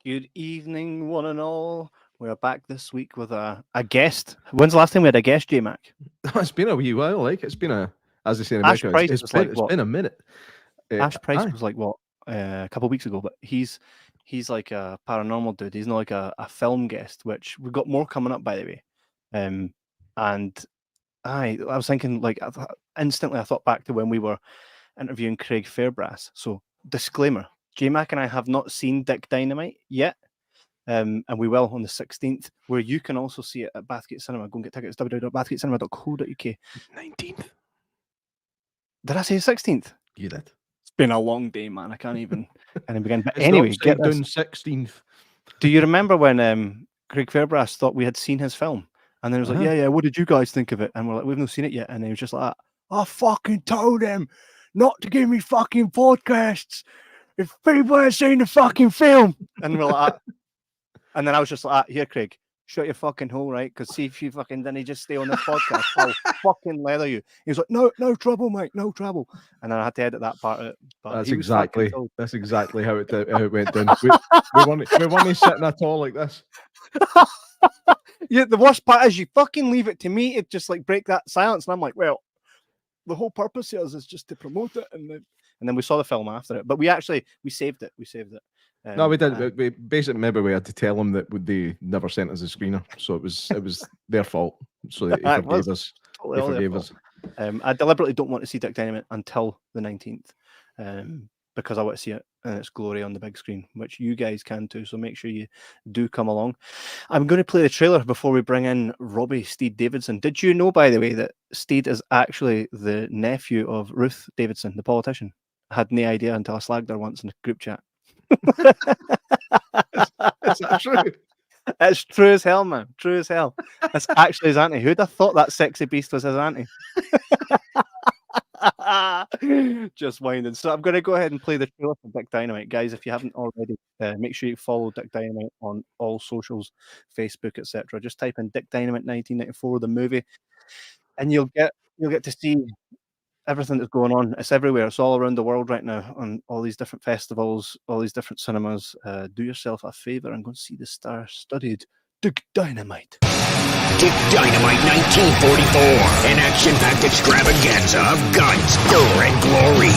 Good evening, one and all. We're back this week with a guest. When's the last time we had a guest, J-Mac? It's been a wee while. Like it's been a, as they say in Ash America, Price it's was been, like it's what? been a minute. Ash Price Aye. was like what? A couple of weeks ago, but he's like a paranormal dude. He's not like a film guest, which we've got more coming up, by the way. And I was thinking, like, instantly I thought back to when we were interviewing Craig Fairbrass. So, disclaimer: J-Mac and I have not seen Dick Dynamite yet. And we will on the 16th, where you can also see it at Bathgate Cinema. Go and get tickets, www.bathgatecinema.co.uk. 19th. Did I say 16th? You did. It's been a long day, man. I can't even begin. But It's anyway, the get upside this. down 16th. Do you remember when Craig Fairbrass thought we had seen his film? And then he was like, yeah, what did you guys think of it? And we're like, we've not seen it yet. And he was just like, I fucking told him not to give me fucking podcasts if people had seen the fucking film. And we're like, and then I was just like, here, Craig, shut your fucking hole, right? Because see if you fucking didn't just stay on this podcast, I'll fucking leather you. He was like, no trouble, Mike, no trouble. And then I had to edit that part out. But That's exactly how it went down. We want to sit in a tall like this. Yeah, the worst part is you fucking leave it to me to just like break that silence, and I'm like, well, the whole purpose here is just to promote it, and then we saw the film after it. But we saved it. No, we did. We basically remember we had to tell them that they never sent us a screener, so it was their fault. So he forgave us. He forgave us. I deliberately don't want to see Dick Dynamite until the 19th, because I want to see it in its glory on the big screen, which you guys can too. So make sure you do come along. I'm going to play the trailer before we bring in Robbie Ste Davidson. Did you know, by the way, that Steed is actually the nephew of Ruth Davidson, the politician? I had no idea until I slagged her once in a group chat. Is that true? It's true as hell, man. True as hell. That's actually his auntie. Who'd have thought that sexy beast was his auntie? Just winding. So I'm going to go ahead and play the trailer for Dick Dynamite. Guys, if you haven't already, make sure you follow Dick Dynamite on all socials, Facebook, etc. Just type in Dick Dynamite 1994, the movie, and you'll get to see everything that's going on. It's everywhere. It's all around the world right now on all these different festivals, all these different cinemas. Do yourself a favor and go and see the star-studded Dick Dynamite. Dick Dynamite 1944, an action-packed extravaganza of guns, gore, and glory.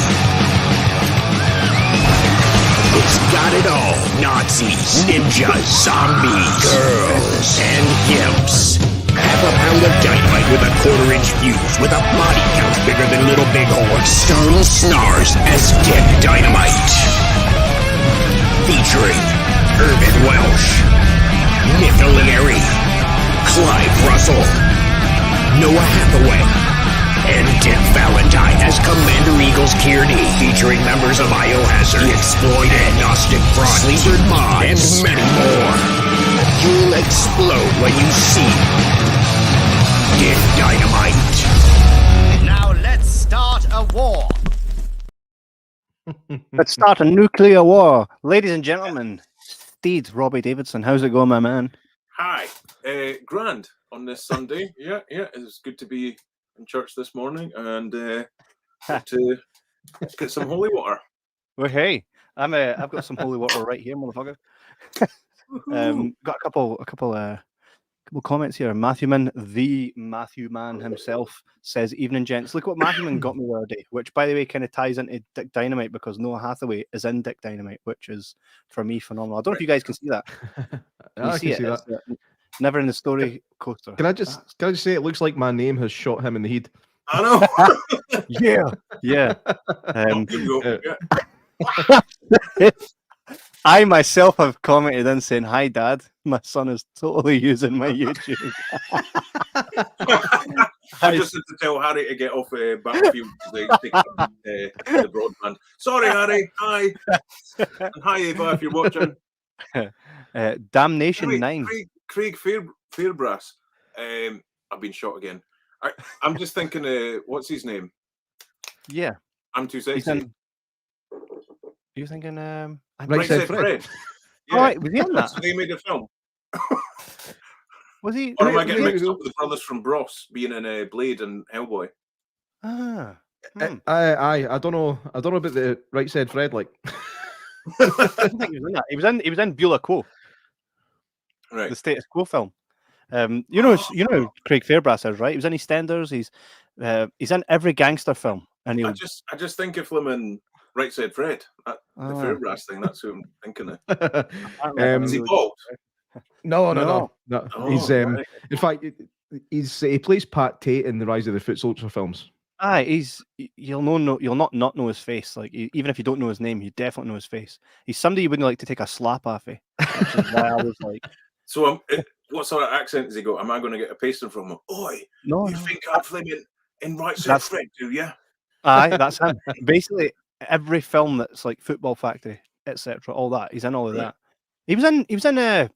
It's got it all. Nazis, ninjas, zombies, girls, and gimps. Half a pound of dynamite with a quarter-inch fuse, with a body count bigger than Little Big Horn. Stern snars as Dick Dynamite. Featuring Irvin Welsh, Nicola Larry, Clive Russell, Noah Hathaway, and Dick Valentine as Commander Eagles Kearney, featuring members of Biohazard, The Exploit, Agnostic Front, Sleepered Minds, and many more. You'll explode when you see Dick Dynamite. Now let's start a war. Let's start a nuclear war. Ladies and gentlemen, Steed, Robbie Davidson, how's it going, my man? Hi, grand on this Sunday. Yeah, it's good to be in church this morning and to get some holy water. Well, hey, I've got some holy water right here, motherfucker. Got a couple comments here. Matthewman, the Matthew Man himself, says, "Evening, gents. Look what Matthewman got me the other day," which, by the way, kind of ties into Dick Dynamite because Noah Hathaway is in Dick Dynamite, which is for me phenomenal. I don't know if you guys can see that. I can see that. Never in the story coaster. Can I just say it looks like my name has shot him in the head? I know. Yeah. Yeah. I myself have commented in saying, "Hi, Dad. My son is totally using my YouTube." I just had to tell Harry to get off Battlefield to take the broadband. Sorry, Harry. Hi. And hi, Eva, if you're watching. Damnation Harry, 9. Craig Fairbrass. I've been shot again. I'm just thinking, what's his name? Yeah. I'm too sexy. You're thinking, Right Said Fred. Yeah. Oh, right, was he on that? So they made a film. Was he? Or am I getting mixed up with the brothers from Bros being in Blade and Hellboy? Ah. I don't know about the Right Said Fred. Like, I don't think he was in that. He was in Beulah Quo, Right. the Status Quo film. You know who Craig Fairbrass is, right? He was in EastEnders. He's in every gangster film, and I just think of him in Right Said Fred. The Fairbrass thing. That's who I'm thinking of. Is he bald? No. Oh, He's right. in fact, he plays Pat Tate in the Rise of the Foot Soldier films. Aye, you'll not know his face. Like even if you don't know his name, you definitely know his face. He's somebody you wouldn't like to take a slap off. Which is why I was like, So what sort of accent has he got? Am I going to get a pasting from him? Oi, no, you think I'm Fleming in Right Said That's- Fred, do you? aye, that's him. Basically, every film that's like Football Factory, etc., all that, he's in all of Right. that. He was in Stallone,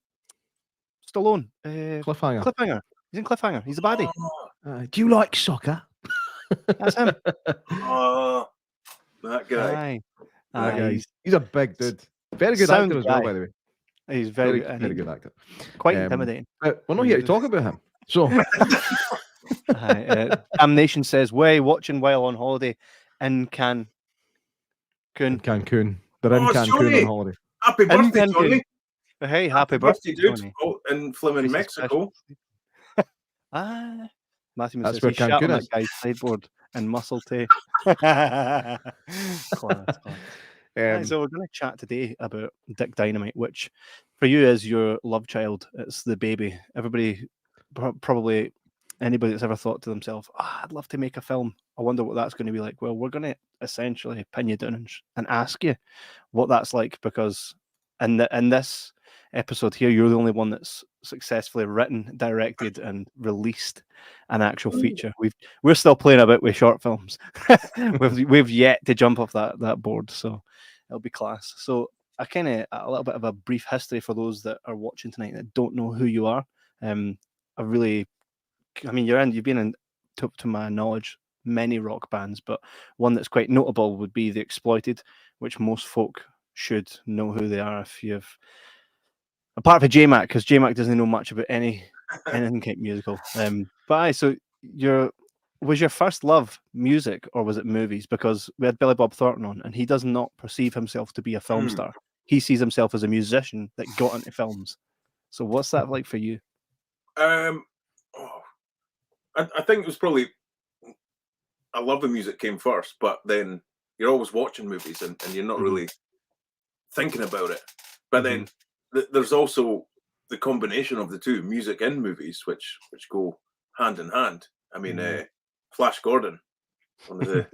Cliffhanger. Cliffhanger. He's in Cliffhanger. He's the baddie. Do you like soccer? That's him. Oh, that guy. Aye. That guy, Aye, he's a big dude. Very good Sound actor as well, guy. by the way. he's very Very good actor. quite Um, intimidating. But we're not here to talk about him. So Damnation says, "Way watching while on holiday in in Cancun. They're in Oh, Cancun Johnny. on holiday. Happy birthday, Cancun. Johnny. Hey, happy birthday, dude. Tony. Oh, in Fleming, This is Mexico. Ah, Matthew That's says where he shat on Cancun that is. guy's sideboard in Muscle Tay. Class. Right, so we're going to chat today about Dick Dynamite, which for you is your love child. It's the baby. Everybody, probably anybody that's ever thought to themselves, I'd love to make a film. I wonder what that's going to be like. Well, we're going to essentially pin you down and ask you what that's like, because in this episode here, you're the only one that's successfully written, directed, and released an actual feature. We're still playing a bit with short films. we've yet to jump off that board, so it'll be class. So a little bit of a brief history for those that are watching tonight that don't know who you are. You've been in, to my knowledge, many rock bands, but one that's quite notable would be The Exploited, which most folk should know who they are if you've, apart from J-Mac, because J-Mac doesn't know much about anything kind of musical. So was your first love music or was it movies? Because we had Billy Bob Thornton on, and he does not perceive himself to be a film star. He sees himself as a musician that got into films. So what's that like for you? I think it was probably I love the music came first, but then you're always watching movies and you're not really thinking about it. But then there's also the combination of the two, music and movies, which go hand in hand. I mean, Flash Gordon, one of the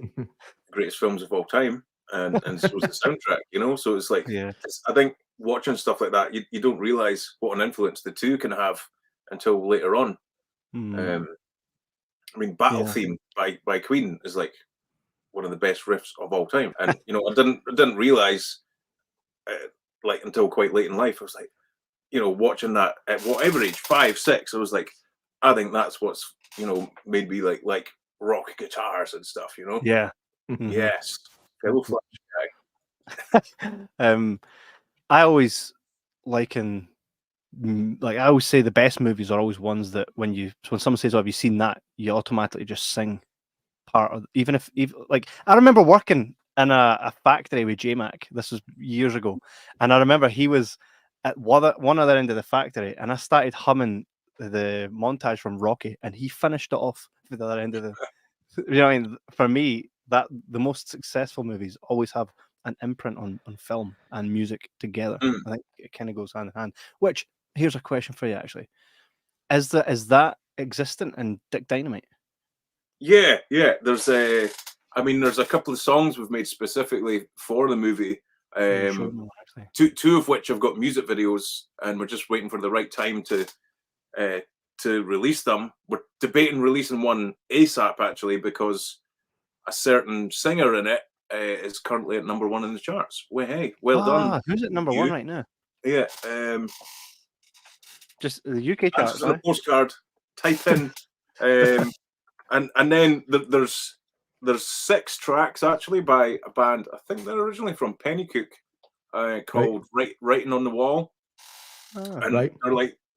greatest films of all time, and so was the soundtrack, So it's like, I think watching stuff like that, you don't realize what an influence the two can have until later on. Battle Theme by Queen is like one of the best riffs of all time, and I didn't realize like until quite late in life. I was like, watching that at whatever age, 5, 6, I was like, I think that's what's made me like rock guitars and stuff. Yes, fellow Flash guy. I always liken. I always say the best movies are always ones that when someone says, "Oh, have you seen that?" you automatically just sing part of. Even I remember working in a factory with J-Mac. This was years ago, and I remember he was at one other end of the factory, and I started humming the montage from Rocky, and he finished it off with the other end of the. For me, that the most successful movies always have an imprint on film and music together. I think it kind of goes hand in hand. Which, here's a question for you actually: is that existent in Dick Dynamite? Yeah. There's a couple of songs we've made specifically for the movie. Two of which have got music videos, and we're just waiting for the right time to release them. We're debating releasing one ASAP actually, because a certain singer in it is currently at number 1 in the charts. Well done. Who's at number 1 right now? Yeah. Just the UK charts. On a postcard. Type in, and then there's 6 tracks actually by a band. I think they're originally from Pennycook, called Writing on the Wall. They're like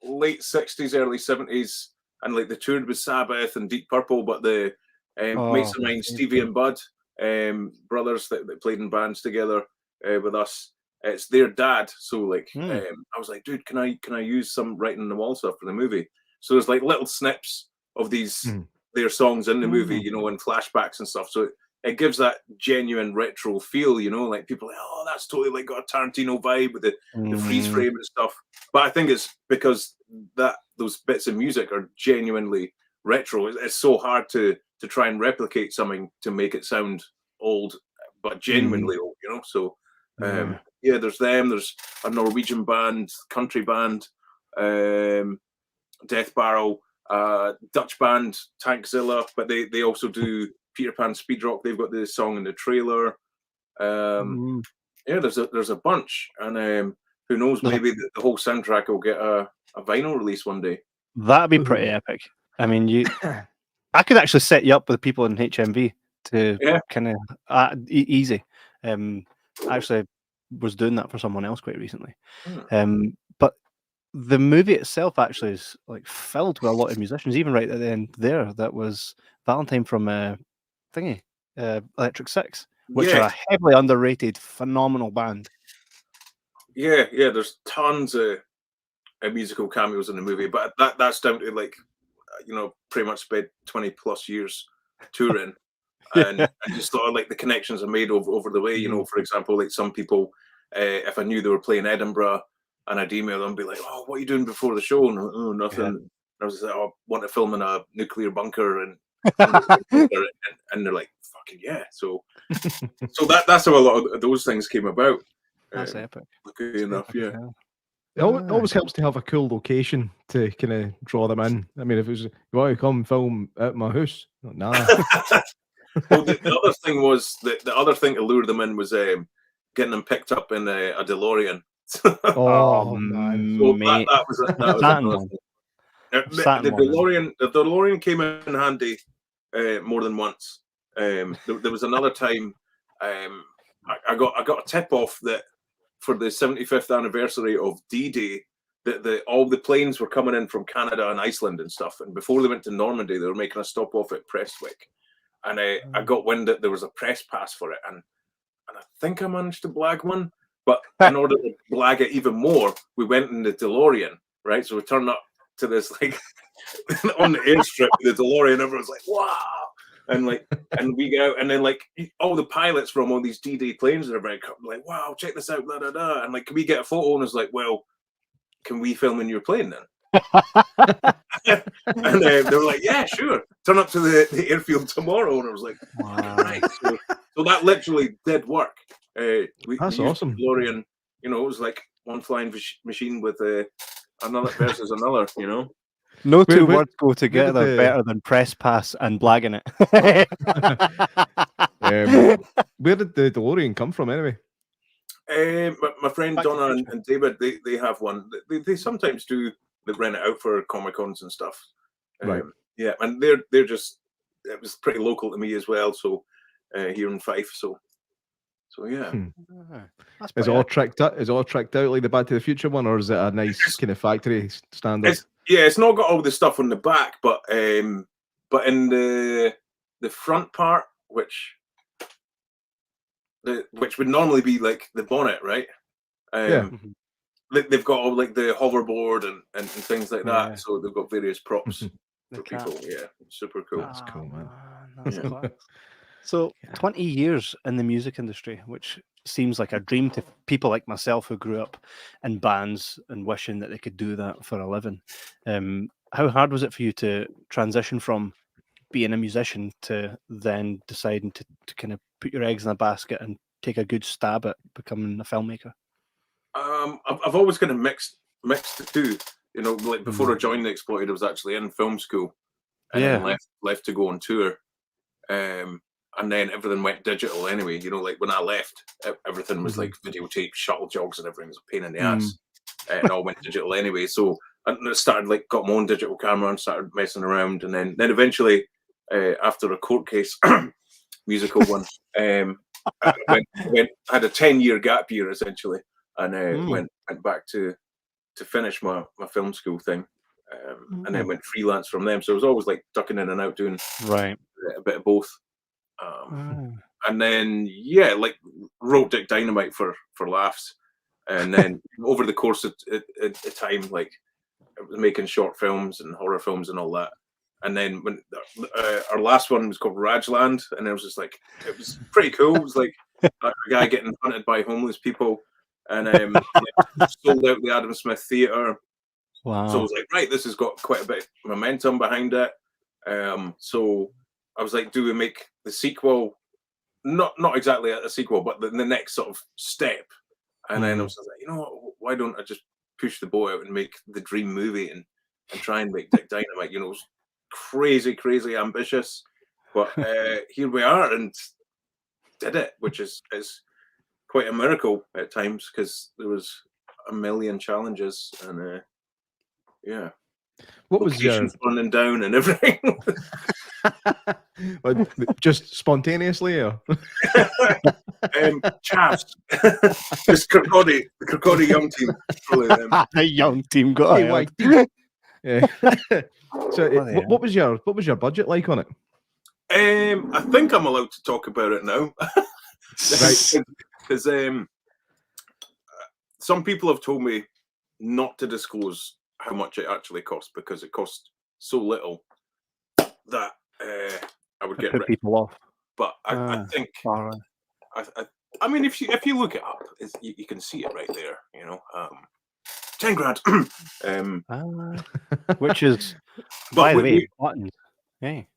late 60s, early 70s, and like they toured with Sabbath and Deep Purple, but the mates of mine, Stevie and Bud, brothers that played in bands together with us. it's their dad. So like, I was like, dude, can I use some writing on the wall stuff for the movie? So there's like little snips of these their songs in the movie, you know, and flashbacks and stuff. So it gives that genuine retro feel, you know, like people are like, oh, that's totally like got a Tarantino vibe with the freeze frame and stuff. But I think it's because those bits of music are genuinely retro. It's so hard to try and replicate something to make it sound old, but genuinely old, you know. So yeah, there's them. There's a Norwegian band, country band, Death Barrel, Dutch band Tankzilla, but they also do Peter Pan Speed Rock. They've got the song in the trailer. Yeah, there's a bunch, and who knows? Maybe the whole soundtrack will get a vinyl release one day. That'd be pretty epic. I mean, I could actually set you up with people in HMV to kind of easy. Actually, was doing that for someone else quite recently. But the movie itself actually is like filled with a lot of musicians. Even right at the end there, that was Valentine from Electric Six, which are a heavily underrated, phenomenal band. Yeah, there's tons of musical cameos in the movie, but that's down to like, you know, pretty much spent 20 plus years touring. And I just thought like the connections I made over the way, you know, for example, like some people, if I knew they were playing Edinburgh and I'd email them and be like, oh, what are you doing before the show? And oh, nothing. And I was like, oh, I want to film in a nuclear bunker and they're like, fucking yeah. So that's how a lot of those things came about. That's epic. Okay, enough, yeah. It always helps to have a cool location to kind of draw them in. I mean, if it was, you want to come film at my house? Nah. Well, the other thing was, the other thing to lure them in was getting them picked up in a DeLorean. Oh, man. So that was another thing. The DeLorean came in handy more than once. There was another time I got a tip off that for the 75th anniversary of D-Day, that all the planes were coming in from Canada and Iceland and stuff. And before they went to Normandy, they were making a stop off at Prestwick. And I got wind that there was a press pass for it. And I think I managed to blag one. But in order to blag it even more, we went in the DeLorean, right? So we turned up to this, like, on the airstrip with the DeLorean. Everyone's like, wow. And we get out, and then like all the pilots from all these D-Day planes are very like, wow, check this out, and like, can we get a photo? And it's like, well, can we film in your plane then? And they were like, yeah, sure. Turn up to the airfield tomorrow, and I was like, wow. Right. So that literally did work. That's awesome. DeLorean, you know, it was like one flying machine with another versus another, you know. No two words go together better than press pass and blagging it. Where did the DeLorean come from anyway? My friend Donna and David, they have one. They sometimes do rent it out for Comic Cons and stuff. Right. Yeah, and they're just, it was pretty local to me as well. So here in Fife. So yeah. Is it all tricked out? Is it all tricked out like the Back to the Future one, or is it a nice kind of factory standard? It's not got all the stuff on the back, but in the front part, which would normally be like the bonnet, right? They've got all like the hoverboard and things like that. Yeah. So they've got various props for people. Yeah, super cool. That's cool, man. That's class. So 20 years in the music industry, which seems like a dream to people like myself who grew up in bands and wishing that they could do that for a living. How hard was it for you to transition from being a musician to then deciding to kind of put your eggs in a basket and take a good stab at becoming a filmmaker? I've always kind of mixed the two. You know, like before I joined The Exploited, I was actually in film school and then left to go on tour. And then everything went digital anyway. You know, like when I left, everything was like videotape, shuttle jogs, and everything was a pain in the ass. And it all went digital anyway. So I started got my own digital camera and started messing around. And then eventually, after a court case, musical one, I had a 10-year gap year essentially, and went back to finish my film school thing, and then went freelance from them. So I was always like ducking in and out, doing a bit of both. And then like wrote Dick Dynamite for laughs, And then over the course of time, like I was making short films and horror films and all that. And then when our last one was called Rajland, and it was just like, it was pretty cool. It was like a guy getting hunted by homeless people, and sold out the Adam Smith Theatre. Wow. So I was like, right, this has got quite a bit of momentum behind it. So I was like, do we make the sequel? Not exactly a sequel, but the next sort of step. And then I was like, you know what? Why don't I just push the boat out and make the dream movie and try and make Dick Dynamite? You know, it was crazy ambitious, but here we are and did it, which is quite a miracle at times because there was a million challenges and yeah. What was your running down and everything? Just spontaneously, or Chavs, just the Kirkcaldy young team. The young team got it. Yeah. So, what was your budget like on it? I think I'm allowed to talk about it now, right? Because some people have told me not to disclose how much it actually cost because it cost so little that I would get people off. But I think I mean if you look it up, you can see it right there. You know, 10 grand. Which is, by the way, buttons. Hey.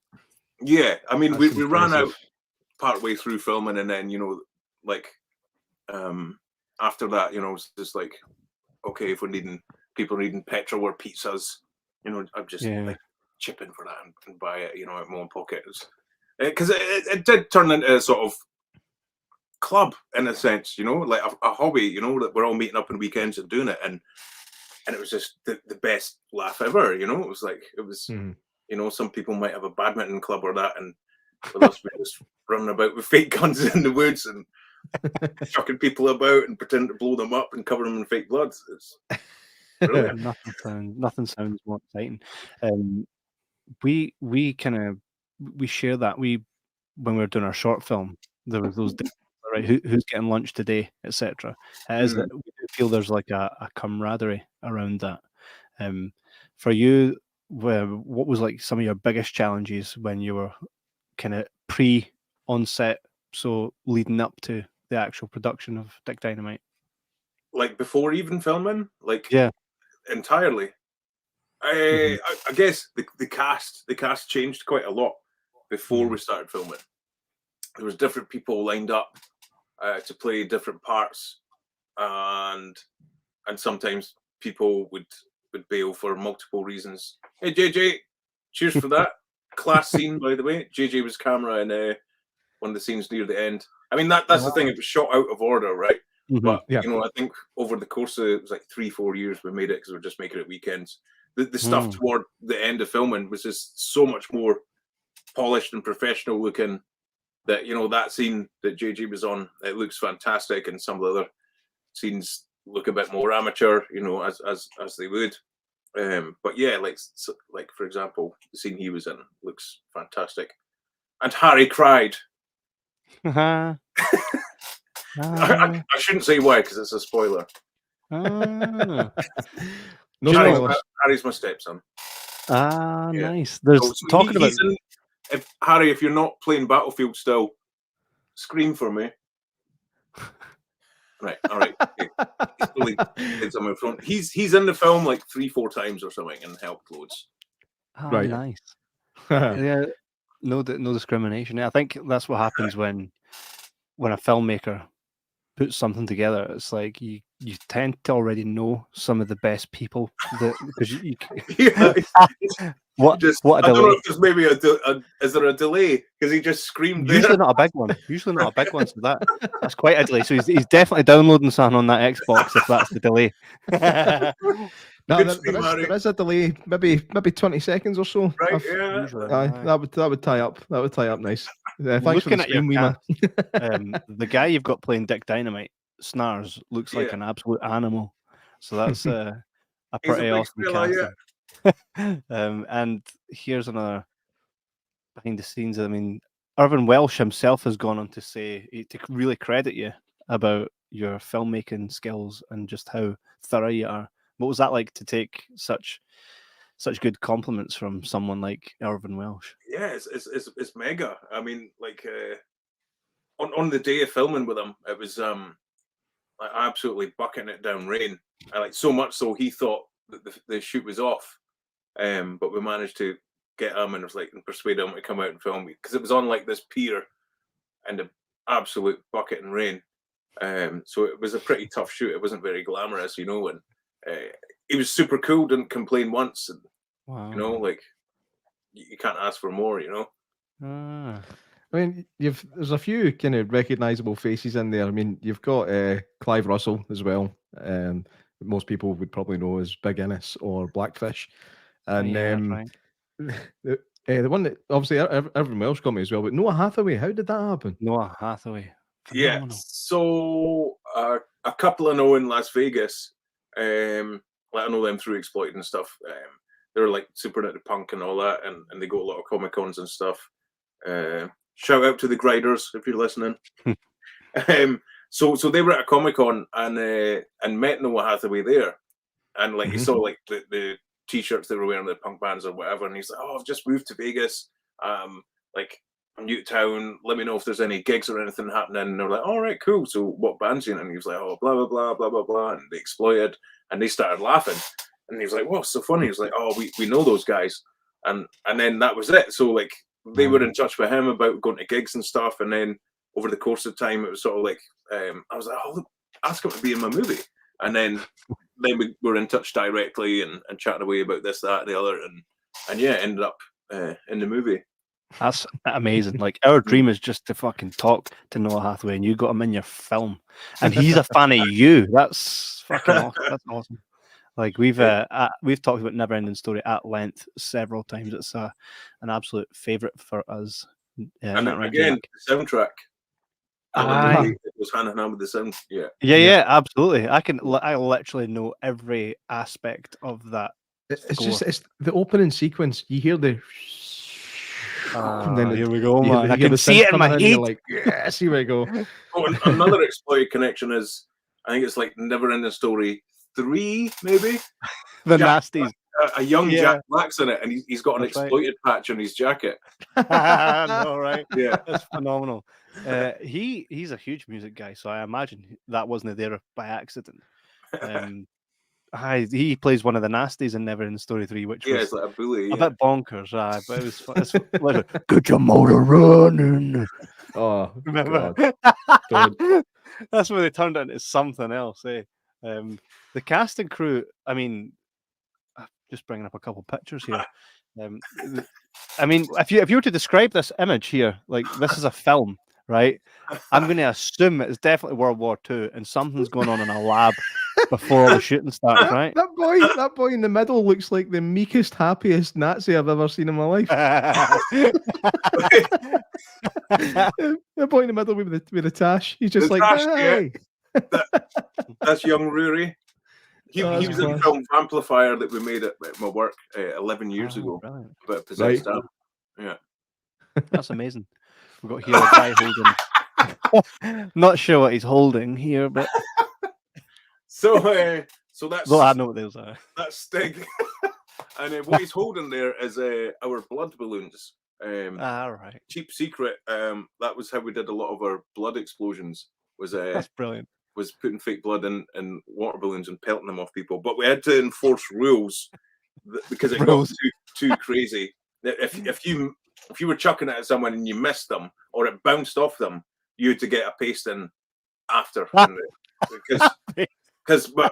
Yeah, I mean we ran out partway through filming, and then like after that, it was just like, okay, if people needing petrol or pizzas, I'm just like chipping for that and buy it, out of my own pocket. Because it did turn into a sort of club in a sense, like a hobby, that we're all meeting up on weekends and doing it, and it was just the best laugh ever, it was like, some people might have a badminton club or that, and with us we just running about with fake guns in the woods and chucking people about and pretending to blow them up and cover them in fake blood. It's brilliant. Nothing sounds more exciting. We share that. When we were doing our short film, there was those days, right? Who's getting lunch today, etc. It is that we do feel there's like a camaraderie around that. For you, what was like some of your biggest challenges when you were kind of on set, so leading up to the actual production of Dick Dynamite? Like before even filming, entirely. I guess the cast changed quite a lot before we started filming. There was different people lined up to play different parts, and sometimes people would bail for multiple reasons. Hey JJ, cheers for that. Class scene, by the way. JJ was camera in one of the scenes near the end. I mean that's the thing, it was shot out of order, right? But I think over the course of it was like 3-4 years we made it because we're just making it weekends. The stuff toward the end of filming was just so much more polished and professional looking that that scene that JJ was on, it looks fantastic, and some of the other scenes look a bit more amateur, as they would. But yeah, like for example, the scene he was in looks fantastic, and Harry cried. I shouldn't say why because it's a spoiler. No, Harry's my stepson. Nice. There's talking about Harry. If you're not playing Battlefield still, scream for me. Right, all right. Okay. He's in the film like 3-4 times or something and helped loads. Right, nice. Yeah, no discrimination. I think that's what happens when a filmmaker puts something together. It's like you tend to already know some of the best people because you what a delay. I don't know if there's maybe is there a delay because he just screamed. Usually not a big one. So that's quite a delay. So he's definitely downloading something on that Xbox if that's the delay. No, there is a delay, maybe 20 seconds or so. Right, yeah. Usually, that would tie up. That would tie up nice. Thanks Looking for the at your the guy you've got playing Dick Dynamite, Snars, looks like an absolute animal. So that's a pretty awesome casting. And here's another behind the scenes. I mean, Irvin Welsh himself has gone on to say to really credit you about your filmmaking skills and just how thorough you are. What was that like to take such good compliments from someone like Irvin Welsh? Yeah, it's mega. I mean, like on the day of filming with him, it was like absolutely bucketing it down rain. And like so much so he thought that the shoot was off. But we managed to get him and persuade him to come out and film me because it was on like this pier and the absolute bucket and rain. So it was a pretty tough shoot. It wasn't very glamorous, and he was super cool, didn't complain once, and Wow. like you can't ask for more, Ah. I mean, there's a few kind of recognizable faces in there. I mean, you've got Clive Russell as well. Most people would probably know as Big Innes or Blackfish. And Yeah, right. the one that obviously Irvin Welsh got me as well, but Noah Hathaway, how did that happen? Noah Hathaway. Yeah. Phenomenal. So a couple I know in Las Vegas, like I know them through Exploited and stuff. They were like super into punk and all that, and they go to a lot of Comic Cons and stuff. Shout out to the Grinders if you're listening. So they were at a Comic Con and met Noah Hathaway there, and like he saw like the t-shirts they were wearing, the punk bands or whatever, and he's like, "Oh, I've just moved to Vegas. Like I'm new to town. Let me know if there's any gigs or anything happening." And they're like, "All right, cool. So what band's you in?" And he was like, "Oh, blah blah blah blah blah blah." And they Exploited, and they started laughing. And he was like, "What's so funny?" He was like, "Oh, we know those guys." And then that was it. So like they were in touch with him about going to gigs and stuff. And then over the course of time, it was sort of like I was like, "Oh, ask him to be in my movie." And then we were in touch directly and chatting away about this, that, the other, and yeah, ended up in the movie. That's amazing. Like our dream is just to fucking talk to Noah Hathaway, and you got him in your film, and he's a fan of you. That's fucking awesome. That's awesome. Like we've talked about Never Ending Story at length several times. It's an absolute favorite for us. Yeah, and again, the soundtrack. It was hand in hand with the sound. Yeah, absolutely. I literally know every aspect of that. It's the opening sequence. You hear the and then here we go, man. I can see it in my head. Like, yes, here we go. Oh, another Exploited connection is, I think it's like Never Ending Story 3, maybe. The Nasties. A young Jack Black's in it, and he's got an Exploited patch on his jacket. No, right? Yeah, that's phenomenal. He's a huge music guy, so I imagine that wasn't there by accident. He plays one of the Nasties in Never Ending Story 3, which was it's like a bully, a bit bonkers, but it's like, get your motor running. Oh, remember? That's where they turned it into something else, eh? The cast and crew, I mean, just bringing up a couple pictures here. I mean, if you were to describe this image here, like this is a film, right? I'm going to assume it's definitely World War II, and something's going on in a lab before all the shooting starts, right? That boy in the middle looks like the meekest, happiest Nazi I've ever seen in my life. The boy in the middle with the tash, he's just like, hey. That's young Rory. He was in the film Amplifier that we made at my work 11 years ago. Brilliant. But possessed that. Yeah. That's amazing. We've got here a guy holding. Not sure what he's holding here, but so that's. Well, I know what those are. That's Stig, and what he's holding there is our blood balloons. Right. Cheap secret. That was how we did a lot of our blood explosions. That's brilliant. Was putting fake blood in water balloons and pelting them off people, but we had to enforce rules because it got too crazy. If you were chucking it at someone and you missed them or it bounced off them, you had to get a pasting after. Because my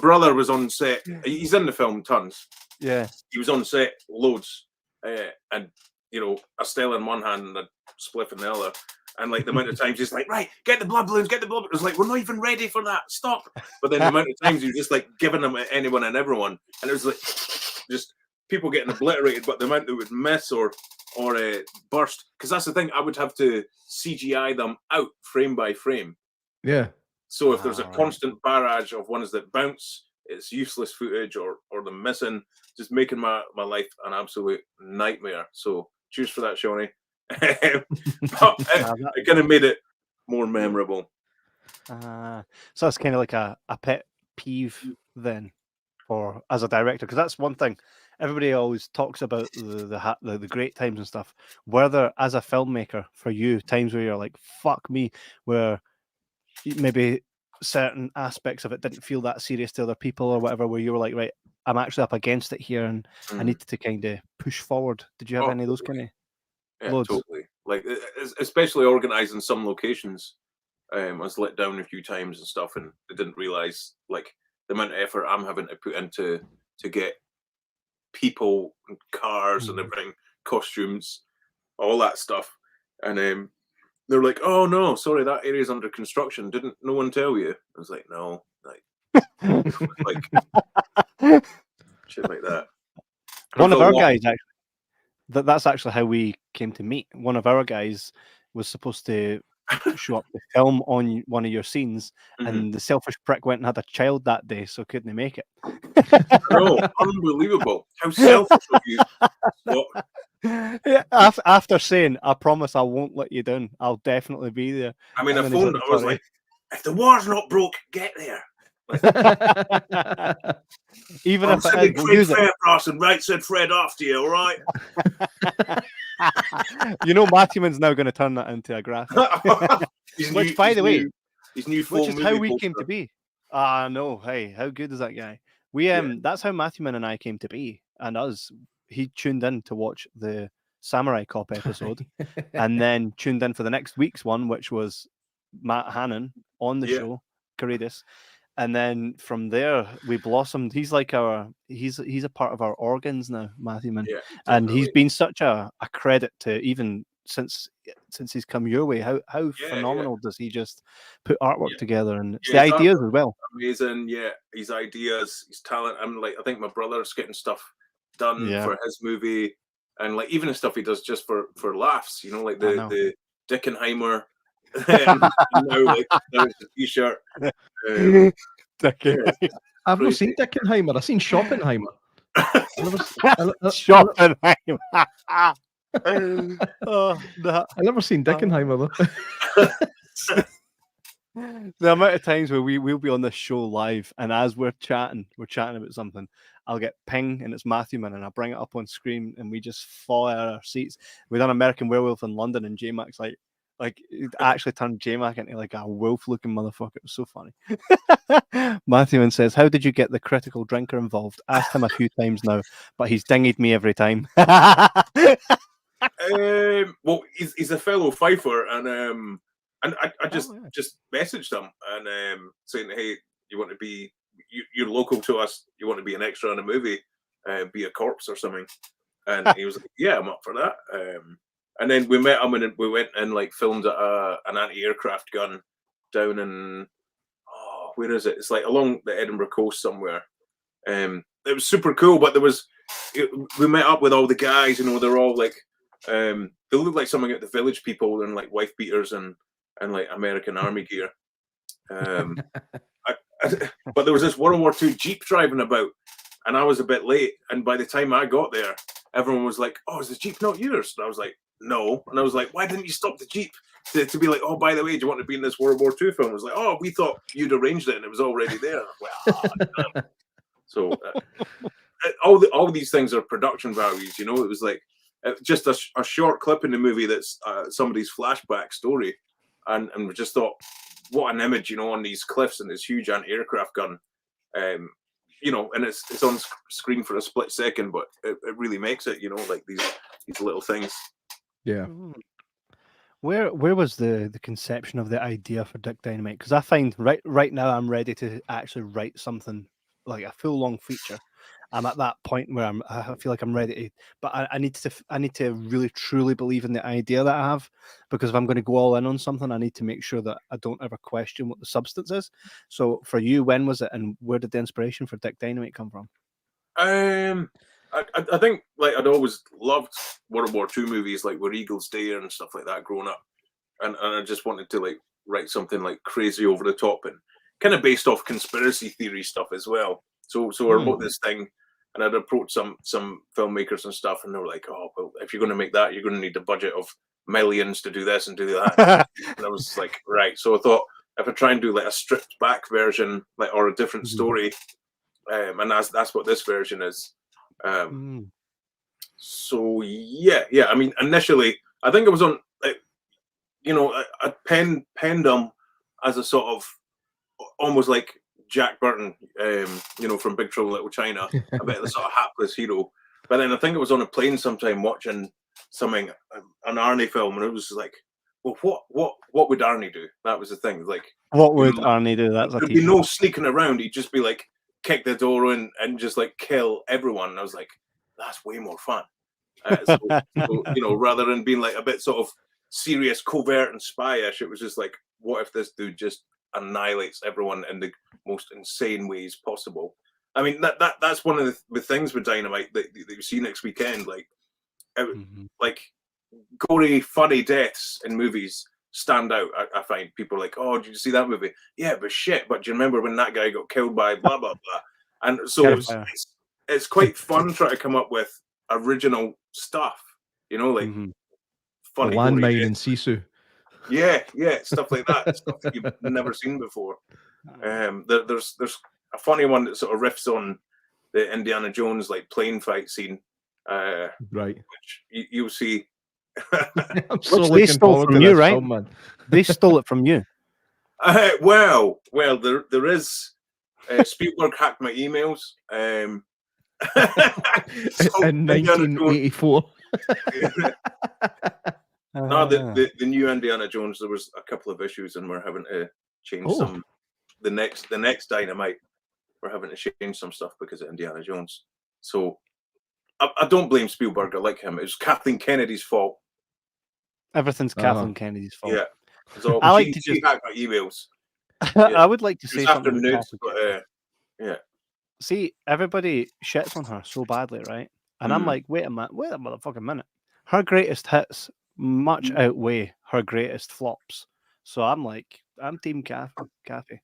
brother was on set. He's in the film tons. Yeah, he was on set loads, and a Stella in one hand and a spliff in the other. And like the amount of times he's like, right, get the blood balloons, get the blood balloons. It was like, we're not even ready for that. Stop. But then the amount of times you're just like giving them to anyone and everyone. And it was like just people getting obliterated, but the amount that would miss or burst. Because that's the thing, I would have to CGI them out frame by frame. Yeah. So if there's a constant barrage of ones that bounce, it's useless footage or them missing, just making my life an absolute nightmare. So cheers for that, Shawnee. But it kind of made it more memorable. So that's kind of like a pet peeve then, for as a director, because that's one thing everybody always talks about the great times and stuff. Were there, as a filmmaker, for you, times where you're like, fuck me, where maybe certain aspects of it didn't feel that serious to other people or whatever, where you were like, right, I'm actually up against it here and I need to kind of push forward? Did you have any of those kind of loads? Totally. Like, especially organizing some locations. I was let down a few times and stuff, and I didn't realize like the amount of effort I'm having to put into to get people and cars and everything, costumes, all that stuff. And they're like, "Oh no, sorry, that area's under construction. Didn't no one tell you?" I was like, "No," like, like shit like that. One of our guys actually. That's actually how we came to meet. One of our guys was supposed to show up to film on one of your scenes, and the selfish prick went and had a child that day, so couldn't make it. No, unbelievable! How selfish of you! What? Yeah, after saying, "I promise I won't let you down. I'll definitely be there." I mean, I And phoned. I was like, "If the war's not broke, get there." Even I'm if it sending is, we'll Craig use it. Fairbrass and Right Said Fred after you, all right? You know, Matthewman's now going to turn that into a graphic. Which, by the way, his new which is how we poster. came to be. No, hey, how good is that guy? We that's how Matthewman and I came to be, and us. He tuned in to watch the Samurai Cop episode, and then tuned in for the next week's one, which was Matt Hannon on the show, Caritas. And then from there we blossomed. He's like he's a part of our organs now, Matthewman. Yeah, and he's been such a credit to, even since he's come your way. How phenomenal does he just put artwork together, and it's the ideas as well. Amazing, his ideas, his talent. I'm like, I think my brother's getting stuff done for his movie, and like even the stuff he does just for laughs, you know, like the Dickenheimer. Now it's a t-shirt. I've not seen Dickenheimer. I've seen Schoppenheimer. Schoppenheimer. I've never seen Dickenheimer though. The amount of times where we'll be on this show live, and as we're chatting about something, I'll get ping and it's Matthewman, and I bring it up on screen, and we just fall out of our seats. We done American Werewolf in London, and J-Mac's like it actually turned J-Mac into like a wolf-looking motherfucker. It was so funny. Matthewman says, "How did you get the critical drinker involved? Asked him a few times now, but he's dinged me every time." Well, he's a fellow Fifer, and I just messaged him and saying, "Hey, you want to be? You're local to us. You want to be an extra in a movie? Be a corpse or something?" And he was like, "Yeah, I'm up for that." And then we met him, and we went and like filmed an anti-aircraft gun down in where is it? It's like along the Edinburgh coast somewhere. It was super cool, but we met up with all the guys. You know, they're all like they look like something at the Village People and like wife beaters and like American Army gear. But there was this World War II Jeep driving about, and I was a bit late. And by the time I got there, everyone was like, "Oh, is the Jeep not yours?" And I was like, "No." And I was like, "Why didn't you stop the Jeep to be like, oh, by the way, do you want to be in this World War II film?" I was like, "Oh, we thought you'd arranged it and it was already there." Like, so all these things are production values, you know. It was like just a short clip in the movie that's somebody's flashback story, and we just thought, what an image, you know, on these cliffs and this huge anti-aircraft gun. You know, and it's on screen for a split second, but it really makes it, you know, like these little things. Yeah. Where was the conception of the idea for Dick Dynamite? Because I find right now I'm ready to actually write something like a full long feature. I'm at that point where I feel like I'm ready to, but I need to really truly believe in the idea that I have, because if I'm going to go all in on something, I need to make sure that I don't ever question what the substance is. So for you, when was it, and where did the inspiration for Dick Dynamite come from? I think like I'd always loved World War II movies, like Where Eagles Dare and stuff like that growing up, and I just wanted to like write something like crazy over the top and kind of based off conspiracy theory stuff as well. So I wrote this thing, and I'd approached some filmmakers and stuff, and they were like, "Oh, well, if you're going to make that, you're going to need a budget of millions to do this and do that." And I was like, right. So I thought, if I try and do like a stripped back version, like or a different story, and that's what this version is. So yeah. I mean, initially, I think it was on, I penned them as a sort of almost like Jack Burton, from Big Trouble in Little China, a bit of the sort of hapless hero. But then I think it was on a plane sometime watching something, an Arnie film, and it was like, well, what would Arnie do? That was the thing. Like, what would Arnie do? That's there'd be no sneaking around. He'd just be like, kick the door in and just like kill everyone. And I was like, that's way more fun. So, rather than being like a bit sort of serious, covert, and spyish, it was just like, what if this dude just annihilates everyone in the most insane ways possible? I mean, that's one of the things with Dynamite that you see next weekend. Like, like gory, funny deaths in movies stand out. I find people are like, oh, did you see that movie? Yeah, but shit. But do you remember when that guy got killed by blah blah blah? And so it's quite fun trying to come up with original stuff. Like funny landmine and Sisu. Yeah, stuff like that. Stuff that you've never seen before. There's a funny one that sort of riffs on the Indiana Jones like plane fight scene. Right. Which you'll see. I'm so they stole from you, right? film, man. They stole it from you. Well, there is Spielberg hacked my emails. In 1984. No, the new Indiana Jones, there was a couple of issues, and we're having to change some. The next Dynamite, we're having to change some stuff because of Indiana Jones. So I don't blame Spielberg. I like him. It was Kathleen Kennedy's fault. Everything's Kathleen Kennedy's fault. Yeah. So I like to just hack my emails. I would like to say something. Yeah. See, everybody shits on her so badly, right? And I'm like, wait a motherfucking minute. Her greatest hits much outweigh her greatest flops. So I'm like, I'm team Kathy.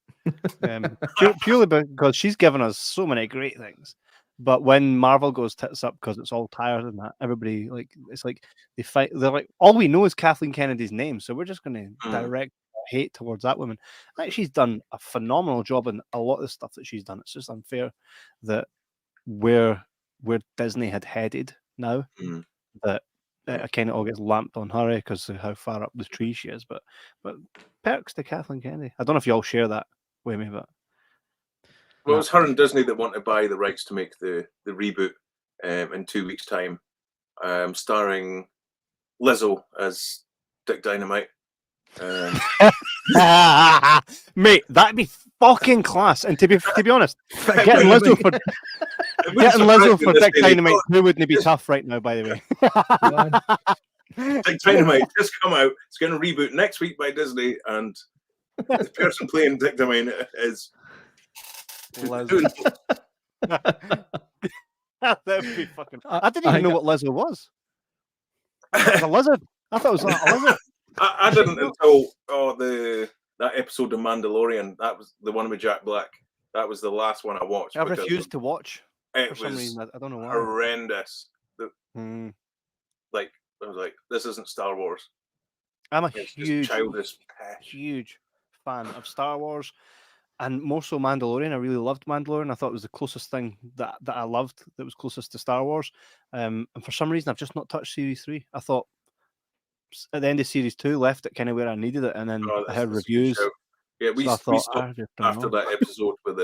Purely because she's given us so many great things. But when Marvel goes tits up because it's all tired and that, everybody it's like they fight. They're like, all we know is Kathleen Kennedy's name, so we're just going to direct hate towards that woman. I think she's done a phenomenal job in a lot of the stuff that she's done. It's just unfair that where Disney had headed now, that it kind of all gets lamped on her because of how far up the tree she is. But perks to Kathleen Kennedy. I don't know if you all share that with me, but. Well, it's her and Disney that want to buy the rights to make the reboot in 2 weeks' time, starring Lizzo as Dick Dynamite. Mate, that'd be fucking class. And to be honest, getting Lizzo for Dick Dynamite, who wouldn't be tough right now? By the way, Dick Dynamite just come out. It's going to reboot next week by Disney, and the person playing Dick Dynamite is. Lizzo. That would be fucking. I didn't even know what Lizzo was. A lizard. I thought it was a lizard. I didn't until that episode of Mandalorian. That was the one with Jack Black. That was the last one I watched. I refused to watch. It for some reason. I don't know why. Horrendous. Like I was like, this isn't Star Wars. I'm a it's huge fan of Star Wars. And more so Mandalorian. I really loved Mandalorian. I thought it was the closest thing that I loved that was closest to Star Wars. And for some reason, I've just not touched Series 3. I thought at the end of Series 2, left it kind of where I needed it. And then I heard reviews. Yeah, we stopped after that episode with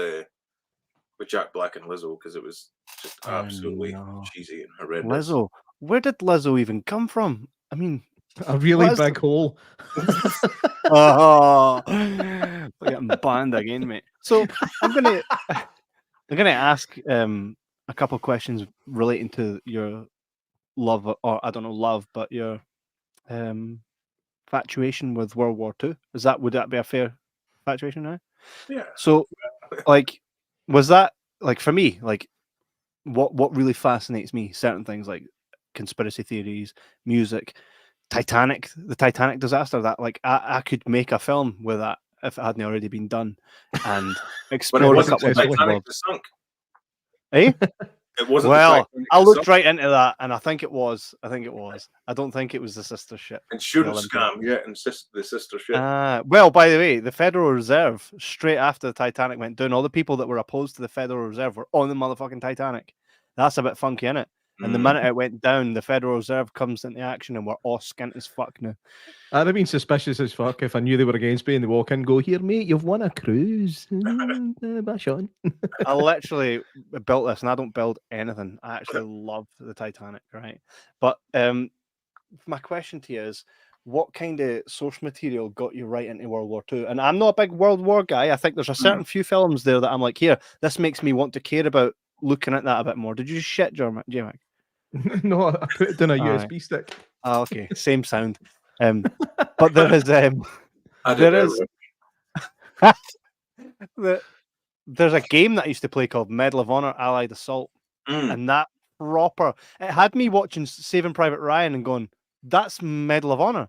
Jack Black and Lizzo because it was just absolutely cheesy and horrendous. Lizzo? Where did Lizzo even come from? I mean... A really big hole. Oh, we're getting banned again, mate. So I'm gonna ask a couple of questions relating to your love, or I don't know love, but your infatuation with World War II. Would that be a fair infatuation now? Yeah. So, like, was that like for me? Like, what really fascinates me? Certain things like conspiracy theories, music. The Titanic disaster, that like I could make a film with that if it hadn't already been done and explore a couple of Titanic sunk. Eh? It wasn't. Well, I looked itself. right into that, and I think it was. I don't think it was the sister ship. Insurance the scam, yeah, and the sister ship. Well, by the way, the Federal Reserve, straight after the Titanic went down, all the people that were opposed to the Federal Reserve were on the motherfucking Titanic. That's a bit funky, innit? And the minute it went down, the Federal Reserve comes into action, and we're all skint as fuck now. I'd have been suspicious as fuck if I knew they were against me and they walk in and go, "Here, mate, you've won a cruise." Bash on. I literally built this, and I don't build anything. I actually love the Titanic, right? But my question to you is, what kind of source material got you right into World War II? And I'm not a big World War guy. I think there's a certain few films there that I'm like, here, this makes me want to care about looking at that a bit more. Did you shit, J-Mac? No, I put it in a USB stick. Oh, okay, same sound. But there is there's a game that I used to play called Medal of Honor Allied Assault, and that it had me watching Saving Private Ryan and going, that's Medal of Honor,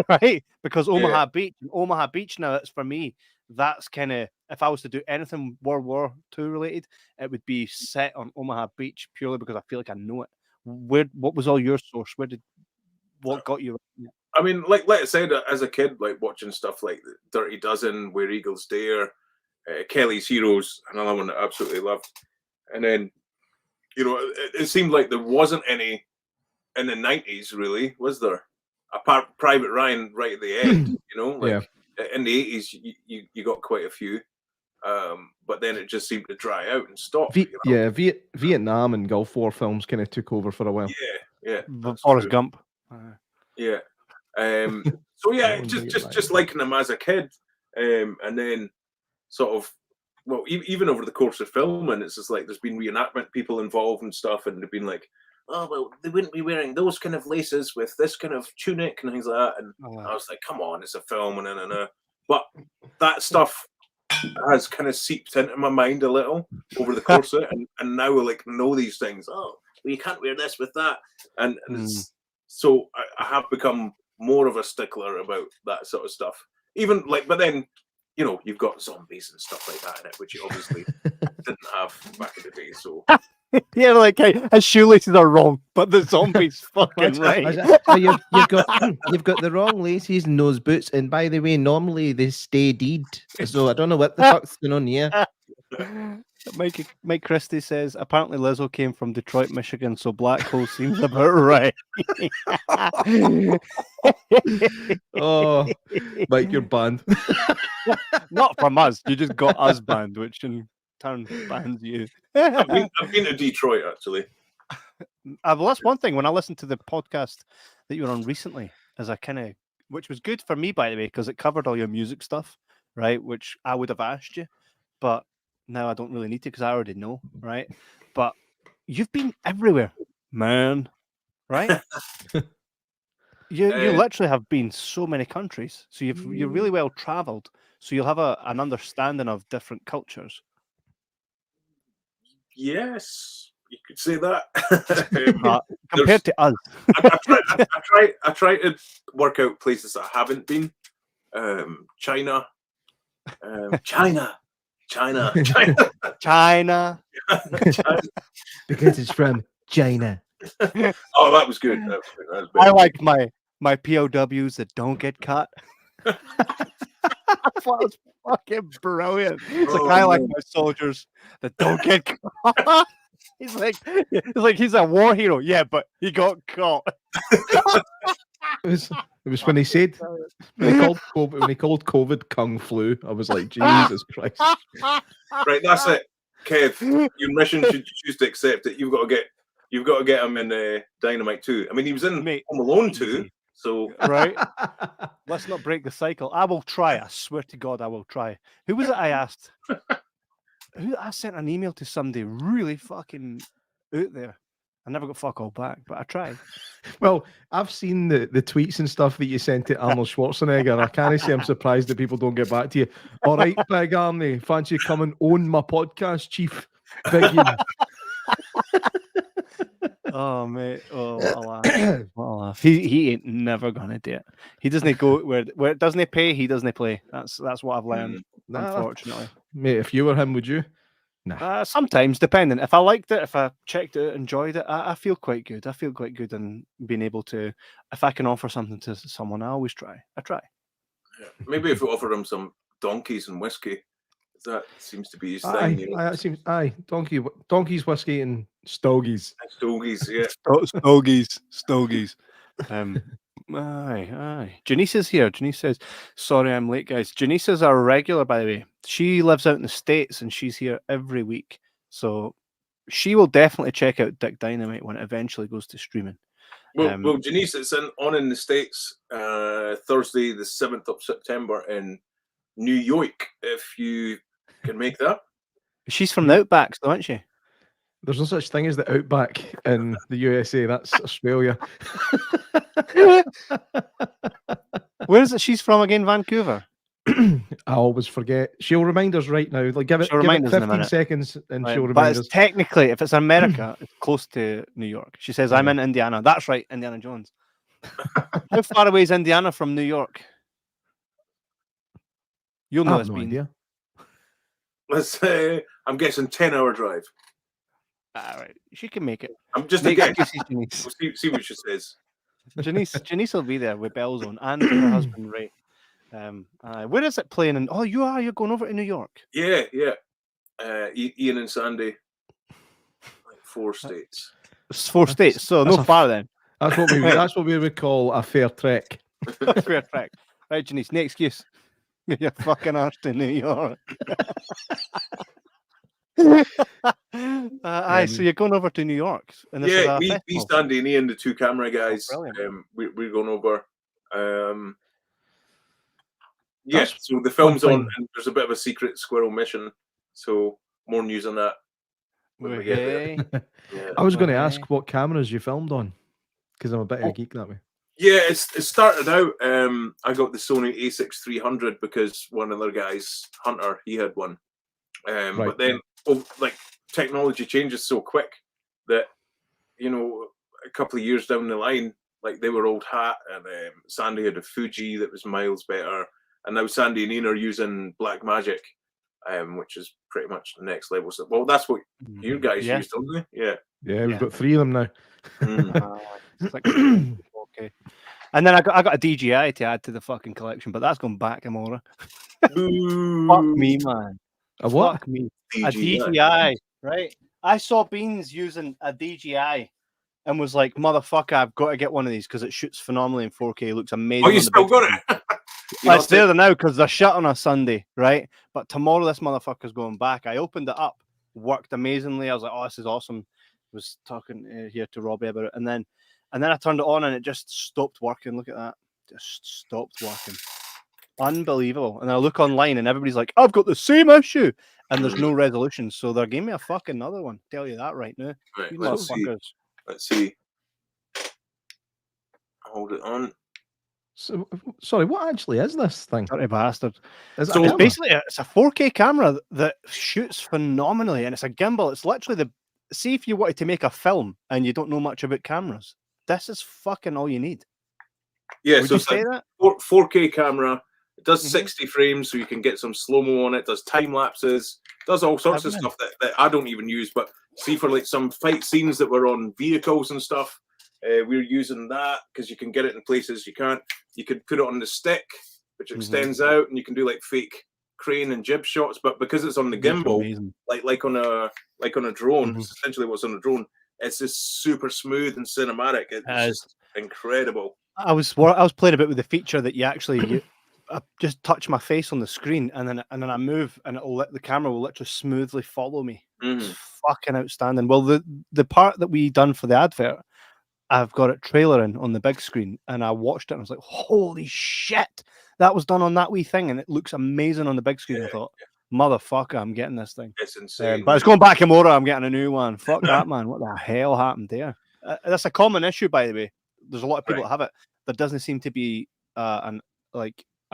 right? Because Omaha Beach now, it's for me. That's kind of, if I was to do anything World War II related, it would be set on Omaha Beach purely because I feel like I know it. What was all your source? What got you? I mean, like I said, as a kid, like watching stuff like Dirty Dozen, Where Eagles Dare, Kelly's Heroes, another one that I absolutely loved. And then, it seemed like there wasn't any in the 90s, really, was there? Apart Private Ryan right at the end, in the 80s, you got quite a few. But then it just seemed to dry out and stop. Vietnam and Gulf War films kind of took over for a while. Yeah. Forrest Gump. Yeah. So yeah, just liking them as a kid, and then sort of, well, even over the course of filming, it's just like there's been reenactment people involved and stuff, and they've been like, oh well, they wouldn't be wearing those kind of laces with this kind of tunic and things like that, and I was like, come on, it's a film, and but that stuff has kind of seeped into my mind a little over the course of it, and now I like know these things. Oh, well, you can't wear this with that, and so I have become more of a stickler about that sort of stuff. Even like, but then you've got zombies and stuff like that in it, which you obviously didn't have back in the day. So yeah, like, hey, his shoelaces are wrong, but the zombies fucking right. You've got the wrong laces and those boots. And by the way, normally they stay deed. So I don't know what the fuck's going on here. Mike Christie says, apparently Lizzo came from Detroit, Michigan, so Black Hole seems about right. Oh, Mike, you're banned. Not from us. You just got us banned, which in turn bans you. I've been to Detroit, actually. Well, that's one thing. When I listened to the podcast that you were on recently, which was good for me, by the way, because it covered all your music stuff, right? Which I would have asked you, but now I don't really need to because I already know, right? But you've been everywhere, man, right? You literally have been so many countries, so you're really well traveled, so you'll have an understanding of different cultures. Yes, you could say that. Compared to us, I try to work out places that I haven't been. China. Because it's from China. Oh, that was good. That was I like my POWs that don't get cut. I thought it was fucking brilliant. It's like I like my soldiers that don't get caught. He's like he's a war hero. Yeah, but he got caught. It was when he said when he called COVID Kung Flu. I was like, Jesus Christ! Right, that's it, Kev. Your mission, should you choose to accept it, you've got to get him in Dynamite 2. I mean, he was in Home Alone 2, so right. Let's not break the cycle. I will try. I swear to God, I will try. Who was it? I asked. I sent an email to somebody really fucking out there. I never got fuck all back, but I tried. Well, I've seen the tweets and stuff that you sent to Arnold Schwarzenegger. I can't say I'm surprised that people don't get back to you. All right, Big Army, fancy coming on my podcast, Chief? Big Oh, mate. Oh, what a laugh. He ain't never gonna do it. He doesn't go where it doesn't pay, he doesn't play. That's what I've learned, unfortunately. Mate, if you were him, would you? Nah. Sometimes, depending. If I liked it, if I checked it out, enjoyed it, I feel quite good. I feel quite good in being able to, if I can offer something to someone, I always try. I try. Yeah. Maybe if we offer him some donkeys and whiskey, that seems to be his thing. You know? That seems donkeys, whiskey, and stogies. Stogies, yeah. Stogies. Aye. Janice is here. Janice says, sorry I'm late, guys. Janice is our regular, by the way. She lives out in the States and she's here every week. So she will definitely check out Dick Dynamite when it eventually goes to streaming. Well, Janice, it's on in the States Thursday, the 7th of September in New York, if you can make that. She's from the Outbacks, though, isn't she? There's no such thing as the Outback in the USA. That's Australia. Where is it she's from again? Vancouver? I always forget. She'll remind us right now. Like, give it 15 seconds and she'll remind us. Technically, if it's America, it's close to New York. She says, I'm in Indiana. That's right, Indiana Jones. How far away is Indiana from New York? You'll know I have no idea. Let's say, I'm guessing 10-hour drive. All right, she can make it. I'm just a guess. We'll see what she says. Janice will be there with bells on, and her husband Ray. Where is it playing? You're going over to New York. Yeah. Ian and Sandy, like 4 states. It's 4 states, so no far then. That's what we would call a fair trek. Fair trek. Right, Janice, no excuse. You're fucking arse to New York. So you're going over to New York, and this is me, Sandy, and Ian, the 2 camera guys. We're going over. So the film's on, and there's a bit of a secret squirrel mission. So more news on that when we get there. Yeah. I was going to ask what cameras you filmed on, because I'm a bit of a geek that way. Yeah, it started out. I got the Sony A6300 because one of the guys, Hunter, he had one. But then, technology changes so quick that, a couple of years down the line, like they were old hat, and Sandy had a Fuji that was miles better, and now Sandy and Ian are using Black Magic, which is pretty much the next level. So, well, that's what you guys used, don't they? Yeah, we've got 3 of them now. Okay. And then I got a DJI to add to the fucking collection, but that's going back tomorrow. Fuck me, man. A what? Fuck me. A DJI, right? I saw Beans using a DJI and was like, motherfucker, I've got to get one of these because it shoots phenomenally in 4K. Looks amazing. Oh, you still got it? It's there now because they're shut on a Sunday, right? But tomorrow this motherfucker's going back. I opened it up, worked amazingly. I was like, oh, this is awesome. I was talking here to Robbie about it. And then I turned it on and it just stopped working. Look at that. Just stopped working. Unbelievable. And I look online and everybody's like, I've got the same issue. And there's no resolution. So they're giving me a fucking another one. Tell you that right now. Right, let's see. Hold it on. So, sorry, what actually is this thing? Dirty bastard. It's basically it's a 4K camera that shoots phenomenally. And it's a gimbal. It's literally see if you wanted to make a film and you don't know much about cameras. This is fucking all you need. Yeah, Would so you it's say a that? 4K camera. It does 60 frames, so you can get some slow-mo on it. Does time lapses. Does all sorts of stuff that I don't even use. But see, for like some fight scenes that were on vehicles and stuff, we're using that because you can get it in places you can't. You could put it on the stick, which extends out, and you can do like fake crane and jib shots. But because it's on the gimbal, like on a drone, it's essentially what's on a drone. It's just super smooth and cinematic. It's just incredible. I was playing a bit with the feature that you actually I just touch my face on the screen and then I move and the camera will literally smoothly follow me. It's fucking outstanding. Well, the part that we done for the advert, I've got it trailering on the big screen and I watched it and I was like, holy shit, that was done on that wee thing and it looks amazing on the big screen. I thought, motherfucker, I'm getting this thing. It's insane. But it's going back tomorrow. I'm getting a new one. Fuck that, man. What the hell happened there? That's a common issue, by the way. There's a lot of people that have it. There doesn't seem to be a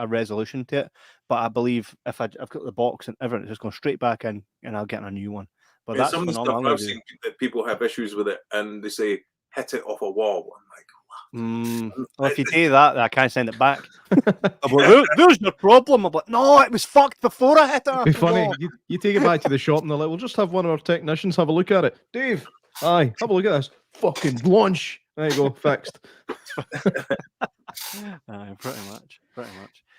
resolution to it. But I believe if I've got the box and everything, it's just going straight back in and I'll get a new one. But that's some of the stuff I've seen that people have issues with it and they say hit it off a wall. I'm like, Well, if you do that, I can't send it back. I'm like, there's no problem. I'm like, no, it was fucked before I hit it. Be funny. You take it back to the shop and they're like, we'll just have one of our technicians have a look at it. Dave, aye, have a look at this. Fucking launch. There you go, fixed. Pretty much.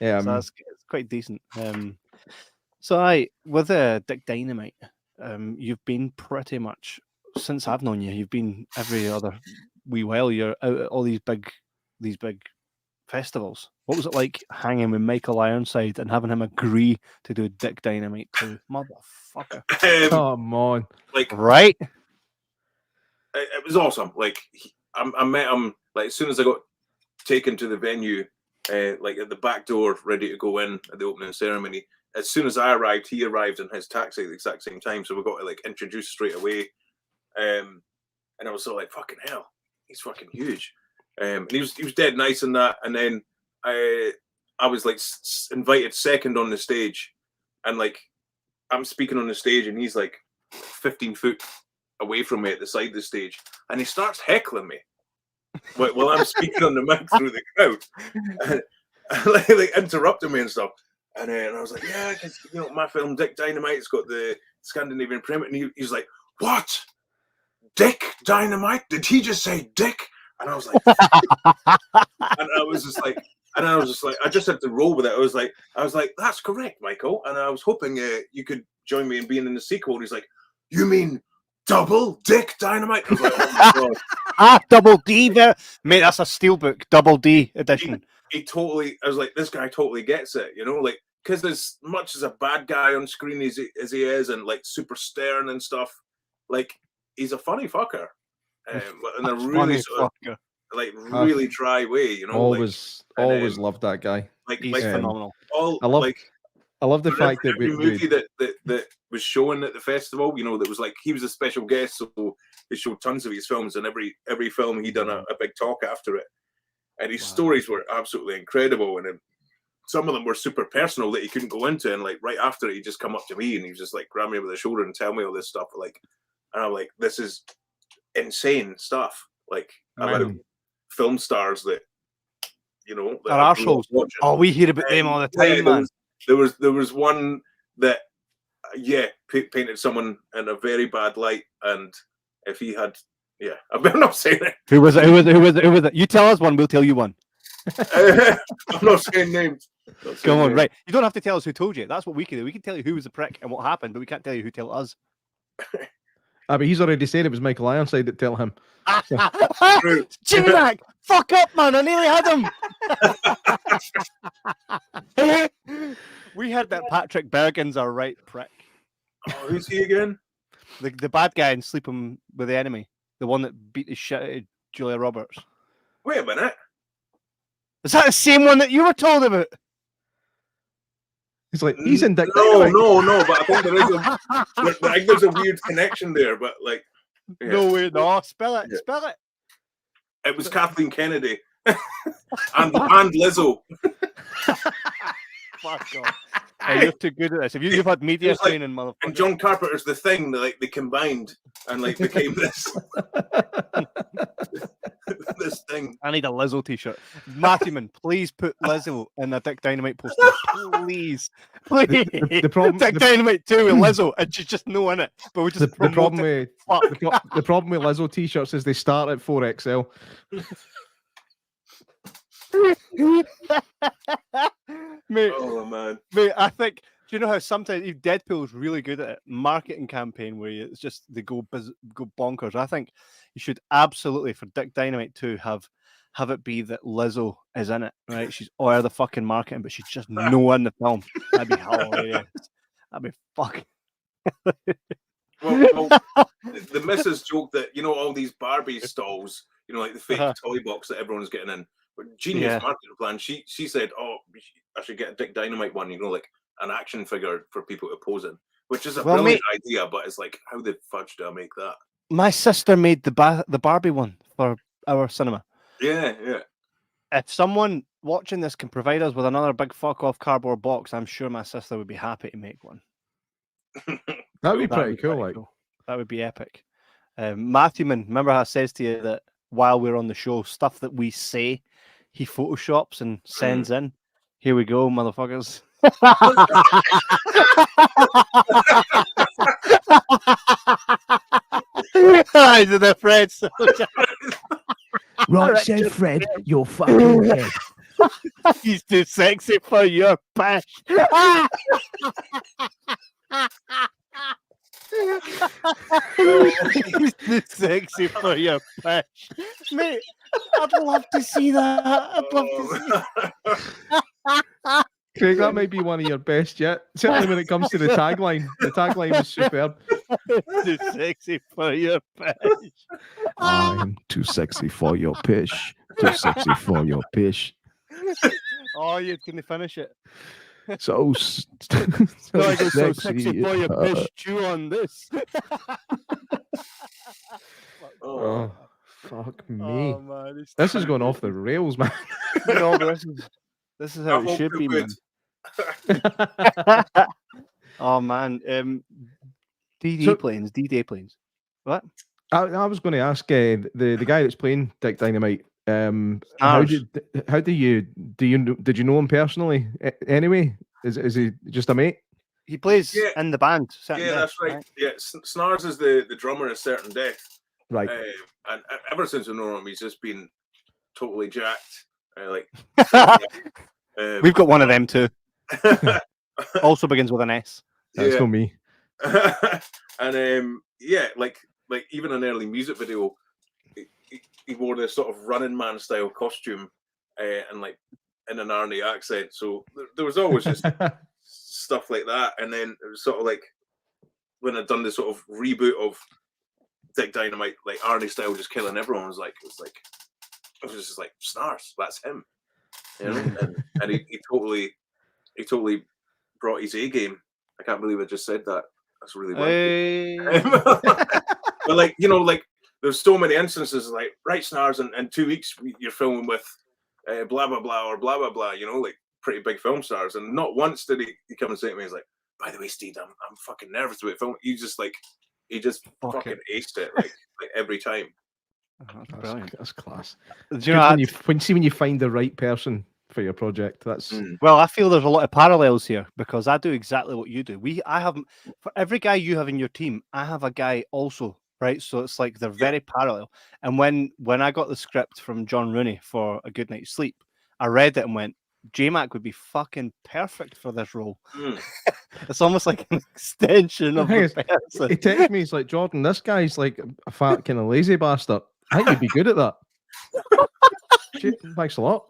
Yeah, So it's quite decent. So with Dick Dynamite, you've been pretty much since I've known you. You've been every other wee while. You're out at all these big festivals. What was it like hanging with Michael Ironside and having him agree to do Dick Dynamite 2? Motherfucker! Come on, like right? It was awesome. Like I met him like as soon as I got taken to the venue, like at the back door, ready to go in at the opening ceremony. As soon as I arrived, he arrived in his taxi at the exact same time, so we got like introduced straight away. And I was sort of like, fucking hell, he's fucking huge. And he was dead nice in that. And then I was like invited second on the stage, and like I'm speaking on the stage, and he's like 15 foot away from me at the side of the stage, and he starts heckling me while I'm speaking on the mic through the crowd, and like interrupting me and stuff. And I was like, yeah, cause, you know, my film Dick Dynamite's got the Scandinavian premiere, and he's like, what? Dick Dynamite? Did he just say Dick? And I was like, and I was just like, I just had to roll with it. I was like, that's correct, Michael. And I was hoping you could join me in being in the sequel. And he's like, you mean Double Dick Dynamite? I was like, oh my God. Double D there, mate. That's a steelbook, Double D edition. He totally. I was like, this guy totally gets it, you know, like because as much as a bad guy on screen as he is, and like super stern and stuff, like he's a funny fucker, in a really sort of, like really dry way, you know. Always loved that guy. Like he's phenomenal. I love the fact that every movie that was shown at the festival, you know, that was like he was a special guest, so they showed tons of his films, and every film he done a big talk after it. And his stories were absolutely incredible, and some of them were super personal that he couldn't go into. And like right after it, he just come up to me and he was just like grab me over the shoulder and tell me all this stuff. Like, and I'm like, this is insane stuff. Like about film stars that you know that our assholes. Oh, we hear about them all the time, man. There was one that painted someone in a very bad light, and if he had. Yeah, I better not say it. Who was it? You tell us one, we'll tell you one. I'm not saying names. Come on, right. You don't have to tell us who told you. That's what we can do. We can tell you who was the prick and what happened, but we can't tell you who told us. But he's already said it was Michael Ironside that tell him. Jimmy Mac, fuck up, man. I nearly had him. We heard that Patrick Bergen's a right prick. Oh, who's he again? The bad guy in Sleeping with the Enemy. The one that beat the shit out of Julia Roberts. Wait a minute. Is that the same one that you were told about? He's like, he's in Dick Dynamite. No, but I think there's a weird connection there, but like... Yeah. No way, no. Spell it. It was Kathleen Kennedy. and Lizzo. Fuck off. You're too good at this. You've had media training, motherfucker. And John Carpenter's The Thing, they combined and like became this this thing. I need a Lizzo t-shirt. Matthewman, please put Lizzo in a Dick Dynamite poster. Please. The problem, Dick Dynamite 2 with Lizzo, and she's just no in it. But we just the problem with Lizzo t-shirts is they start at 4XL. Mate, oh man, mate, I think. Do you know how sometimes Deadpool's really good at it? Marketing campaign where it's just they go bonkers. I think you should absolutely for Dick Dynamite 2 have it be that Lizzo is in it, right? She's all the fucking marketing, but she's just no in the film. That'd be hilarious. That'd be fucking. well, the missus joked that you know all these Barbie stalls, you know, like the fake toy box that everyone's getting in. Genius marketing plan. She said, "Oh, I should get a Dick Dynamite one." You know, like an action figure for people to pose in, which is a brilliant idea. But it's like, how the fudge do I make that? My sister made the Barbie one for our cinema. Yeah. If someone watching this can provide us with another big fuck off cardboard box, I'm sure my sister would be happy to make one. That'd be pretty cool. That would be epic. Matthewman, remember how I says to you that while we're on the show, stuff that we say, he photoshops and sends in. Here we go, motherfuckers. I did the Fred. Right, said Fred, you're fucking head. He's too sexy for your pish. He's too sexy for your pish. Mate, I'd love to see that. I'd love to see Craig, that might be one of your best yet. Certainly when it comes to the tagline. The tagline is superb. too sexy for your pish. I'm too sexy for your pish. Too sexy for your pish. Oh, you're going to finish it. So, No, I go so sexy for your pish. Chew on this. Oh, fuck me. Oh, man, This is going off the rails, man. No, but this is how it should be, man. Oh man, D-Day planes. What? I was going to ask the guy that's playing Dick Dynamite. Did you know him personally? Anyway, is he just a mate? He plays in the band. That's right. Yeah, Snars is the drummer of Certain Death. Right. And ever since I've known him, he's just been totally jacked. We've got one of them too. Also begins with an S. That's not me. And like even an early music video, he wore this sort of Running Man style costume, and like in an Arnie accent. So there was always just stuff like that. And then it was sort of like when I'd done this sort of reboot of Dick Dynamite, like Arnie style, just killing everyone. It was just like Snars. That's him. You know? and he totally brought his A game. I can't believe I just said that. That's really bad. But like, you know, like there's so many instances like, right, Snars, in 2 weeks you're filming with blah blah blah or blah blah blah, you know, like pretty big film stars. And not once did he come and say to me, he's like, by the way, Steed, I'm fucking nervous about film. He just fucking aced it like every time. That's brilliant. That's class. Do you know, when you find the right person for your project, that's well, I feel there's a lot of parallels here because I do exactly what you do. I have, for every guy you have in your team, I have a guy also, right? So it's like they're very parallel. And when I got the script from John Rooney for A Good Night's Sleep, I read it and went, J-Mac would be fucking perfect for this role. It's almost like an extension of the person. He texted me, he's like, Jordan, this guy's like a fat kind of lazy bastard. I think you'd be good at that. Thanks a lot.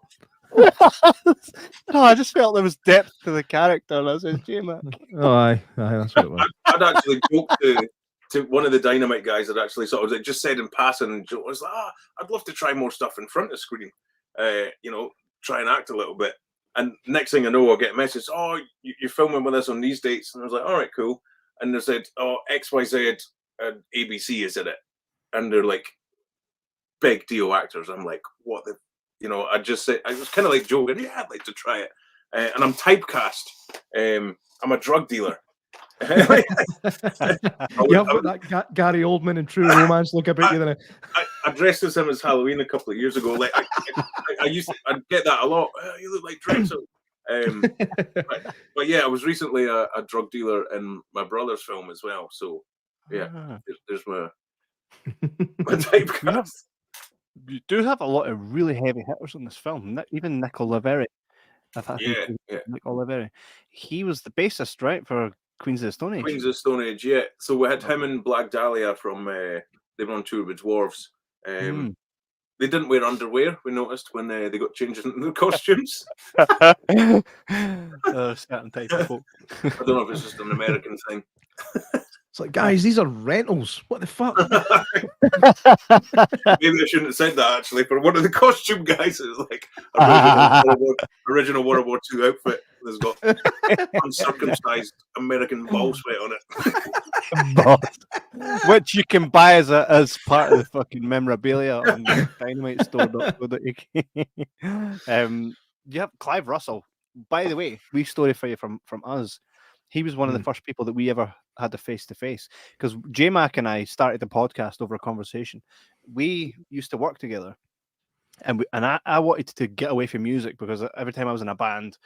No, I just felt there was depth to the character, and I said, J-Mac. Oh, aye, that's what it was. I'd actually joked to one of the Dynamite guys that actually sort of just said in passing, and Joe was like, I'd love to try more stuff in front of screen, you know, try and act a little bit. And next thing I know, I'll get a message, you're filming with us on these dates. And I was like, all right, cool. And they said, XYZ and ABC is in it. And they're like big deal actors. I'm like, what the, you know, I just said, I was kind of like joking, yeah, I'd like to try it. And I'm typecast. I'm a drug dealer. You have that Gary Oldman in True Romance look about you. Then I dressed as him as Halloween a couple of years ago. Like I'd get that a lot. You look like Drexel. But yeah, I was recently a drug dealer in my brother's film as well. So yeah, there's my typecast. You do have a lot of really heavy hitters in this film. Even Nick Oliveri. Nick Oliveri. He was the bassist, right, for Queens of the Stone Age. Queens of the Stone Age, yeah. So we had him and Black Dahlia from they were on tour with Dwarves. They didn't wear underwear, we noticed, when they got changed into the costumes. Certain type of folk. I don't know if it's just an American thing. It's like, guys, these are rentals. What the fuck? Maybe I shouldn't have said that, actually, for one of the costume guys. It was like original World War II outfit that's got uncircumcised American ball sweat on it. Which you can buy as part of the fucking memorabilia on the Dynamite store. You have Clive Russell. By the way, wee story for you from us. He was one of the first people that we ever had a face-to-face, because J-Mac and I started the podcast over a conversation. We used to work together, and I wanted to get away from music, because every time I was in a band,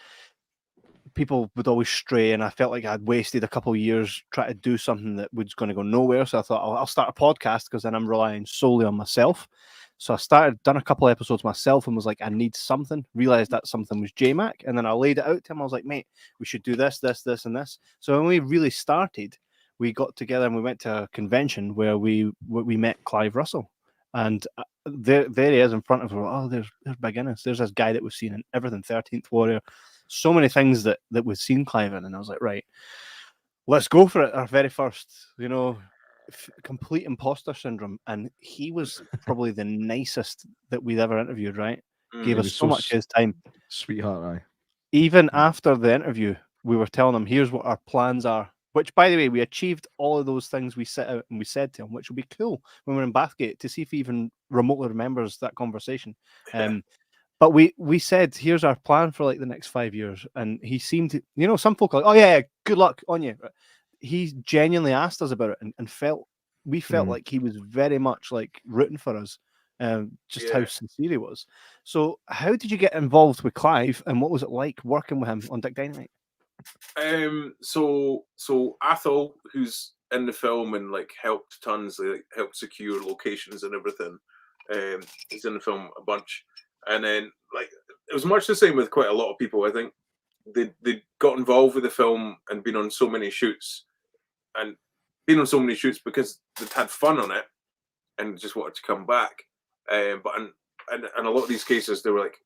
people would always stray, and I felt like I'd wasted a couple of years trying to do something that was going to go nowhere. So I thought, I'll start a podcast, because then I'm relying solely on myself. So I done a couple of episodes myself, and was like, I need something. Realized that something was J-Mac, and then I laid it out to him. I was like, mate, we should do this, this, this, and this. So when we really started, we got together and we went to a convention where we met Clive Russell, and there he is in front of her. Oh, there's Big Innes. There's this guy that we've seen in everything, 13th Warrior. So many things that we've seen Clive in, and I was like, right, let's go for it. Our very first, complete imposter syndrome, and he was probably the nicest that we'd ever interviewed. Right, gave us so much of his time, sweetheart. Even after the interview, we were telling him, here's what our plans are. Which, by the way, we achieved all of those things we set out and we said to him, which will be cool when we're in Bathgate to see if he even remotely remembers that conversation. But we said, here's our plan for like the next 5 years. And he seemed to, some folk are like, oh yeah, good luck on you. He genuinely asked us about it, and we felt like he was very much like rooting for us, just how sincere he was. So how did you get involved with Clive, and what was it like working with him on Dick Dynamite? So Athol, who's in the film and like helped tons, like helped secure locations and everything, he's in the film a bunch. And then like it was much the same with quite a lot of people. I think they got involved with the film and been on so many shoots, because they'd had fun on it and just wanted to come back. But in a lot of these cases, they were like,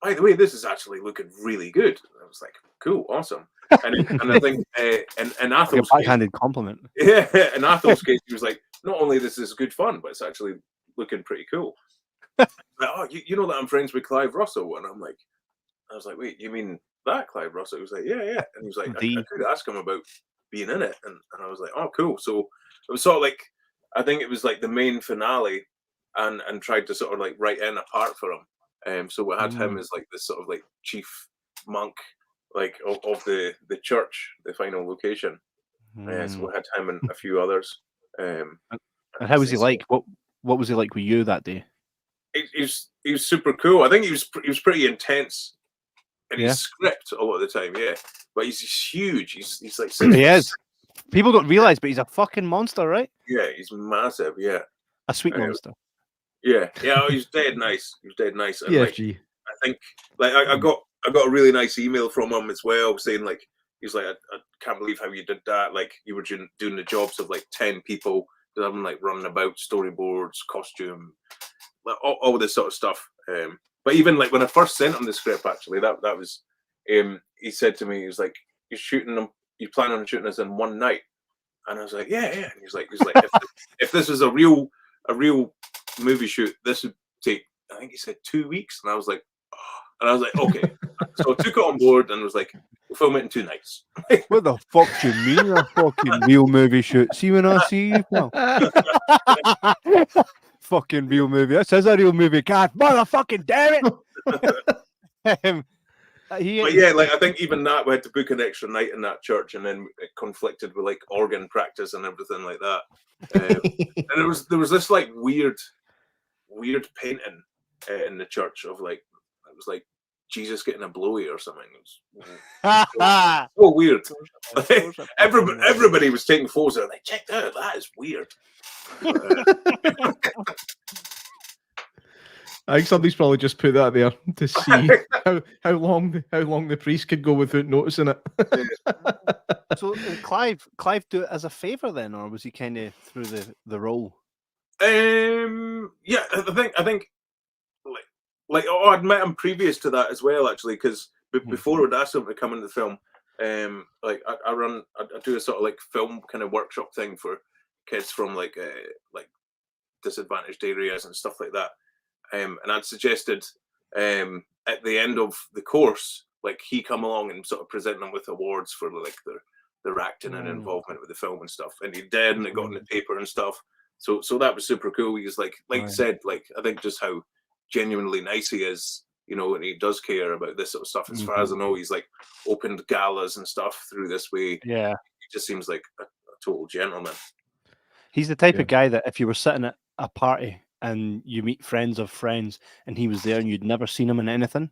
by the way, this is actually looking really good. And I was like, cool, awesome. And I think in Athol's backhanded compliment. Yeah, in Athol's case, he was like, not only this is good fun, but it's actually looking pretty cool. Like, oh, you know that I'm friends with Clive Russell, and I was like, wait, you mean that Clive Russell? He was like, yeah, and he was like, I could ask him about being in it, and I was like, oh, cool. So it was sort of like, I think it was like the main finale, and tried to sort of like write in a part for him. So we had him as like this sort of like chief monk, like of the church, the final location. So we had him and a few others. And how was he like? What was he like with you that day? He was super cool. I think he was pretty intense in his script a lot of the time. Yeah, but he's huge. He's like 6'6". He is. People don't realize, but he's a fucking monster, right? Yeah, he's massive. Yeah, a sweet monster. Yeah. He's dead nice. He was dead nice. And, I think like I got a really nice email from him as well, saying like he's like, I can't believe how you did that. Like you were doing the jobs of like 10 people, because I'm like running about storyboards, costume, like all this sort of stuff. But even like when I first sent him the script, actually, that was he said to me, he was like, you plan on shooting this in one night? And I was like, yeah. And he's like, if this was a real movie shoot, this would take, I think he said 2 weeks. And I was like, okay. So I took it on board and was like, we'll film it in 2 nights. What the fuck do you mean a fucking real movie shoot? See when I see you, pal. Fucking real movie. This is a real movie, God. Motherfucking damn it. But yeah, like I think even that, we had to book an extra night in that church, and then it conflicted with like organ practice and everything like that. And there was this like weird painting in the church of like, it was like Jesus getting a blowy or something. It was so weird. Everybody was taking photos. They're like, check that out, that is weird. I think somebody's probably just put that there to see how long the priest could go without noticing it. So Clive do it as a favour then, or was he kind of through the role? Yeah, I think like I'd met him previous to that as well, actually, because before I'd asked him to come into the film, like I do a sort of like film kind of workshop thing for kids from like disadvantaged areas and stuff like that. And I'd suggested at the end of the course, like he come along and sort of present them with awards for like their acting and involvement with the film and stuff. And he did, and it got in the paper and stuff. So that was super cool. He was like you said, like I think just how genuinely nice he is you know, and he does care about this sort of stuff. As far as I know, he's like opened galas and stuff through this way. Yeah. He just seems like a total gentleman. He's the type of guy that if you were sitting at a party and you meet friends of friends and he was there and you'd never seen him in anything,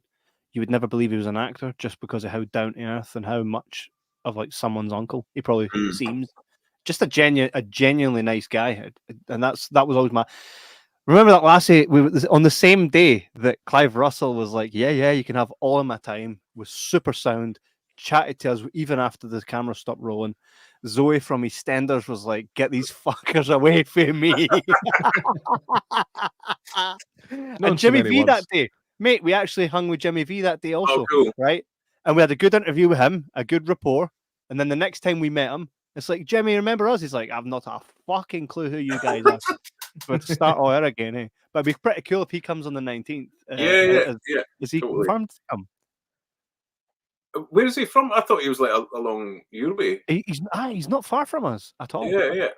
you would never believe he was an actor just because of how down to earth and how much of like someone's uncle he probably seems. Just a genuinely nice guy. And that was always my... Remember that lassie, on the same day that Clive Russell was like, yeah, you can have all of my time, was super sound, chatted to us even after the camera stopped rolling. Zoe from EastEnders was like, get these fuckers away from me. And Jimmy V that day, mate, we actually hung with Jimmy V that day also, right? And we had a good interview with him, a good rapport. And then the next time we met him, it's like, Jimmy, remember us? He's like, I've not a fucking clue who you guys are. But to start all over again, eh? But it'd be pretty cool if he comes on the 19th. Is he confirmed to come? Where is he from? I thought he was like along Europe. He's not far from us at all. Yeah.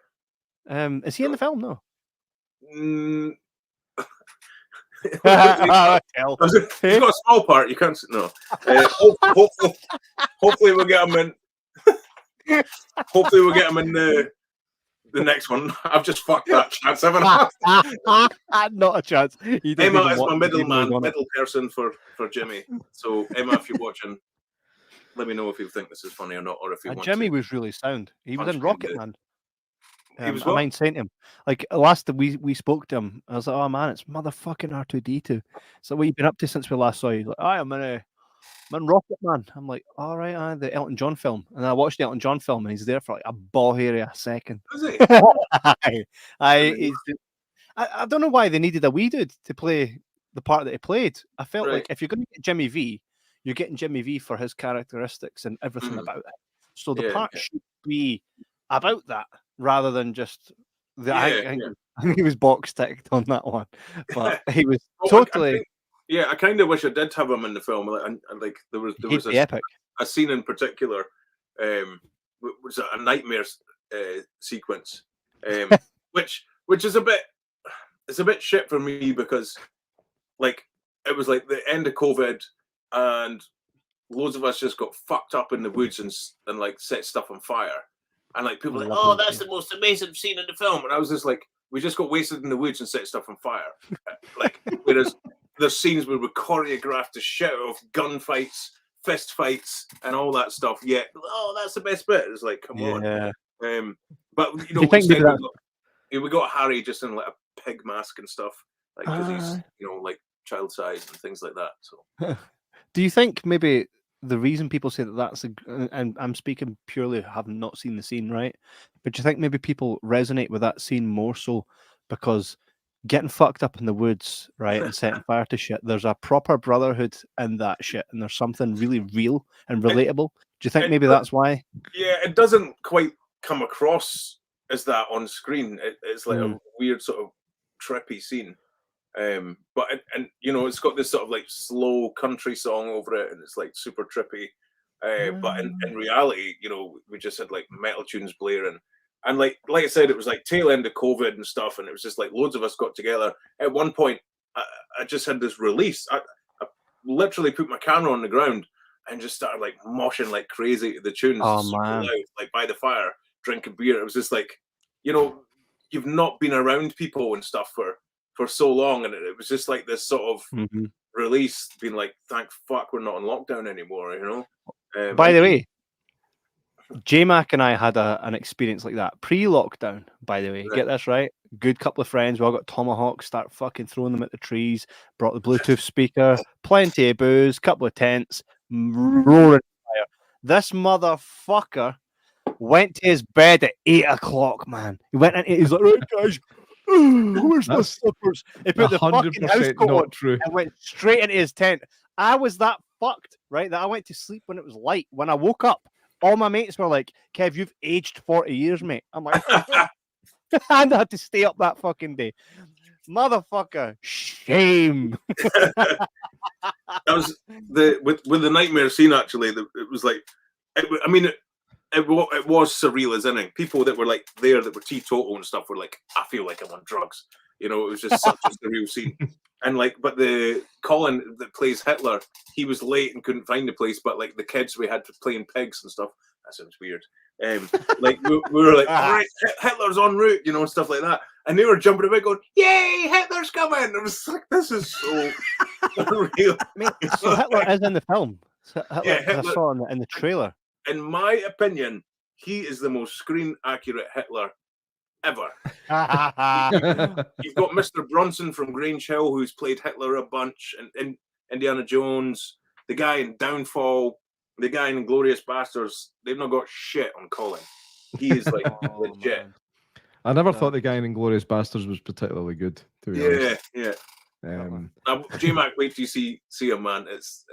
Is he in the film? No. He's got a small part. You can't. No. Hopefully we'll get him in. Hopefully we'll get him in the next one. I've just fucked that chance, haven't I? Not a chance. Emma is my middle person for Jimmy. So Emma, if you're watching, let me know if you think this is funny or not, or if you want. Jimmy was really sound. He was in Rocket Man. He was I mind saying him. Like last time we spoke to him, I was like, "Oh man, it's motherfucking R2D2." So what you been up to since we last saw you? He's like, I'm in Rocket Man. I'm like, all right, the Elton John film. And I watched the Elton John film, and he's there for like a ball area a second. Is he? I don't know why they needed a wee dude to play the part that he played. I felt like if you're going to get Jimmy V, you're getting Jimmy V for his characteristics and everything about it. So the part should be about that rather than just the. I think he was box ticked on that one, but he was totally. I kind of wish I did have him in the film. And like there was a scene in particular, was a nightmare sequence, which is a bit shit for me because like it was like the end of COVID and loads of us just got fucked up in the woods and like set stuff on fire, and like people were like, oh, that's the most amazing scene in the film, and I was just like, we just got wasted in the woods and set stuff on fire. Like whereas there's scenes where we choreographed the shit of gunfights, fist fights, and all that stuff. Yeah, that's the best bit. It's like, come on. But you know, we got Harry just in like a pig mask and stuff, like because he's like child size and things like that. So, do you think maybe the reason people say that that's and I'm speaking purely having not seen the scene, right? But do you think maybe people resonate with that scene more so because getting fucked up in the woods, right, and setting fire to shit, there's a proper brotherhood in that shit, and there's something really real and relatable. Do you think maybe that's why? Yeah, it doesn't quite come across as that on screen. It's like a weird sort of trippy scene. But you know, it's got this sort of like slow country song over it, and it's like super trippy. But in reality, you know, we just had like metal tunes blaring. And like I said, it was like tail end of COVID and stuff, and it was just like loads of us got together. At one point, I just had this release. I literally put my camera on the ground and just started like moshing like crazy to the tunes. Oh man! Loud, like by the fire, drinking beer. It was just like, you know, you've not been around people and stuff for so long, and it was just like this sort of release, being like, thank fuck we're not in lockdown anymore. You know. By the way, J-Mac and I had an experience like that pre-lockdown, by the way. Get this right. Good couple of friends. We all got tomahawks, start fucking throwing them at the trees, brought the Bluetooth speaker, plenty of booze, couple of tents, roaring fire. This motherfucker went to his bed at 8 o'clock, man. He went in, he's like, right, guys, where's my slippers? He put the fucking house coat on and went straight into his tent. I was that fucked, right, that I went to sleep when it was light. When I woke up, all my mates were like, Kev, you've aged 40 years, mate. I'm like, and I had to stay up that fucking day. Motherfucker, shame. That was with the nightmare scene, actually. It was like, it was surreal as anything. People that were like there that were teetotal and stuff were like, I feel like I'm on drugs. You know, it was just such a surreal scene. And like, but the Colin that plays Hitler, he was late and couldn't find the place. But like the kids we had playing pigs and stuff. That sounds weird. Like we were like, all right, Hitler's en route, you know, and stuff like that. And they were jumping about going, yay, Hitler's coming. And it was like, this is so unreal. So Hitler is in the film. So Hitler, Hitler, I saw in the trailer. In my opinion, he is the most screen accurate Hitler ever. You've got Mr. Bronson from Grange Hill, who's played Hitler a bunch, and Indiana Jones, the guy in Downfall, the guy in Glorious Bastards. They've not got shit on Colin. He is like legit. Man. I never thought the guy in Glorious Bastards was particularly good, to be honest. Yeah. Now, J-Mac, wait till you see him, man. It's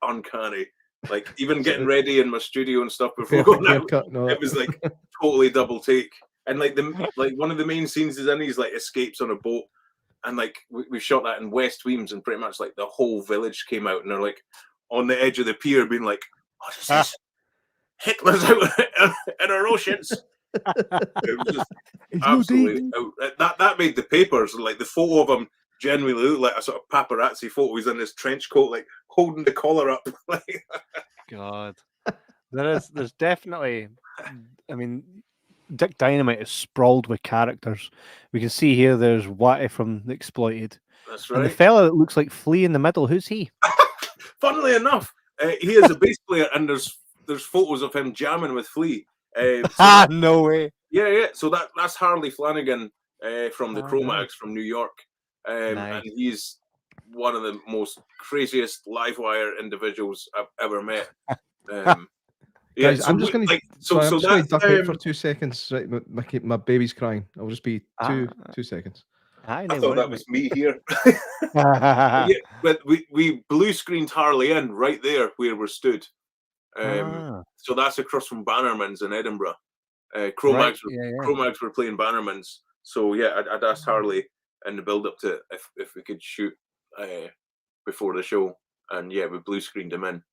uncanny. Like, even getting ready in my studio and stuff before going out, it was like totally double take. And like one of the main scenes is in he's like escapes on a boat, and like we shot that in West Weems, and pretty much like the whole village came out, and they're like on the edge of the pier, being like, "What is this? Hitler's out in our oceans." It was just absolutely out. That made the papers. Like the photo of him genuinely looked like a sort of paparazzi photo. He's in this trench coat, like holding the collar up. God, there's definitely. I mean, Dick Dynamite is sprawled with characters. We can see here there's Watty from The Exploited. That's right. And the fella that looks like Flea in the middle, who's he? Funnily enough, he is a bass player, and there's photos of him jamming with Flea. No way. Yeah. So that's Harley Flanagan from the Cro-Mags from New York, Nice. and he's one of the most craziest live wire individuals I've ever met. Guys, so I'm just going to duck out for 2 seconds. Right, my baby's crying. I'll just be 2 seconds. I thought that was me here. But we blue screened Harley in right there where we're stood. So that's across from Bannerman's in Edinburgh. Cro-Mags were playing Bannerman's. So yeah, I'd asked Harley in the build up to if we could shoot before the show, and yeah, we blue screened him in.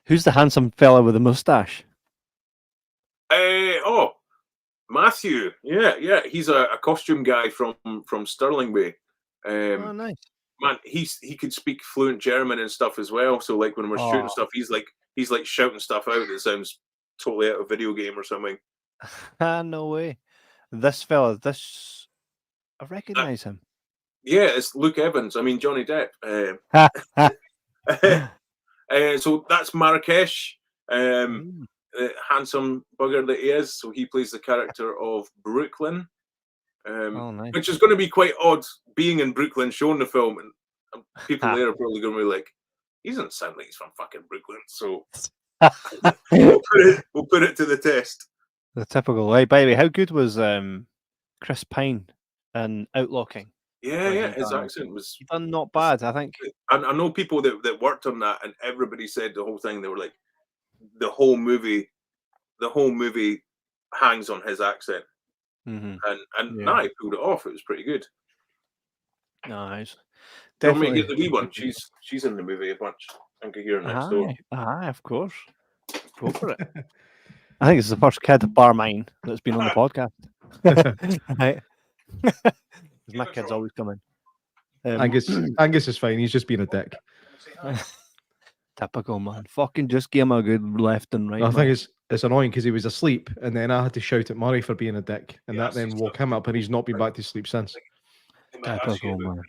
Who's the handsome fella with the mustache? Matthew. Yeah. He's a costume guy from Stirling Bay. Nice. Man, he could speak fluent German and stuff as well. So like when we're shooting stuff, he's like shouting stuff out that sounds totally out of video game or something. No way. This fella, I recognize him. Yeah, it's Luke Evans. I mean Johnny Depp. So that's Marrakesh, the handsome bugger that he is. So he plays the character of Brooklyn, nice. which is going to be quite odd being in Brooklyn, showing the film, and people there are probably going to be like, he doesn't sound like he's from fucking Brooklyn. So we'll put it to the test. The typical way. By the way, how good was Chris Pine in Outlaw King? Yeah, his accent was done not bad, I think. I know people that worked on that, and everybody said the whole thing. They were like, the whole movie hangs on his accent, and he pulled it off. It was pretty good. Nice. Don't make it the wee one. She's in the movie a bunch. I can hear her next door. Of course. Go for it. I think it's the first kid, bar mine, that's been on the podcast. Right. My kids always come in. Angus is fine. He's just being a dick. Typical, man. Fucking just give him a good left and right. I think it's annoying because he was asleep, and then I had to shout at Murray for being a dick, and that then woke him up, and he's not been back to sleep since. Typical, man.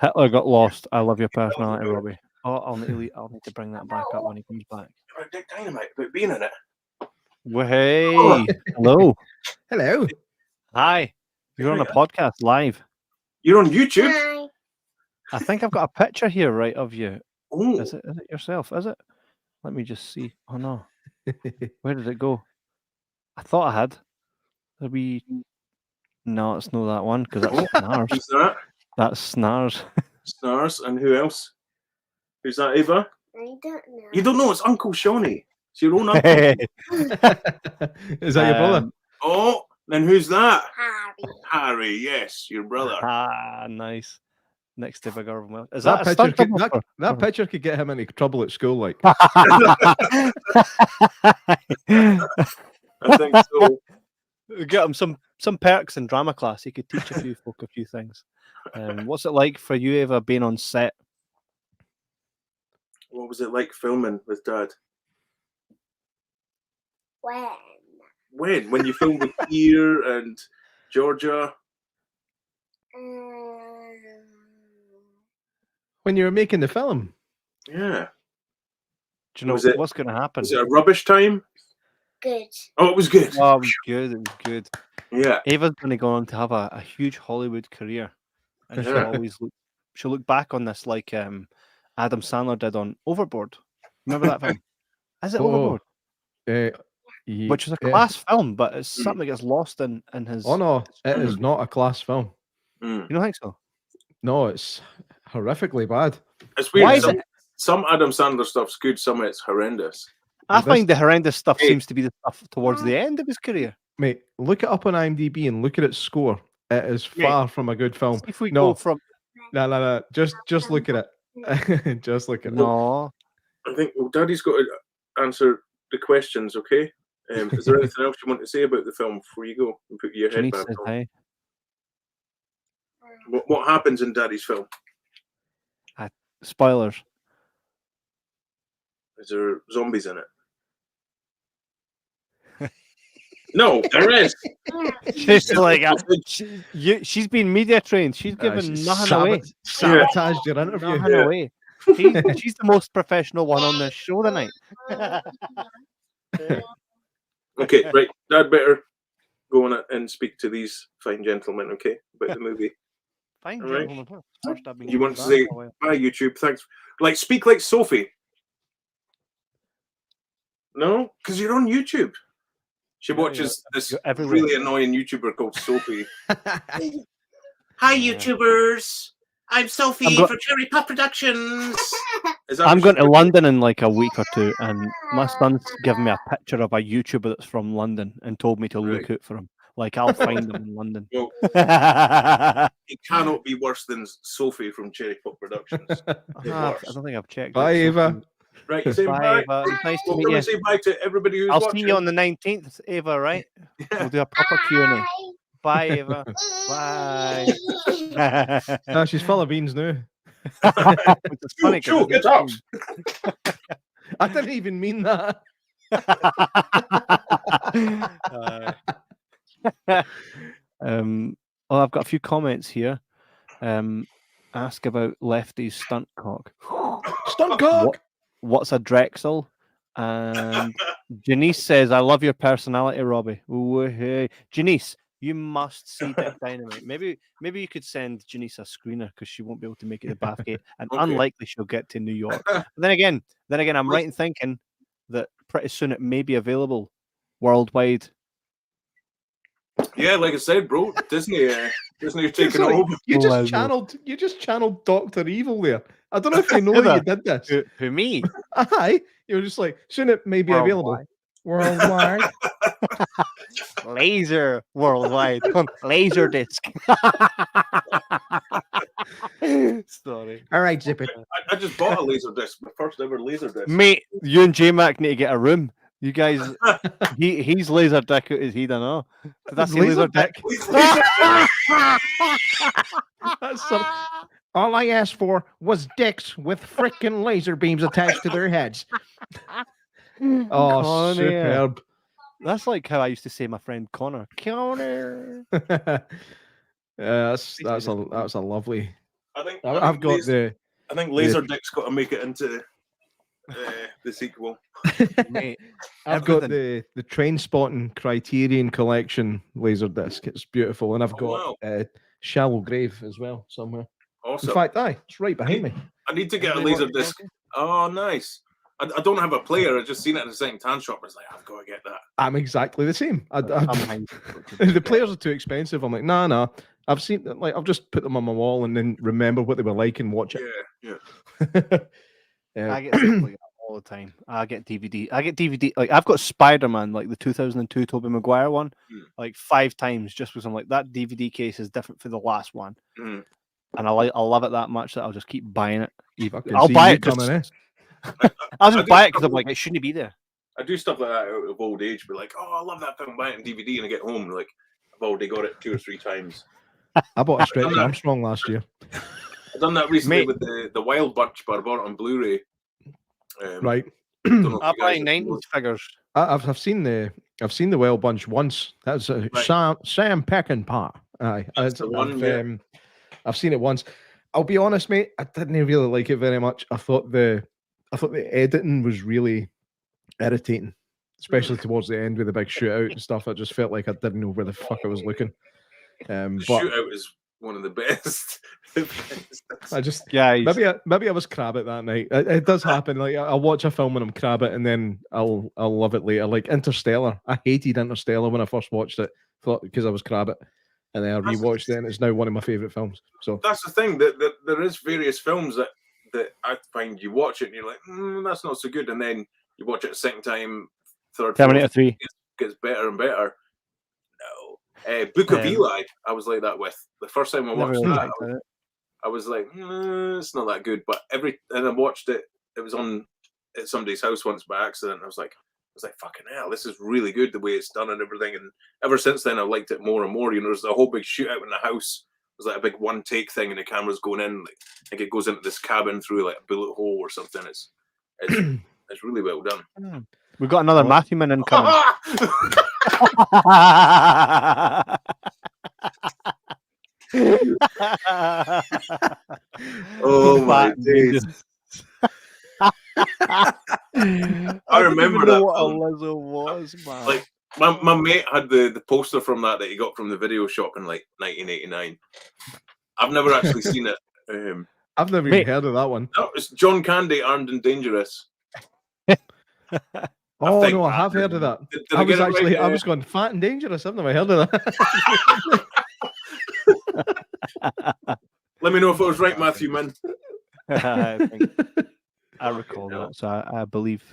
Hitler got lost. I love your personality, Robbie. I'll need to bring that back up when he comes back. Dick Dynamite about being in it. Well, hey, hello. Hello. Hi. You're on a podcast live. You're on YouTube? I think I've got a picture here, right, of you. Oh. Is it yourself? Is it? Let me just see. Oh, no. Where did it go? I thought I had. No, it's not that one, because that's Snars. Who's that? That's Snars. Snars, and who else? Who's that, Ava? I don't know. You don't know? It's Uncle Shawnee. It's your own uncle. Is that your brother? Oh, then who's that? Harry. Harry, yes, your brother. Nice. Next to Big Urban Welsh. Is That that a picture stunt could, double that picture could get him into trouble at school, like. I think so. Get him some perks in drama class. He could teach a few folk a few things. What's it like for you, Eva, being on set? What was it like filming with Dad? When you filmed with Keir and Georgia? When you were making the film. Yeah. Do you know Was it- what's going to happen? Was it a rubbish time? Good. Oh, it was good. Oh, it was good. It was good. Yeah. Ava's going to go on to have a huge Hollywood career, and Yeah. she'll look back on this like Adam Sandler did on Overboard. Remember that film? Is it Overboard? Which is a class film, but it's something that gets lost in his. Oh no, it is not a class film. Mm. You don't think so? No, it's horrifically bad. It's weird. Why is Some Adam Sandler stuff's good, some it's horrendous. I This- find the horrendous stuff Hey. seems to be the stuff towards the end of his career. Mate, look it up on IMDb and look at its score. It is Mate, far from a good film. If we No. go from No. Just look at it. Just look at it. no, I think, well, Daddy's got to answer the questions, okay? Is there anything else you want to say about the film before you go and put your head Janice back says on? hi. What happens in Daddy's film? Spoilers. Is there zombies in it? No, there is. She's like, she's been media trained. She's given She nothing away. Sabotaged your interview. Nothing away. She's the most professional one on this show tonight. Okay, right. Dad better go on it and speak to these fine gentlemen, okay, about the movie. Fine, All right. gentlemen. First I've been You want to given say that away. bye, YouTube? Thanks. Like, speak like Sophie. No, because you're on YouTube. She Yeah, watches this you're everywhere. really annoying YouTuber called Sophie. Hi, Yeah. YouTubers. I'm Sophie I'm go- for Cherry Pop Productions. Is that I'm what going she- to London in like a week or two, and my son's given me a picture of a YouTuber that's from London and told me to look Right. out for him. Like, I'll find him in London. Well, I it cannot be worse than Sophie from Cherry Pop Productions. It works. don't think I've checked. Bye, it, so- Eva. Right, you say Bye, bye. Eva. It's nice to Well, meet can we you. say bye to everybody who's I'll watching? see you on the 19th, Eva, right? We'll do a proper Q&A. Bye, Eva. Bye. Ah, she's full of beans now. It's funny 'cause Joe, it's get out. I didn't even mean that. Oh, I've got a few comments here. Ask about Lefty's stunt cock. Stunt cock. What's a Drexel? And Janice says, "I love your personality, Robbie." Ooh, hey. Janice, you must see Dick Dynamite. Maybe you could send Janice a screener because she won't be able to make it to Bathgate, and Okay. unlikely she'll get to New York. But then again, I'm right in thinking that pretty soon it may be available worldwide. Yeah, like I said, bro, Disney are taking Sorry, over. you Oh, I just channeled Dr. Evil there. I don't know if you know that you did this. Who me? Aye, you were just like, soon it may be available worldwide. Laser worldwide on laser disc. Sorry, All right, zip it. I just bought a laser disc, my first ever laser disc. mate. You and J Mac need to get a room. You guys, he's laser dick. Is he? Don't know. Did I say laser dick? That's some- all I asked for was dicks with frickin' laser beams attached to their heads. Oh, Connor. superb. That's like how I used to say my friend Connor. Connor. That's a lovely. I think I've got the. I think laser dick's got to make it into the sequel. Mate, I've got everything. the Train Spotting Criterion Collection laser disc. It's beautiful, and I've Oh, got Shallow Grave as well somewhere. Awesome. In fact, it's right behind me. I need to get a Anybody laser want disc. Oh, nice. I don't have a player. I just seen it in a second-hand shop. I was like, I've got to get that. I'm exactly the same. I'm behind you. The players are too expensive. I'm like, nah. I've seen like I've just put them on my wall and then remember what they were like and watch it. Yeah. I get stuff like that all the time. I get DVD. Like I've got Spider-Man, like the 2002 Tobey Maguire one, like 5 times just because I'm like that DVD case is different for the last one, Mm. and I love it that much that I'll just keep buying it. Fucking I'll see buy you it. Just, coming, eh? I'll I just do buy it because I'm trouble- like it shouldn't be there. I do stuff like that out of old age. Be like, oh, I love that film, buy it on DVD, and I get home and like I've already got it 2 or 3 times. I bought a Stretch Armstrong last year. I've done that recently Mate. with the Wild Bunch, but I bought it on Blu-ray. Right. Don't know if I you buy guys have 90s figures. I've seen the Wild Bunch once. That's Right. Sam Peckinpah. Aye, That's the one, yeah. I've seen it once. I'll be honest, mate. I didn't really like it very much. I thought the editing was really irritating, especially towards the end with the big shootout and stuff. I just felt like I didn't know where the fuck I was looking. The But Shootout is one of the best. I just Guys, maybe I was crab it that night. It does happen. Like I'll watch a film and I'm crab it, and then I'll love it later. Like Interstellar, I hated Interstellar when I first watched it, thought because I was crab it, and then I rewatched it, and it's now one of my favorite films. So That's the thing, that there is various films that I find you watch it and you're like, that's not so good, and then you watch it a second time, third, Terminator fourth, 3. it gets better and better. No, Book of Eli, I was like that with the first time I Never watched really that. liked it. I was like, it's not that good. But and I watched it. It was on at somebody's house once by accident. I was like, fucking hell, this is really good the way it's done and everything. And ever since then, I've liked it more and more. You know, there's a whole big shootout in the house. There's like a big one take thing, and the camera's going in. Like it goes into this cabin through like a bullet hole or something. It's really well done. We've got another Matthew Man incoming. Oh my days! I remember don't even know that what a film. Lizzo was, man. Like my mate had the poster from that he got from the video shop in like 1989. I've never actually seen it. I've never even heard of that one. No, it's John Candy, Armed and Dangerous. Oh think no, I that- have heard of that. Did I get was it right? actually I was going Fat and Dangerous. I've never heard of that. Let me know if it was right, Matthew Min. I recall that, so I believe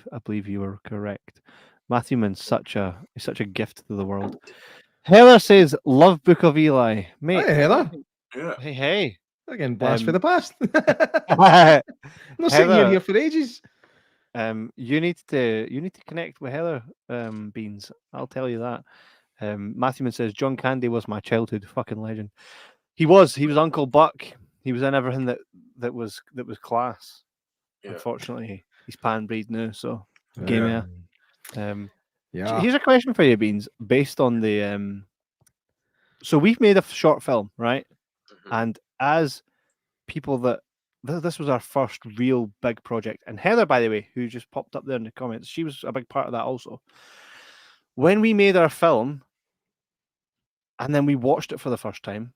you were correct. Matthew Man's such a gift to the world. Heather says, "Love Book of Eli, mate." Hey Heather, Yeah. Hey. again, blast for the past. Heather, I'm not sitting here for ages. you need to connect with Heather, Beans. I'll tell you that. Matthew Man says John Candy was my childhood fucking legend. He was Uncle Buck. He was in everything that was class. Yeah. Unfortunately, he's pan-breed now, so game here. Yeah. Here's a question for you, Beans, based on the so we've made a short film, right? And as people that this was our first real big project, and Heather, by the way, who just popped up there in the comments, she was a big part of that also. When we made our film, and then we watched it for the first time,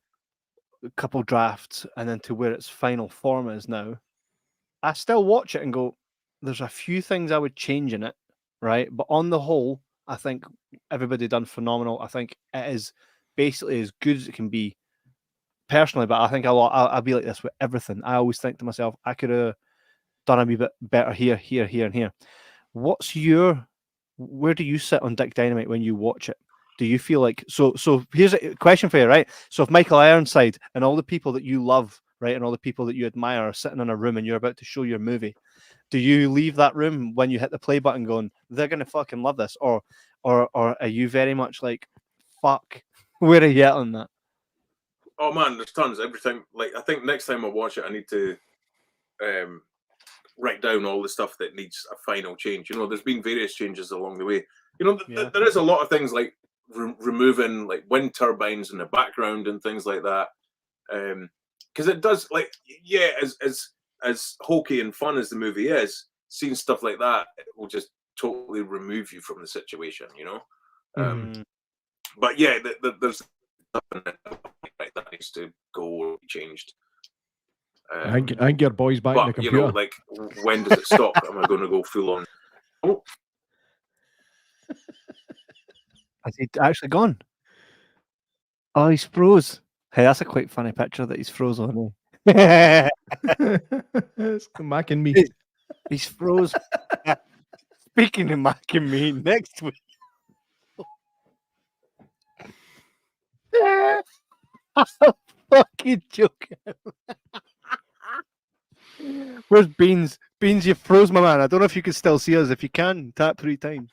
a couple drafts, and then to where its final form is now, I still watch it and go, there's a few things I would change in it, right? But on the whole, I think everybody done phenomenal. I think it is basically as good as it can be personally, but I think I'll be like this with everything. I always think to myself, I could have done a wee bit better here, and here. Where do you sit on Dick Dynamite when you watch it? Do you feel like, so here's a question for you, right? So if Michael Ironside and all the people that you love, right, and all the people that you admire are sitting in a room and you're about to show your movie, do you leave that room when you hit the play button going, they're going to fucking love this? Or are you very much like, fuck, where are you at on that? Oh man, there's tons. Everything. Like I think next time I watch it, I need to write down all the stuff that needs a final change. You know, there's been various changes along the way. You know, there is a lot of things like removing like wind turbines in the background and things like that. Because it does, like, yeah, as hokey and fun as the movie is, seeing stuff like that will just totally remove you from the situation. You know. But yeah, there's stuff in it that needs to go or be changed. I think your boy's back in the But you computer. know, like, when does it stop? Am I going to go full on? Oh, Has he actually gone? Oh, he's froze. Hey, that's a quite funny picture that he's froze on. It's Mac and me. He's froze. Speaking of Mac and me, next week. I'm fucking joking. Where's Beans? Beans, you froze, my man. I don't know if you can still see us. If you can, tap 3 times.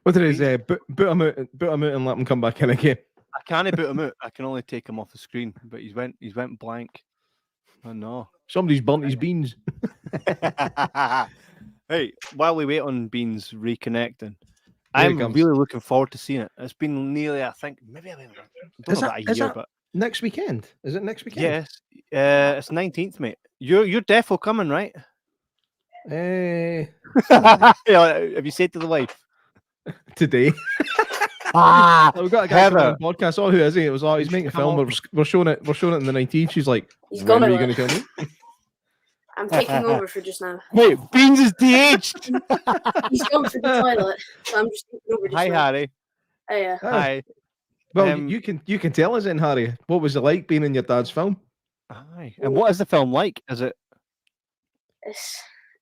What it is, boot him out and let him come back in again. I can't boot him out. I can only take him off the screen. But he's went blank. Oh no! Somebody's burnt his beans. Hey, while we wait on Beans reconnecting, I'm really looking forward to seeing it. It's been nearly, I think, maybe I don't know about a year, but next weekend. Is it next weekend? yes, it's 19th, mate. You're defo coming, right? Yeah, have you said to the wife today? We've got a guy coming on the podcast. Oh, who is he? It was he's making a film. We're showing it. We're showing it in the 19th. She's like, when are you going to tell me? I'm taking over for just now. Wait, Beans is de-aged. He's gone for the toilet, so I'm just taking over just Hi, now. Harry. Hiya. Hi. Well, you can tell us then, Harry. What was it like being in your dad's film? Hi. And what is the film like? Is it?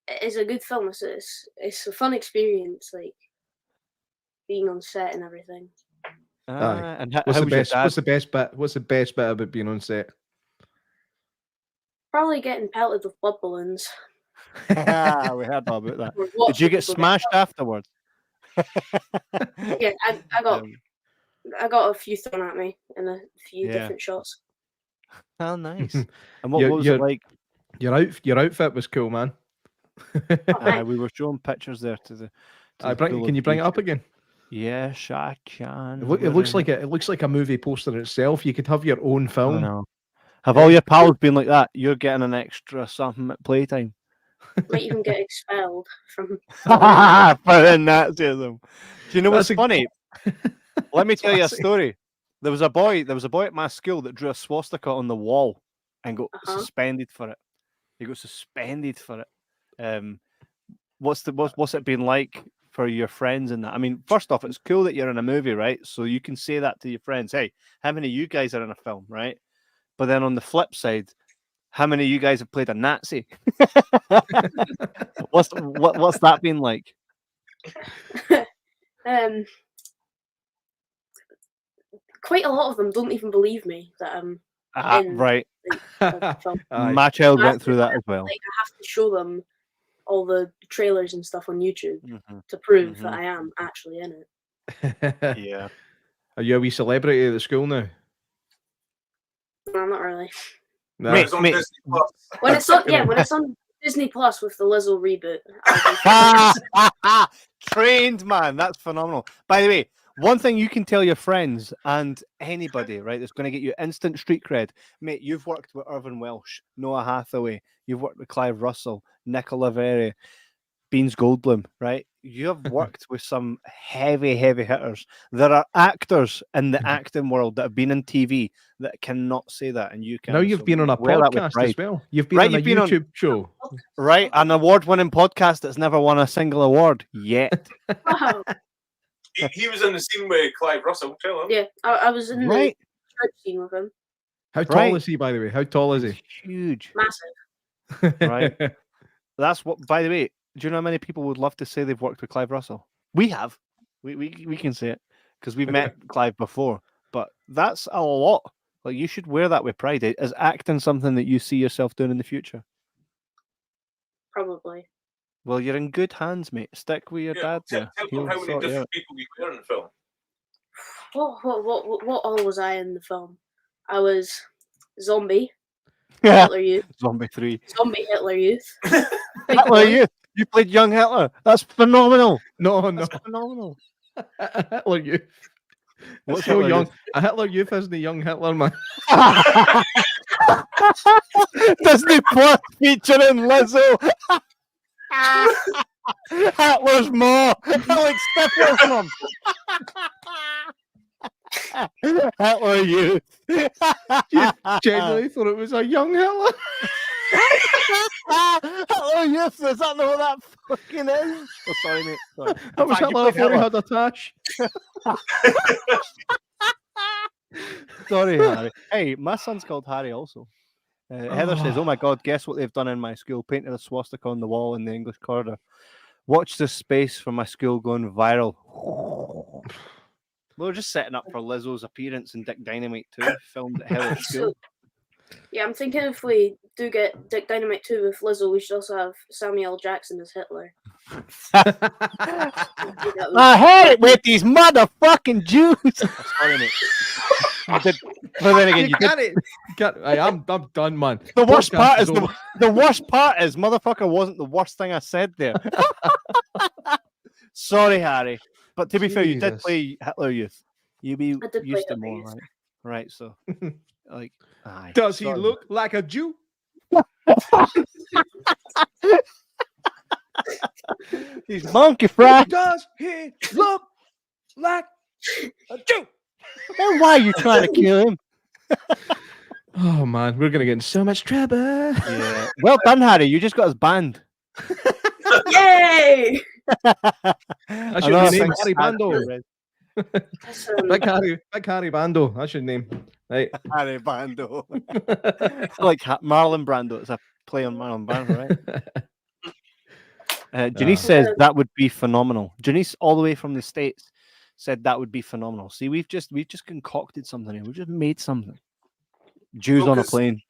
It's a good film. It's a fun experience, like being on set and everything. And what's the best bit? What's the best bit about being on set? Probably getting pelted with blood balloons. We heard all about that. Did you get smashed afterwards? Yeah, I got a few thrown at me in a few different shots. Oh, nice. And what was it like? Your outfit was cool, man. We were showing pictures there to the. Can you bring it up again? Yes, I can. It looks like a movie poster itself. You could have your own film. I know. Have all your pals been like that? You're getting an extra something at playtime. Might even get expelled from. For Nazism. Do you know what's funny? Let me tell you a story. There was a boy at my school that drew a swastika on the wall and got suspended for it. He got suspended for it. What's it been like for your friends in that? I mean, first off, it's cool that you're in a movie, right? So you can say that to your friends. Hey, how many of you guys are in a film, right? But then on the flip side, how many of you guys have played a Nazi? What's that been like? Quite a lot of them don't even believe me that I'm in. Right. The film. My child went through that as well. Like, I have to show them all the trailers and stuff on YouTube to prove that I am actually in it. Yeah. Are you a wee celebrity at the school now? No, not really. No. When it's on Disney Plus with the Lizzo reboot. Trained, man. That's phenomenal. By the way, one thing you can tell your friends and anybody, right, that's going to get you instant street cred. Mate, you've worked with Irvin Welsh, Noah Hathaway, you've worked with Clive Russell, Nick Oliveri, Beans Goldblum, right? You have worked with some heavy hitters. There are actors in the acting world that have been in TV that cannot say that, and you can. Now you've been on a podcast as well. You've been on a YouTube show. Right, an award-winning podcast that's never won a single award yet. Wow. He was in the scene with Clive Russell. Yeah, I was in the church scene with him. How tall is he, by the way? How tall is he? Huge. Massive. Right. That's what, by the way, do you know how many people would love to say they've worked with Clive Russell? We have. We can say it because we've met Clive before. But that's a lot. Like, you should wear that with pride. Is acting something that you see yourself doing in the future? Probably. Well, you're in good hands, mate. Stick with your dad there. Tell them how many different people you were in the film. What all was I in the film? I was Zombie, Hitler Youth. Zombie 3. Zombie Hitler Youth. Hitler Youth. You played young Hitler. That's phenomenal. No. That's phenomenal. Hitler Youth. What's so Hitler young? Youth? A Hitler Youth isn't the young Hitler, man. Disney Plus featuring Lizzo. Hitler's more. Alex Stifler's mum. Hitler Youth. You genuinely thought it was a young Hitler? Hitler Youth, is that not what that fucking is? Oh, sorry, mate. Sorry. That was Hitler before he had a tash. Sorry, Harry. Hey, my son's called Harry also. Heather says, "Oh my God, guess what they've done in my school? Painted a swastika on the wall in the English corridor. Watch this space for my school going viral." We were just setting up for Lizzo's appearance in Dick Dynamite too, filmed at Heather's school. Yeah, I'm thinking if we do get Dick Dynamite 2 with Lizzo, we should also have Samuel Jackson as Hitler. I had it with these motherfucking Jews. Sorry, mate. But then again, you got it. I'm done, man. The worst Podcast part is over. the worst part is motherfucker wasn't the worst thing I said there. Sorry, Harry. But to be fair, you did Jesus. play Hitler Youth. You be I did used play to more, Hitler right? Right. So, like, aye, Does he sorry. look like a Jew? He's monkey fry. Does he look like a Jew? Then why are you trying to kill him? Oh man, we're gonna get in so much trouble. Yeah. Well done, Harry. You just got us banned. Yay! That's your name, Harry Bando. That's, Big Harry Bando. That's your name. Right. Harry Bando. Like Marlon Brando. It's a play on Marlon Brando, right? Janice says that would be phenomenal. Janice, all the way from the States, said that would be phenomenal. See, we've just concocted something here. We've just made something. Jews on a plane.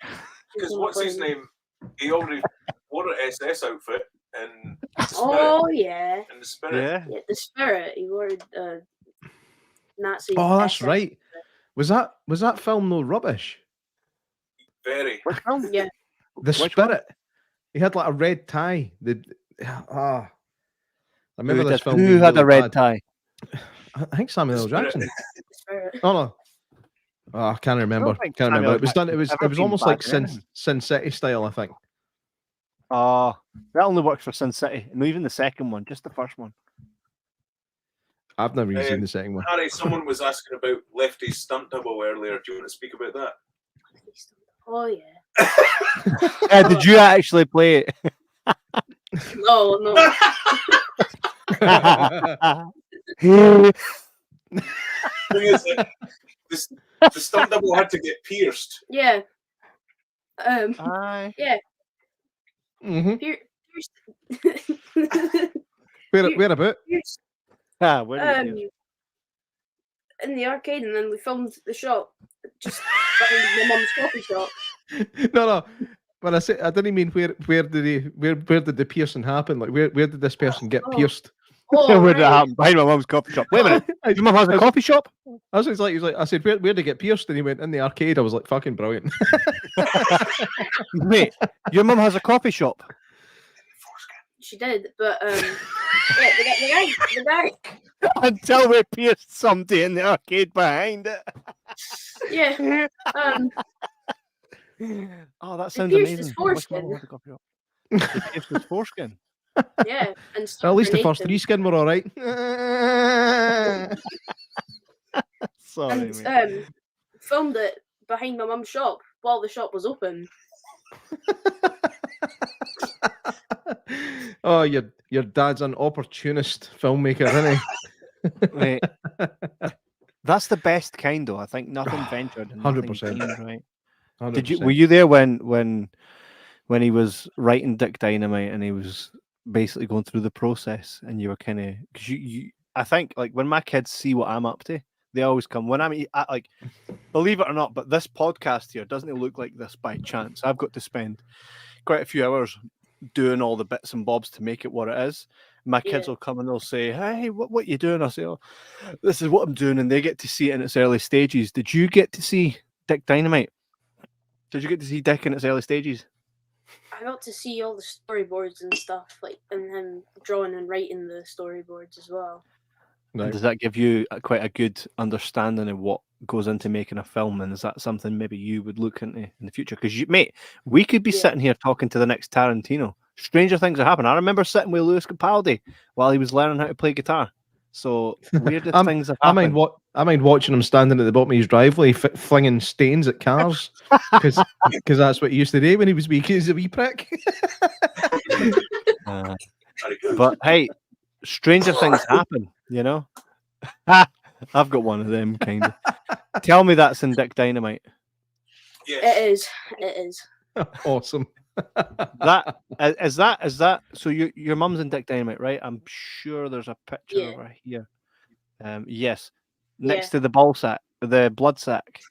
Because what's his name? He already wore an SS outfit and oh yeah. in the Spirit. Yeah, the Spirit. He wore Nazi. Oh, that's SS. right. Was that film no rubbish? Very. Which film? Yeah. The Spirit. He had like a red tie. I remember this film. Who being had a really red bad. tie? I think Samuel L. Spirit. Jackson. The Spirit. Oh no. Oh, I can't remember. think Can't remember. Samuel It was done. It was Jackson's ever almost been like bad in anything. Sin City style, I think. Oh, that only works for Sin City. And even the second one, just the first one. I've never even seen the second one. Harry, someone was asking about Lefty's stunt double earlier. Do you want to speak about that? Oh yeah. Did you actually play it? No, no. Thing is, the stunt double had to get pierced. Yeah. Aye. Yeah. Mm-hmm. Pierce. Where about? Pierce. Where did you In the arcade, and then we filmed the shop just behind my mum's coffee shop. No. When I say I didn't mean where did the piercing happen? Like where did this person get pierced? Oh, Where did it right. happen? Behind my mum's coffee shop. Wait a minute. Your mum has a coffee shop? I was like, I said, where did it get pierced? And he went in the arcade. I was like, fucking brilliant. Mate, your mum has a coffee shop. She did, but yeah, the guy. Until we pierced somebody in the arcade behind it. Yeah. Oh, that sounds pierced amazing. his I wish foreskin. Mum had a coffee shop. They pierced his foreskin. Yeah, and At least the grenade first them. 3 skin were all right. Sorry, And mate. filmed it behind my mum's shop while the shop was open. Oh, your dad's an opportunist filmmaker, isn't he? Mate, that's the best kind, though. I think nothing ventured, and nothing 100%. gained, right? 100%. Did you? Were you there when he was writing Dick Dynamite and he was basically going through the process, and you were kind of because you I think like when my kids see what I'm up to, they always come when I'm like, believe it or not, but this podcast here doesn't look like this by chance. I've got to spend quite a few hours doing all the bits and bobs to make it what it is. My kids will come and they'll say, "Hey, what you doing?" I say, "Oh, this is what I'm doing," and they get to see it in its early stages. Did you get to see Dick Dynamite? Did you get to see Dick in its early stages? I got to see all the storyboards and stuff, like, and him drawing and writing the storyboards as well. Right. Does that give you quite a good understanding of what goes into making a film? And is that something maybe you would look into in the future? Because mate, we could be sitting here talking to the next Tarantino. Stranger things are happening. I remember sitting with Louis Capaldi while he was learning how to play guitar. So weirdest things have happened. I mind watching him standing at the bottom of his driveway flinging stains at cars because that's what he used to do when he was wee. He's a wee prick. But hey, stranger things happen, you know. I've got one of them kind of. Tell me that's in Dick Dynamite. Yes. It is. Awesome. That is that. So your mum's in Dick Dynamite, right? I'm sure there's a picture over here. Yes, next to the ball sack, the blood sack.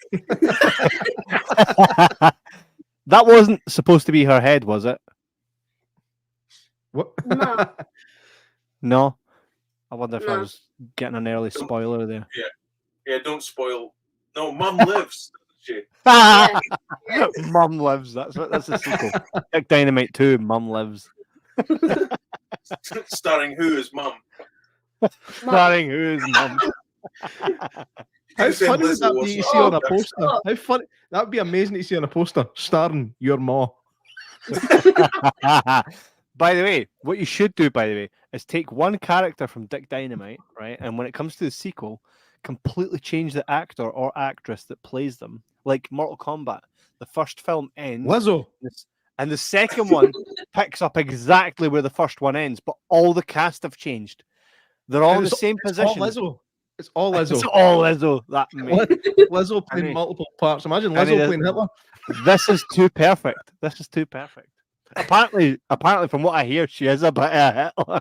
That wasn't supposed to be her head, was it? What? No. No. I wonder if I No. was getting an early spoiler there. Yeah, don't spoil. No, Mum lives. She. Yeah. Mum Lives. That's the sequel. Dick Dynamite 2. Mum Lives. Starring who as Mum? Starring who's mum? How Same funny would Lizzo that was be to as see on well. a poster? How funny! That'd be amazing to see on a poster starring your ma. By the way, what you should do, by the way, is take one character from Dick Dynamite, right? And when it comes to the sequel, completely change the actor or actress that plays them. Like Mortal Kombat, the first film ends, Lizzo. and the second one picks up exactly where the first one ends, but all the cast have changed. They're all in the same position. All Lizzo. It's all Lizzo. It's all Lizzo. That mate. Lizzo playing Anyway. multiple parts. Imagine Anyway, Lizzo playing Hitler. This is too perfect. This is too perfect. Apparently, from what I hear, she is a bit of Hitler.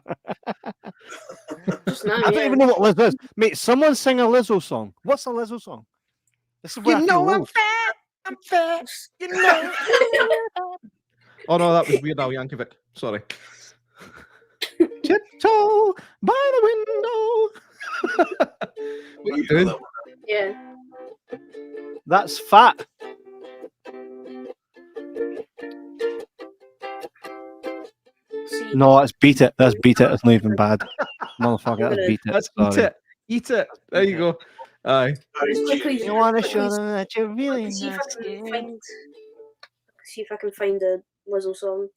Just now, I don't even know what Liz is. Mate, someone sing a Lizzo song. What's a Lizzo song? This is where I feel old. I'm fat. You know. Oh no, that was Weird Al Yankovic. Sorry. Tiptoe by the window. What are you doing? Yeah. That's fat. See, No, that's beat it. That's beat it. It's not even bad. Motherfucker, that's beat it. Let's eat Sorry. it. Eat it. There you go. Aye. just quickly, You want to quickly show them that you're really see if not I can scared. find a Lizzo song.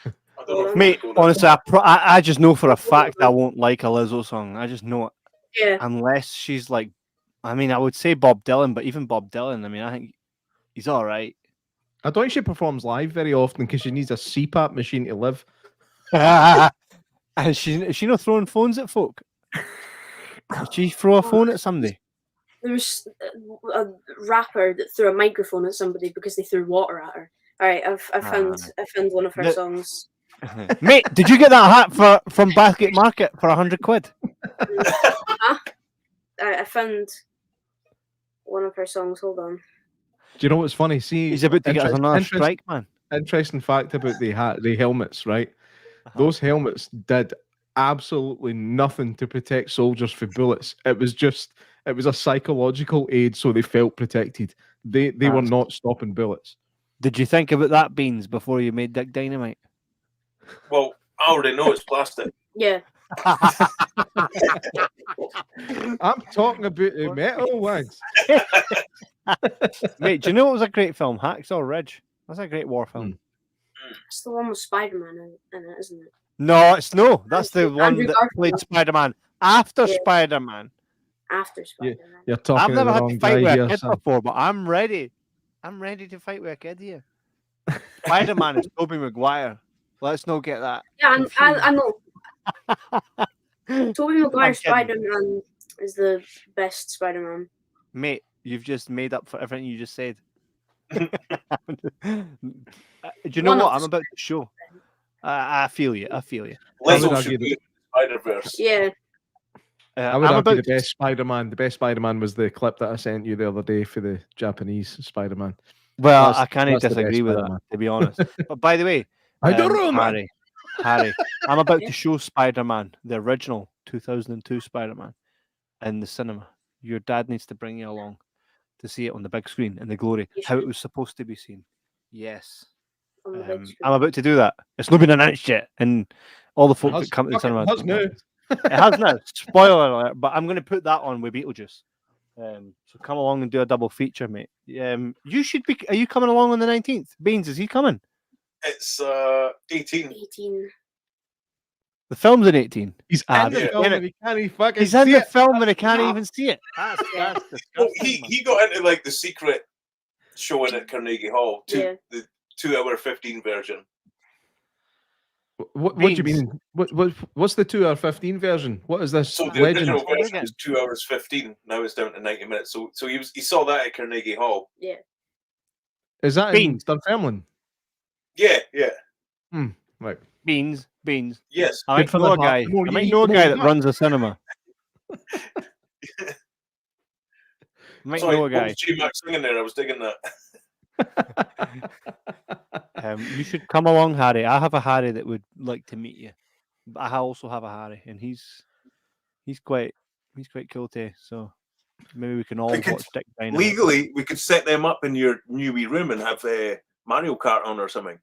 I don't know if Mate, we'll go honestly, I just know for a fact I won't like a Lizzo song. I just know it. Yeah. Unless she's like, I mean, I would say Bob Dylan, but even Bob Dylan, I mean, I think he's all right. I don't think she performs live very often because she needs a CPAP machine to live. And she not throwing phones at folk. Did she throw a phone at somebody? There was a rapper that threw a microphone at somebody because they threw water at her. All right, I found one of her The- songs. Mate, did you get that hat from Bathgate Market for £100? I found one of her songs. Hold on. Do you know what's funny? See, He's about to get us another interest- strike, man. interesting fact about the helmets, right? Those helmets did absolutely nothing to protect soldiers from bullets. It was a psychological aid, so they felt protected. They were not stopping bullets. Did you think about that, Beans, before you made Dick Dynamite? Well, I already know it's plastic. Yeah. I'm talking about the metal ones. Mate, do you know what was a great film? Hacksaw Ridge. That's a great war film. It's the one with Spider-Man in it, isn't it? No, it's no. That's the one Andrew that Garfield. played Spider-Man after Yeah. Spider-Man. After Spider-Man. You're talking I've to never the had wrong to fight guy with here, a kid son. before, but I'm ready. I'm ready to fight with a kid here. Spider-Man is Tobey Maguire. Let's not get that. Yeah, I know. Tobey I'm Maguire kidding. Spider-Man is the best Spider-Man. Mate, you've just made up for everything you just said. Do you know One what of I'm the about to show? I feel you. I feel you. would Lizzo argue should be in Spider-Verse. Yeah. I would I'm argue about the to- best Spider-Man. The best Spider-Man was the clip that I sent you the other day for the Japanese Spider-Man. Well, That's- I can't that's the disagree best with that, Spider-Man. to be honest. But by the way, I don't know, man. Harry, I'm about to show Spider-Man, the original 2002 Spider-Man, in the cinema. Your dad needs to bring you along to see it on the big screen in the glory, You how it should. was supposed to be seen. Yes. On the big screen. I'm about to do that. It's not been announced yet, and all the folk that come to the cinema. It has now. It has now. Spoiler alert! But I'm going to put that on with Beetlejuice. So come along and do a double feature, mate. You should be. Are you coming along on the 19th? Beans, is he coming? It's 18. 18. The film's in 18. He's Ah, in the yeah. film and he can't fucking He's in see the it. film and he can't No. even see it. That's Yeah. Well, disgusting. he got into like the secret showing at Carnegie Hall, Yeah. the 2-hour 15 version. What do you Beans. mean? What's the 2-hour-15 version? What is this So the legend? original We're version getting- was 2 hours 15. Now it's down to 90 minutes. So he saw that at Carnegie Hall. Yeah. Is that in Beans. Dunfermline? Yeah. Right. Beans. Yes. I Good might for know the a guy. heart. I might know a guy that runs a cinema. Might Sorry, know a what guy. was J-Mac singing there? I was digging that. You should come along, Harry. I have a Harry that would like to meet you. But I also have a Harry, and he's quite cool too. So maybe we can all We could- watch Dick Dynamite. Legally, we could set them up in your new wee room and have Mario Kart on or something.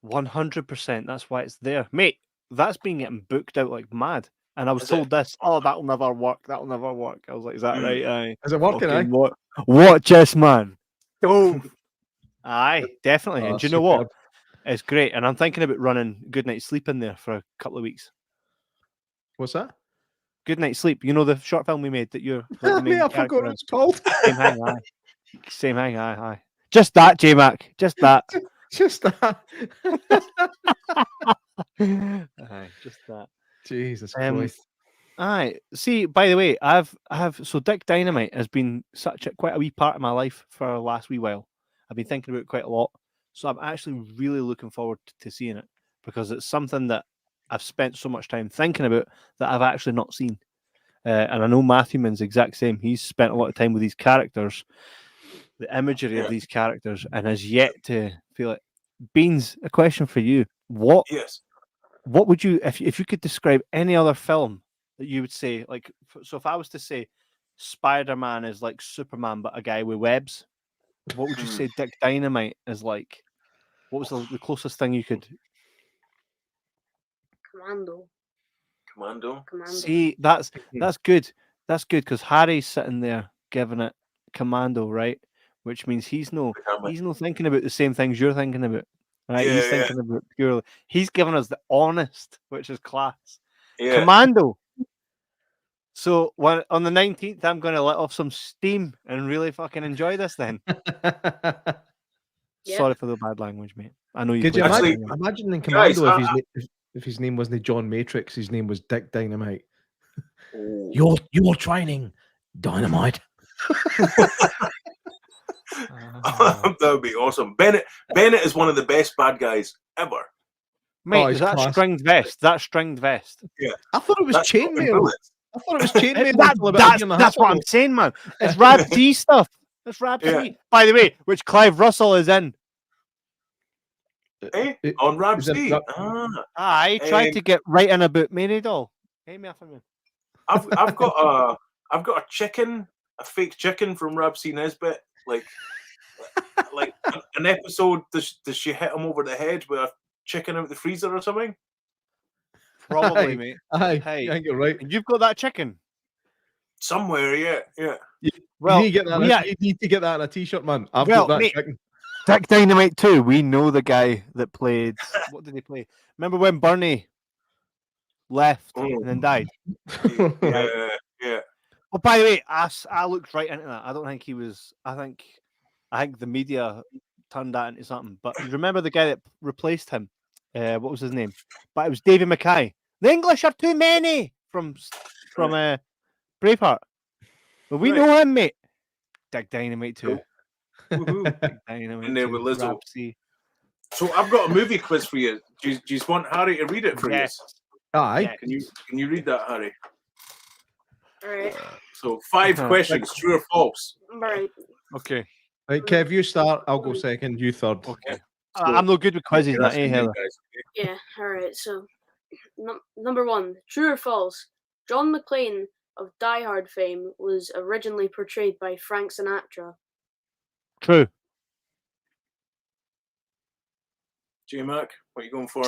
100%. That's why it's there, mate. That's been getting booked out like mad. And I was Is told it? this. Oh, that'll never work. That'll never work. I was like, is that right? Aye. Is it working, Fucking eh? Watch this, man. Oh, aye, definitely. Oh, And do you know what? superb. It's great. And I'm thinking about running Good Night Sleep in there for a couple of weeks. What's that? Good Night Sleep. You know the short film we made that you're like, the main Mate, I character forgot what in? it's called. Same hang, aye. Same hang, aye. Just that, J-Mac. Just that. Just that. Aye, just that. Jesus Um, Christ. Aye. See, by the way, so Dick Dynamite has been quite a wee part of my life for the last wee while. I've been thinking about it quite a lot. So I'm actually really looking forward to seeing it because it's something that I've spent so much time thinking about that I've actually not seen. And I know Matthew Man's the exact same. He's spent a lot of time with these characters, the imagery of these characters, and has yet to feel it. Beans, a question for you. Yes. What would you, if you could describe any other film that you would say, like, so if I was to say Spider-Man is like Superman, but a guy with webs, what would you say Dick Dynamite is like? What was the closest thing you could Commando. see? That's good. That's good because Harry's sitting there giving it Commando, right? Which means he's no thinking about the same things you're thinking about. Right? He's thinking about purely. He's giving us the honest, which is class. Yeah. Commando. So on the 19th, I'm going to let off some steam and really fucking enjoy this. Then, sorry for the bad language, mate. I know you. Could you Actually, imagine in guys, Commando if his name wasn't John Matrix, his name was Dick Dynamite. You're training Dynamite. That would be awesome. Bennett is one of the best bad guys ever. Mate, he's is that class. stringed vest? That stringed vest. Yeah. I thought it was That's fucking chainmail. brilliant. I thought it was chainmail. until about a year and a That's half what I'm ago. saying, man. It's Rab C stuff. It's Rab C. By the way, which Clive Russell is in. On Rab is it C. Rab- I tried to get right in about Mary Doll. Hey, me after me. I've got a chicken, a fake chicken from Rab C Nesbitt. Like an episode. Does she hit him over the head with a chicken out the freezer or something? Probably, Aye. mate. Aye, Hey. I think you're right. You've got that chicken. Somewhere, yeah. Well, you need to get that in a t-shirt, man. I've Well, got that mate, chicken. Dick Dynamite 2, we know the guy that played. What did he play? Remember when Bernie left and then died? Yeah. Oh, by the way, I looked right into that. I don't think he was. I think the media turned that into something. But you remember the guy that replaced him? What was his name? But it was David Mackay. The English are too many from Braveheart. But we know him, mate. Dick Dynamite 2. Dick Dynamite In there 2, with Lizzo. Rab C. So I've got a movie quiz for you. Do you want Harry to read it for Yes. you? Aye. Can you read that, Harry? All right. So 5 questions, true or false. All right. Okay. Right, Kev, you start. I'll go second. You third. Okay. I'm no good with quizzes, You're that, asking me, Heather? guys, okay? Yeah. All right. So, number one, true or false? John McClane of Die Hard fame was originally portrayed by Frank Sinatra. True. J-Mac, what are you going for?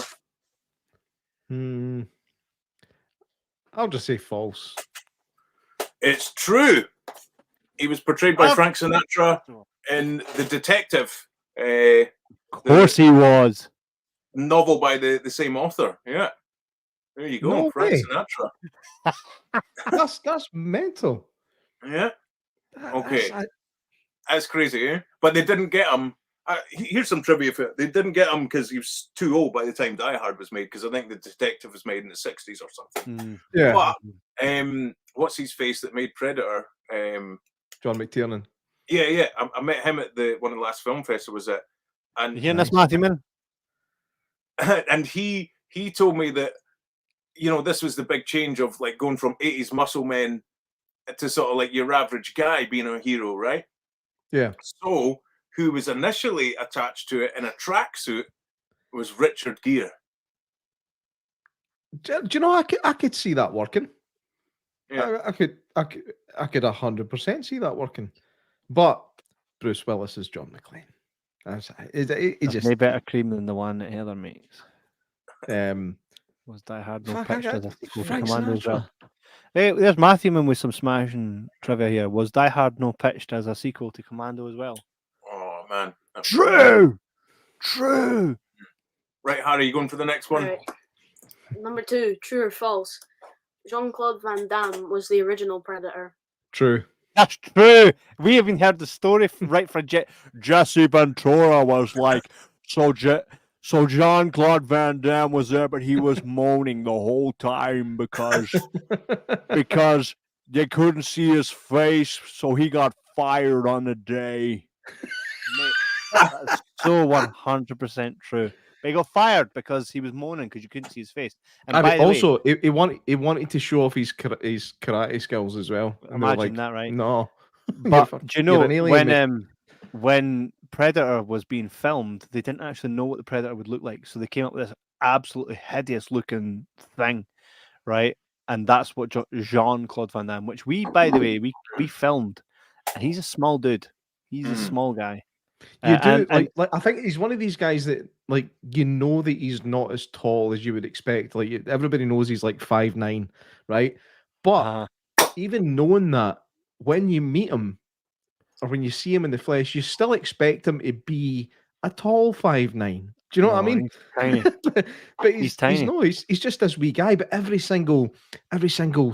I'll just say false. It's true. He was portrayed by Frank Sinatra in The Detective, Of course he was. novel by the same author. Yeah. There you go, No Frank way. Sinatra. That's mental. Yeah. Okay. That's- That's crazy, eh? But they didn't get him. Here's some trivia for it. They didn't get him because he was too old by the time Die Hard was made, because I think The Detective was made in the 60s or something. yeah. But what's his face that made Predator? John McTiernan. Yeah. I met him at one of the last film festivals. And You hearing this, Matthew, man? and he told me that, you know, this was the big change of like going from 80s muscle men to sort of like your average guy being a hero, right? Yeah. So who was initially attached to it in a tracksuit was Richard Gere. Do you know, I could see that working. Yeah. I could 100% see that working. But Bruce Willis is John McClane. He just no better cream than the one that Heather makes. Was Die Hard no pitched as a sequel to Frank Commando as well? Sinatra. Hey, there's Matthew Man with some smashing trivia here. Was Die Hard no pitched as a sequel to Commando as well? Oh man. True. Right, Harry, you going for the next one? Right. Number 2, true or false? Jean-Claude Van Damme was the original Predator. True. That's true. We even heard the story right from Jesse Ventura was like, so Jean-Claude Van Damme was there, but he was moaning the whole time because they couldn't see his face, so he got fired on the day. Mate, that's so 100% true. But he got fired because he was moaning because you couldn't see his face. And I by mean, the also, way, he wanted to show off his karate skills as well. And they were imagine like, that, right? No. But do you know an alien, mate. when Predator was being filmed, they didn't actually know what the Predator would look like, so they came up with this absolutely hideous looking thing, right? And that's what Jean-Claude Van Damme, which we, by the way, we filmed, and he's a small dude. He's a small guy. You do like I think he's one of these guys that like you know that he's not as tall as you would expect. Like everybody knows he's like 5'9", right? But even knowing that, when you meet him or when you see him in the flesh, you still expect him to be a tall 5'9". Do you know what I mean? He's tiny. but He's tiny. He's just this wee guy. But every single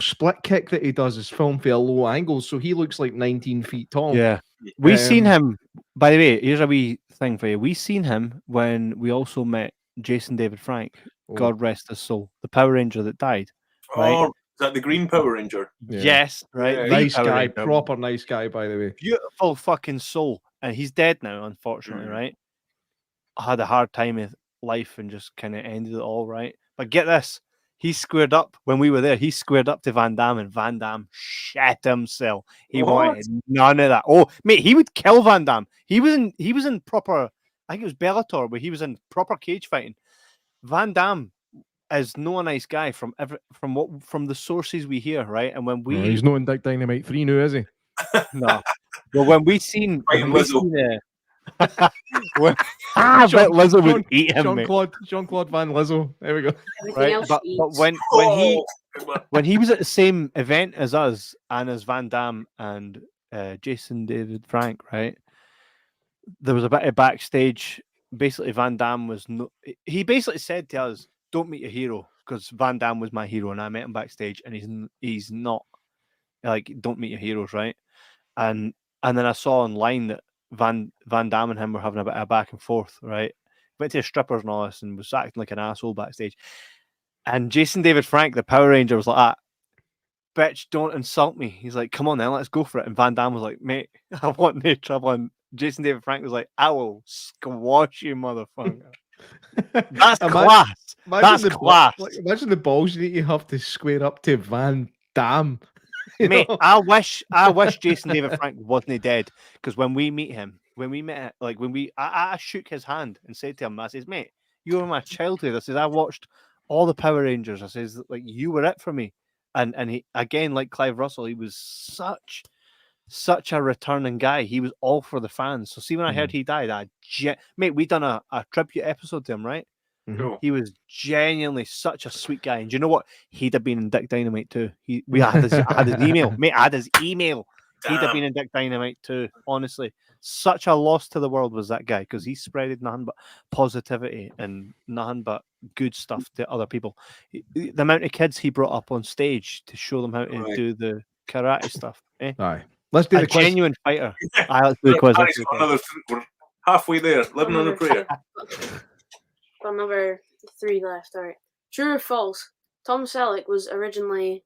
split kick that he does is filmed for a low angle, so he looks like 19 feet tall. Yeah. We seen him, by the way, here's a wee thing for you. We seen him when we also met Jason David Frank, God rest his soul, the Power Ranger that died. Right? Oh, is that the Green Power Ranger? Yeah. Yes, right. Yeah. Nice Power guy, Ranger. proper nice guy, by the way. Beautiful fucking soul. And he's dead now, unfortunately, right? I had a hard time with life and just kind of ended it all, right? But get this. He squared up when we were there. He squared up to Van Damme, and Van Damme shat himself. He wanted none of that. Oh, mate, he would kill Van Damme. He was in proper. I think it was Bellator, where he was in proper cage fighting. Van Damme is no nice guy from the sources we hear, right? And when we he's not in Dick Dynamite 3 now, is he? No. Well, when we seen Lizzo would eat him, mate. Jean-Claude Van Lizzo. There we go. Right, but when he was at the same event as us and as Van Damme and Jason David Frank, right? There was a bit of backstage. Basically, Van Damme was he basically said to us, "Don't meet your hero," because Van Damme was my hero, and I met him backstage, and he's not like, don't meet your heroes, right? And then I saw online that Van Damme and him were having a bit of back and forth, right? Went to strippers and all this and was acting like an asshole backstage. And Jason David Frank, the Power Ranger, was like, bitch, don't insult me. He's like, come on then, let's go for it. And Van Damme was like, mate, I want no trouble. And Jason David Frank was like, I will squash you, motherfucker. That's class. That's class. Imagine the balls that you have to square up to Van Damme. Mate, I wish Jason David Frank wasn't dead, because when we met, like I shook his hand and said to him, I says, mate, you were my childhood. I says, I watched all the Power Rangers. I says, like, you were it for me. And he, again, like Clive Russell, he was such a returning guy. He was all for the fans. So see, when I heard he died, mate, we done a tribute episode to him, right? Cool. He was genuinely such a sweet guy. And do you know what? He'd have been in Dick Dynamite too. I had his email. Mate, I had his email. He'd have been in Dick Dynamite too. Honestly, such a loss to the world was that guy, because he spreaded nothing but positivity and nothing but good stuff to other people. The amount of kids he brought up on stage to show them how to do the karate stuff. Aye. Let's do the quiz. Genuine fighter. Let's do the quiz. We're halfway there, living on a prayer. Got another 3 left. All right. True or false? Tom Selleck was originally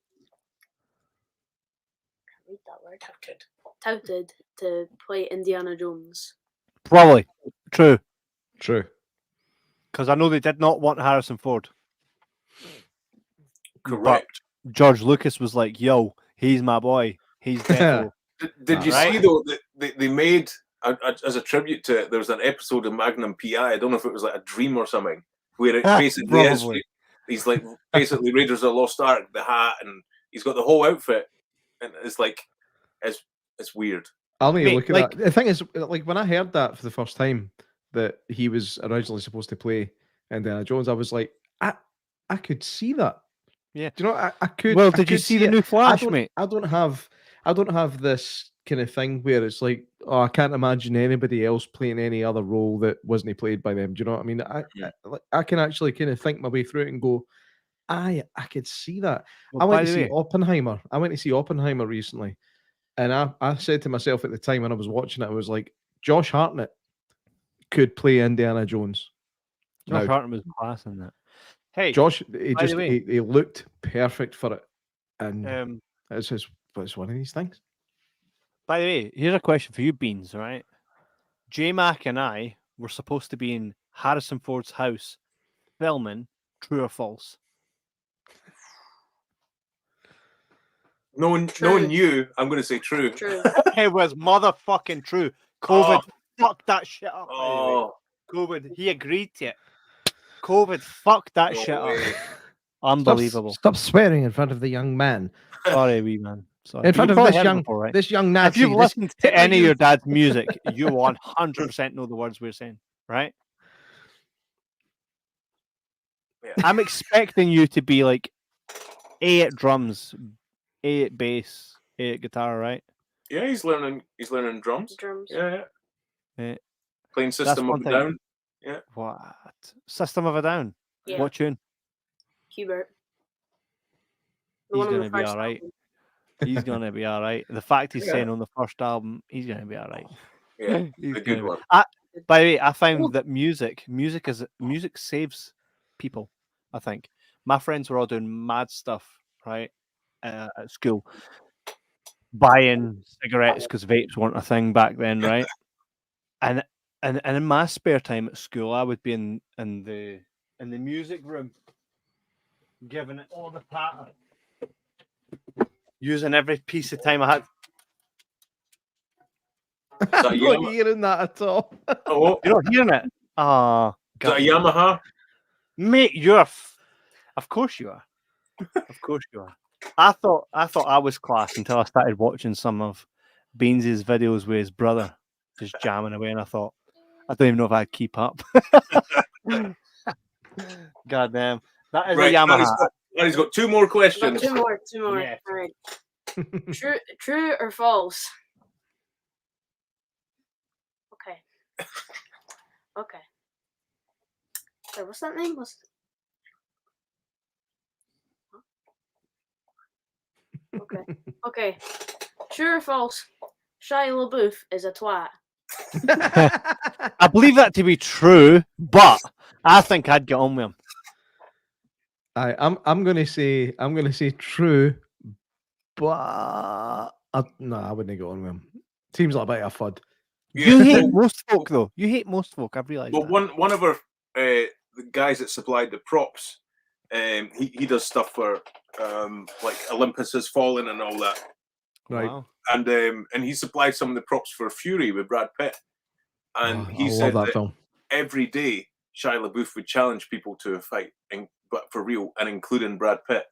touted to play Indiana Jones. Probably. True. Because I know they did not want Harrison Ford. Correct. But George Lucas was like, yo, he's my boy. He's dead. Did you see, though, that they made as a tribute to it, there was an episode of Magnum PI. I don't know if it was like a dream or something, where it basically is. Probably. He's like basically Raiders of the Lost Ark, the hat, and he's got the whole outfit, and it's like it's weird. I'll need to Mate, look at like- that. The thing is, like when I heard that for the first time, that he was originally supposed to play Indiana Jones, I was like, I could see that. Yeah. Do you know? I could. Well, I did you could see the it. new Flash, don't- mate? I don't have this kind of thing where it's like, oh, I can't imagine anybody else playing any other role that wasn't played by them. Do you know what I mean? I can actually kind of think my way through it and go, I could see that. Well, I went by to the see way, Oppenheimer. I went to see Oppenheimer recently, and I said to myself at the time when I was watching it, I was like, Josh Hartnett could play Indiana Jones. Josh Now, Hartnett was class in that. Hey, Josh, by the way- he looked perfect for it, and um, it's one of these things. by the way, here's a question for you, Beans. All right, J Mac and I were supposed to be in Harrison Ford's house filming. True or false? Knowing you, I'm going to say true. True. It was motherfucking true. COVID fucked that shit up. by the way. Oh, COVID, he agreed to it. COVID fucked that no shit way. up. Unbelievable. Stop swearing in front of the young man. Sorry, wee man. Sorry. In front You've of probably this heard it young before, right? this young If Nazi. you've this listened to Hitler any of your youth. dad's music, you 100% know the words we're saying, right? Yeah. I'm expecting you to be like A at drums, A at bass, A at guitar, right? Yeah, he's learning drums. Drums. Yeah. Yeah. Playing System of one a thing. Down. What? System of a Down. Yeah. What tune? Hubert. He's one on the gonna be first all right. album. He's gonna be all right. The fact he's Yeah. saying on the first album, he's gonna be all right. Yeah, He's a gonna good be- one. By the way, I Cool. found that music saves people. I think my friends were all doing mad stuff, right, at school, buying cigarettes because vapes weren't a thing back then, right? and in my spare time at school, I would be in the music room, giving it all the pattern, using every piece of time I had. Is that a I'm not Yamaha? hearing that at all. Oh, You're not hearing it? Oh, is that a Yamaha? mate, of course you are. Of course you are. I thought I was class until I started watching some of Beans's videos with his brother just jamming away, and I thought, I don't even know if I'd keep up. God damn. That is Right, a Yamaha. He's got two more I've got questions. two more. Yeah. All right. True or false? Okay. Okay. So what's that name? Okay. Okay. True or false? Shia LaBeouf is a twat. I believe that to be true, but I think I'd get on with him. I'm gonna say true, but no, I wouldn't go on with him. Seems like a bit of a fud. You hate most folk, though. You hate most folk. I've realised. Well, that. one of our the guys that supplied the props, he does stuff for like Olympus Has Fallen and all that, Right. Wow. and he supplied some of the props for Fury with Brad Pitt, and Oh, he I said love that that film. every day Shia LaBeouf would challenge people to a fight, but for real, and including Brad Pitt.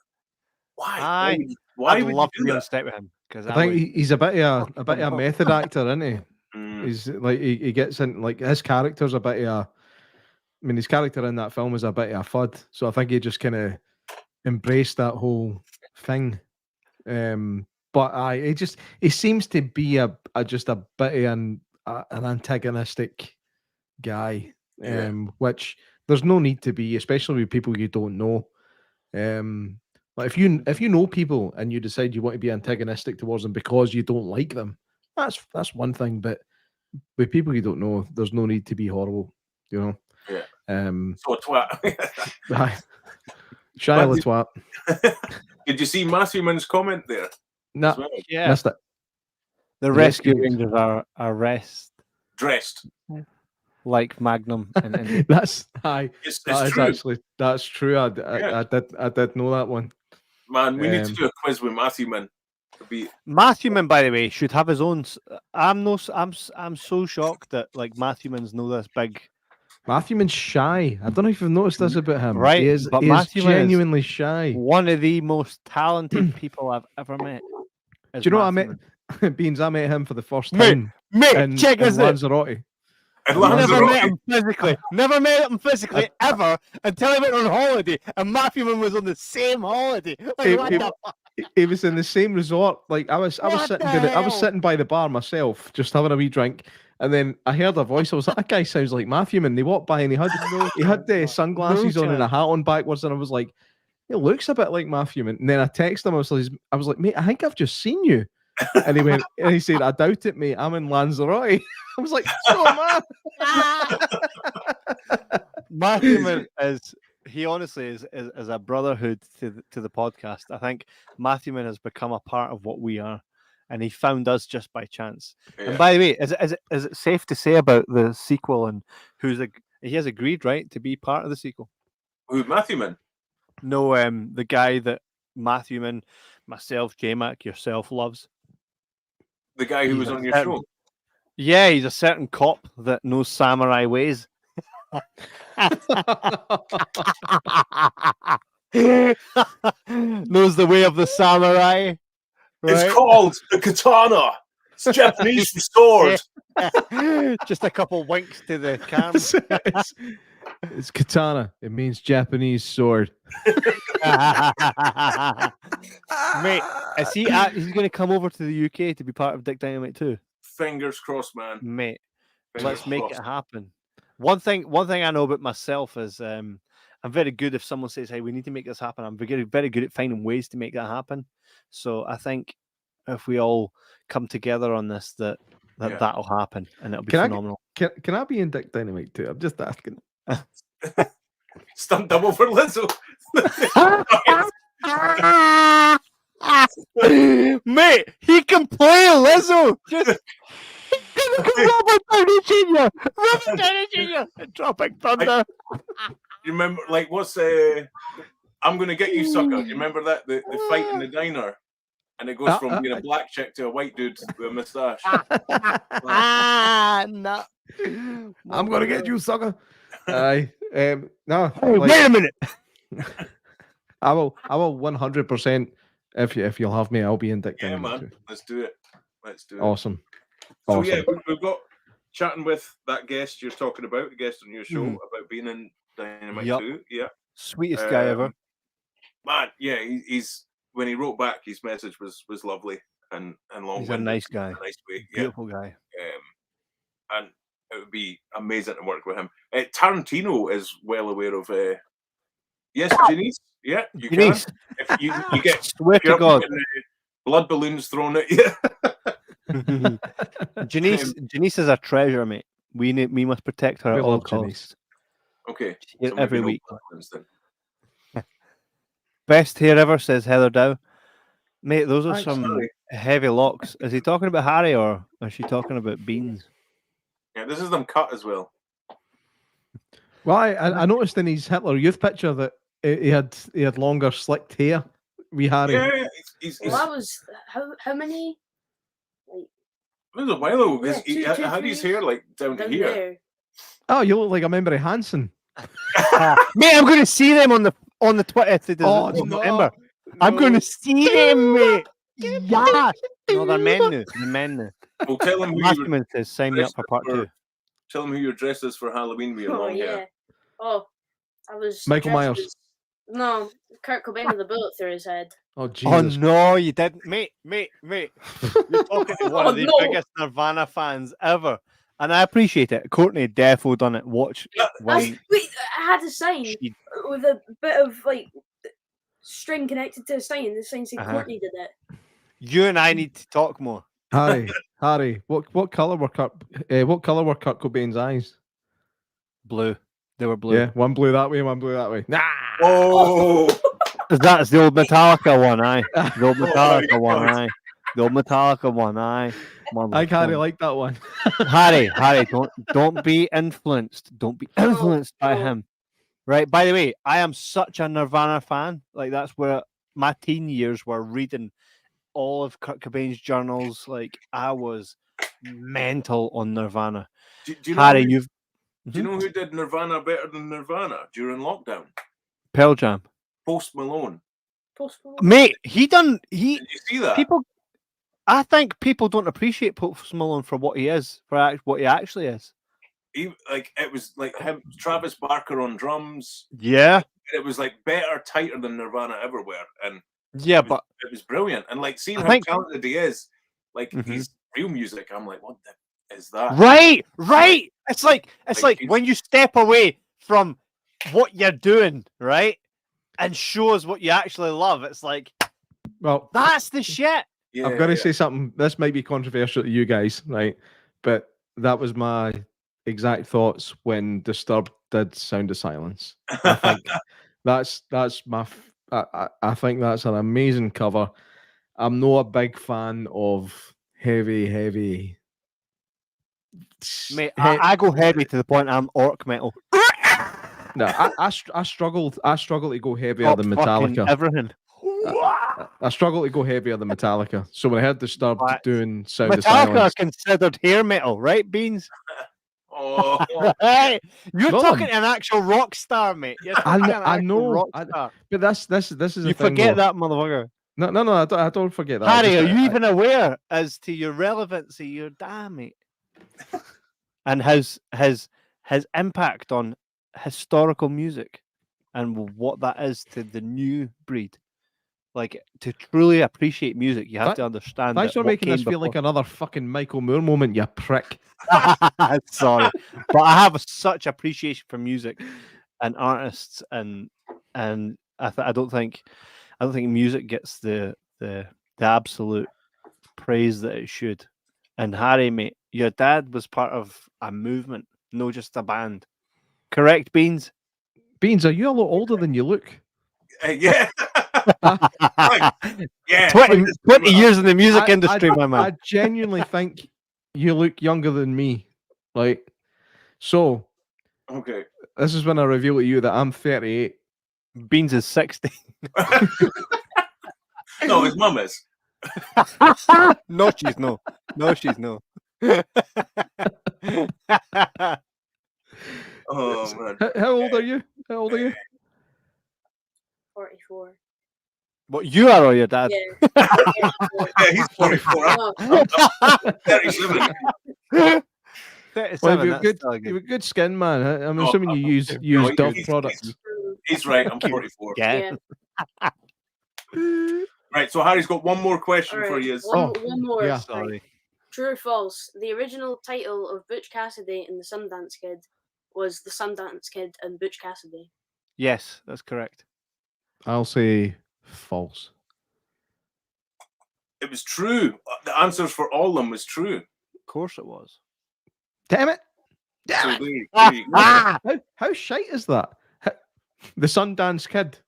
Why? Aye. Why I'd would love you to do be on that? step with him because I think he's a bit of a fucking method actor, isn't he? Mm. He's like he gets in like his character's a bit of a. I mean, his character in that film is a bit of a fud, so I think he just kind of embraced that whole thing. But he seems to be just a bit of an antagonistic guy, Yeah. which there's no need to be, especially with people you don't know. Like if you know people and you decide you want to be antagonistic towards them because you don't like them, that's one thing. But with people you don't know, there's no need to be horrible, you know. Yeah. Um, So a twat. Shia LaTwat. Did you see Matthewman's comment there? Nah, as well? yeah, missed it. the Rescue Rescue Rangers are rest Dressed. like Magnum and That's that It's is true. actually that's true. I Yeah. did know that one. Man, we need to Um, do a quiz with Matthewman. It'd be Matthewman, by the way, should have his own. I'm so shocked that like Matthewman's no this big. Matthewman's shy. I don't know if you've noticed this about him. Right, he is, but he is Matthewman is genuinely shy. One of the most talented people I've ever met. Do you know what I met? Beans, I met him for the first time. Mate, check in this out. Lanzarote. Never met him physically. Never met him physically ever until I went on holiday, and Matthewman was on the same holiday. Like, what the fuck? He was in the same resort. Like I was sitting by the bar myself, just having a wee drink, and then I heard a voice. I was like, "That guy sounds like Matthewman." They walked by and he had sunglasses on and a hat on backwards, and I was like, "He looks a bit like Matthewman." And then I texted him. I was like, "Mate, I think I've just seen you." And he said, "I doubt it, mate. I'm in Lanzarote." I was like, "So man." Matthewman he honestly is a brotherhood to the podcast. I think Matthewman has become a part of what we are, and he found us just by chance. Yeah. And by the way, is it safe to say about the sequel and he has agreed, right, to be part of the sequel? Who, Matthewman? No, the guy that Matthewman, myself, J-Mac, yourself loves. The guy who was on your show. Yeah, he's a certain cop that knows samurai ways. Knows the way of the samurai. Right? It's called the katana. It's Japanese for sword. Just a couple winks to the camera. It's katana. It means Japanese sword. Mate, he's going to come over to the UK to be part of Dick Dynamite too. Fingers crossed, man. Mate, let's make it happen. One thing I know about myself is I'm very good if someone says, "Hey, we need to make this happen." I'm very, very good at finding ways to make that happen. So I think if we all come together on this, that'll happen, and it'll be phenomenal. Can I be in Dick Dynamite too? I'm just asking. Stunt double for Lizzo. Mate, he can play Lizzo. Just Robert Downey Jr. Robert Downey Jr. Tropic Thunder. You remember, like, what's I'm gonna get you, sucker. You remember that the fight in the diner, and it goes from being a black chick to a white dude with a mustache. No. I'm gonna get you, sucker. No. Hey, wait a minute. I will 100%. If you'll have me, I'll be in Dick Dynamite. Yeah, man. Too. Let's do it. Awesome. So yeah, we've got chatting with that guest you're talking about, the guest on your show, about being in Dynamite 2. Yeah. Sweetest guy ever. Man, yeah, he's when he wrote back, his message was lovely and long. He's a nice guy. Nice way. Beautiful guy. And it would be amazing to work with him. Tarantino is well aware of yes, Janice. Yeah, you Janice. Can. If you get swear to God. Blood balloons thrown at you. Janice is a treasure, mate. We must protect her at all costs. Okay. So every week. Best hair ever, says Heather Dow. Mate, those are some heavy locks. Is he talking about Harry or is she talking about Beans? Yeah, this is them cut as well. Well, I noticed in his Hitler Youth picture that he had longer slicked hair. We Harry. Yeah, that was how many? It was a while ago because he had his hair like down to here. There. Oh, you look like a member of Hanson. Mate, I'm going to see them on the 20th of November. I'm going to see them, mate. Yeah. No, they're men now. Well, tell him who says sign me up for part 2. Tell him who your dress is for Halloween with your long hair. Oh, I was Michael Myers. No, Kurt Cobain with a bullet through his head. Oh, Jesus. Oh, no, you didn't. Mate. You're talking to one of the biggest Nirvana fans ever. And I appreciate it. Courtney defo done it. Watch. I had a sign with a bit of like string connected to a sign. The sign said Courtney did it. You and I need to talk more. Harry, what color were Kurt Cobain's eyes? Blue. They were blue. Yeah, one blue that way, one blue that way. Nah. Oh, that's the old Metallica one, aye. The old Metallica one, aye. The old Metallica one, aye. I kind of like that one. Harry, don't be influenced. Don't be influenced by him. Right. By the way, I am such a Nirvana fan. Like that's where my teen years were reading all of Kurt Cobain's journals. Like, I was mental on Nirvana. Do you know Harry, do you know who did Nirvana better than Nirvana during lockdown? Pearl Jam. Post Malone. Mate, he Did you see that? people. I think people don't appreciate Post Malone for what he is, for what he actually is. It was like him, Travis Barker on drums. Yeah, It was like better, tighter than Nirvana ever were, and yeah, but it was brilliant. And like seeing I how think- talented he is, like his real music, I'm like, what the is that? right. It's like Like, when you step away from what you're doing, right, and shows what you actually love. It's like, Well, that's the shit. Yeah, I've got to say something. This might be controversial to you guys, right? But that was my exact thoughts when Disturbed did Sound of Silence. I think that's my. I think that's an amazing cover. I'm not a big fan of heavy. Mate, I go heavy to the point I'm orc metal. No, I struggle to go heavier Top than fucking Metallica. Everything. I struggle to go heavier than Metallica. So when I heard Disturbed What? doing Sound of Metallica are Silence, considered hair metal, right, Beans? Oh, Right. You're No. talking to an actual rock star, mate. You're talking to an I actual know, rock I- star. but this is the You thing, forget though. that, motherfucker. No, I don't forget that. Harry, Just, are you even aware as to your relevancy? You're damn, mate. And his impact on historical music and what that is to the new breed. Like, to truly appreciate music, you have to understand. Thanks that for what making this came feel like before. another fucking Michael Moore moment, you prick. Sorry, but I have such appreciation for music and artists, and I don't think music gets the absolute praise that it should. And Harry, mate, your dad was part of a movement, no just a band. Correct, Beans? Beans, are you a lot older than you look? yeah. Yeah. 20 years in the music I- industry, my I man. genuinely think you look younger than me. Like, so Okay. this is when I reveal to you that I'm 38. Beans is 60. No, his mum is. No, she's no. No, she's no. Oh man. How old are you? How old are you? 44. What, you are or your dad? Yeah. Yeah, he's 44. I'm 37. 37, Well, you've that's good, still good. you've good skin, man. I'm Oh, assuming you use no, Dove he's- products. He's right. I'm 44. Yeah. Right. So Harry's got one more question for Alright, you. one more. yeah. Right. Sorry. True or false? The original title of Butch Cassidy and the Sundance Kid was The Sundance Kid and Butch Cassidy. Yes, that's correct. I'll say false. It was true. The answers for all of them was true. Of course it was. Damn it! So Damn it! there you go. How shite is that? The Sundance Kid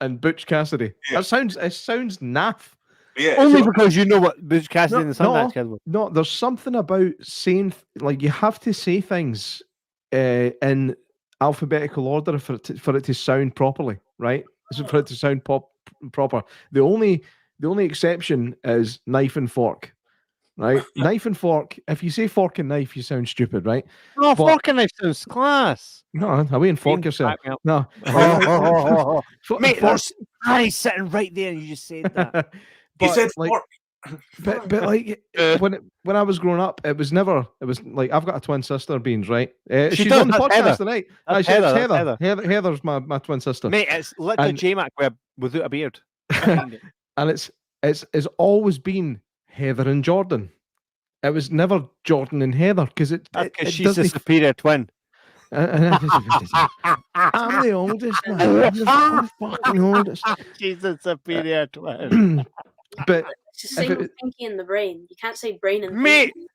and Butch Cassidy. Yeah. It sounds naff. Yeah. Only so- because you know what Butch Cassidy and the Sundance Kid was. No, there's something about saying like you have to say things in alphabetical order for it to sound properly, right? For it to sound proper. The only exception is knife and fork, right? Knife and fork. If you say fork and knife, you sound stupid, right? Oh, But- fork and knife sounds class. No, away and fork Beans, yourself. back me up. No, Mate, fork- there's Harry's sitting right there and you just said that. He but, said like, fork. but like when I was growing up, it was like I've got a twin sister, Beans, right? She She's does, on the that's podcast Heather. tonight. That's She's Heather, that's Heather's my twin sister, Mate, it's literally And- J-Mac without a beard. and it's always been Heather and Jordan. It was never Jordan and Heather because it She's the doesn't. superior twin. I'm the oldest, man. I'm the fucking oldest. She's the superior twin. But It's the same with Pinky and the Brain. You can't say brain and Mate, Pinky.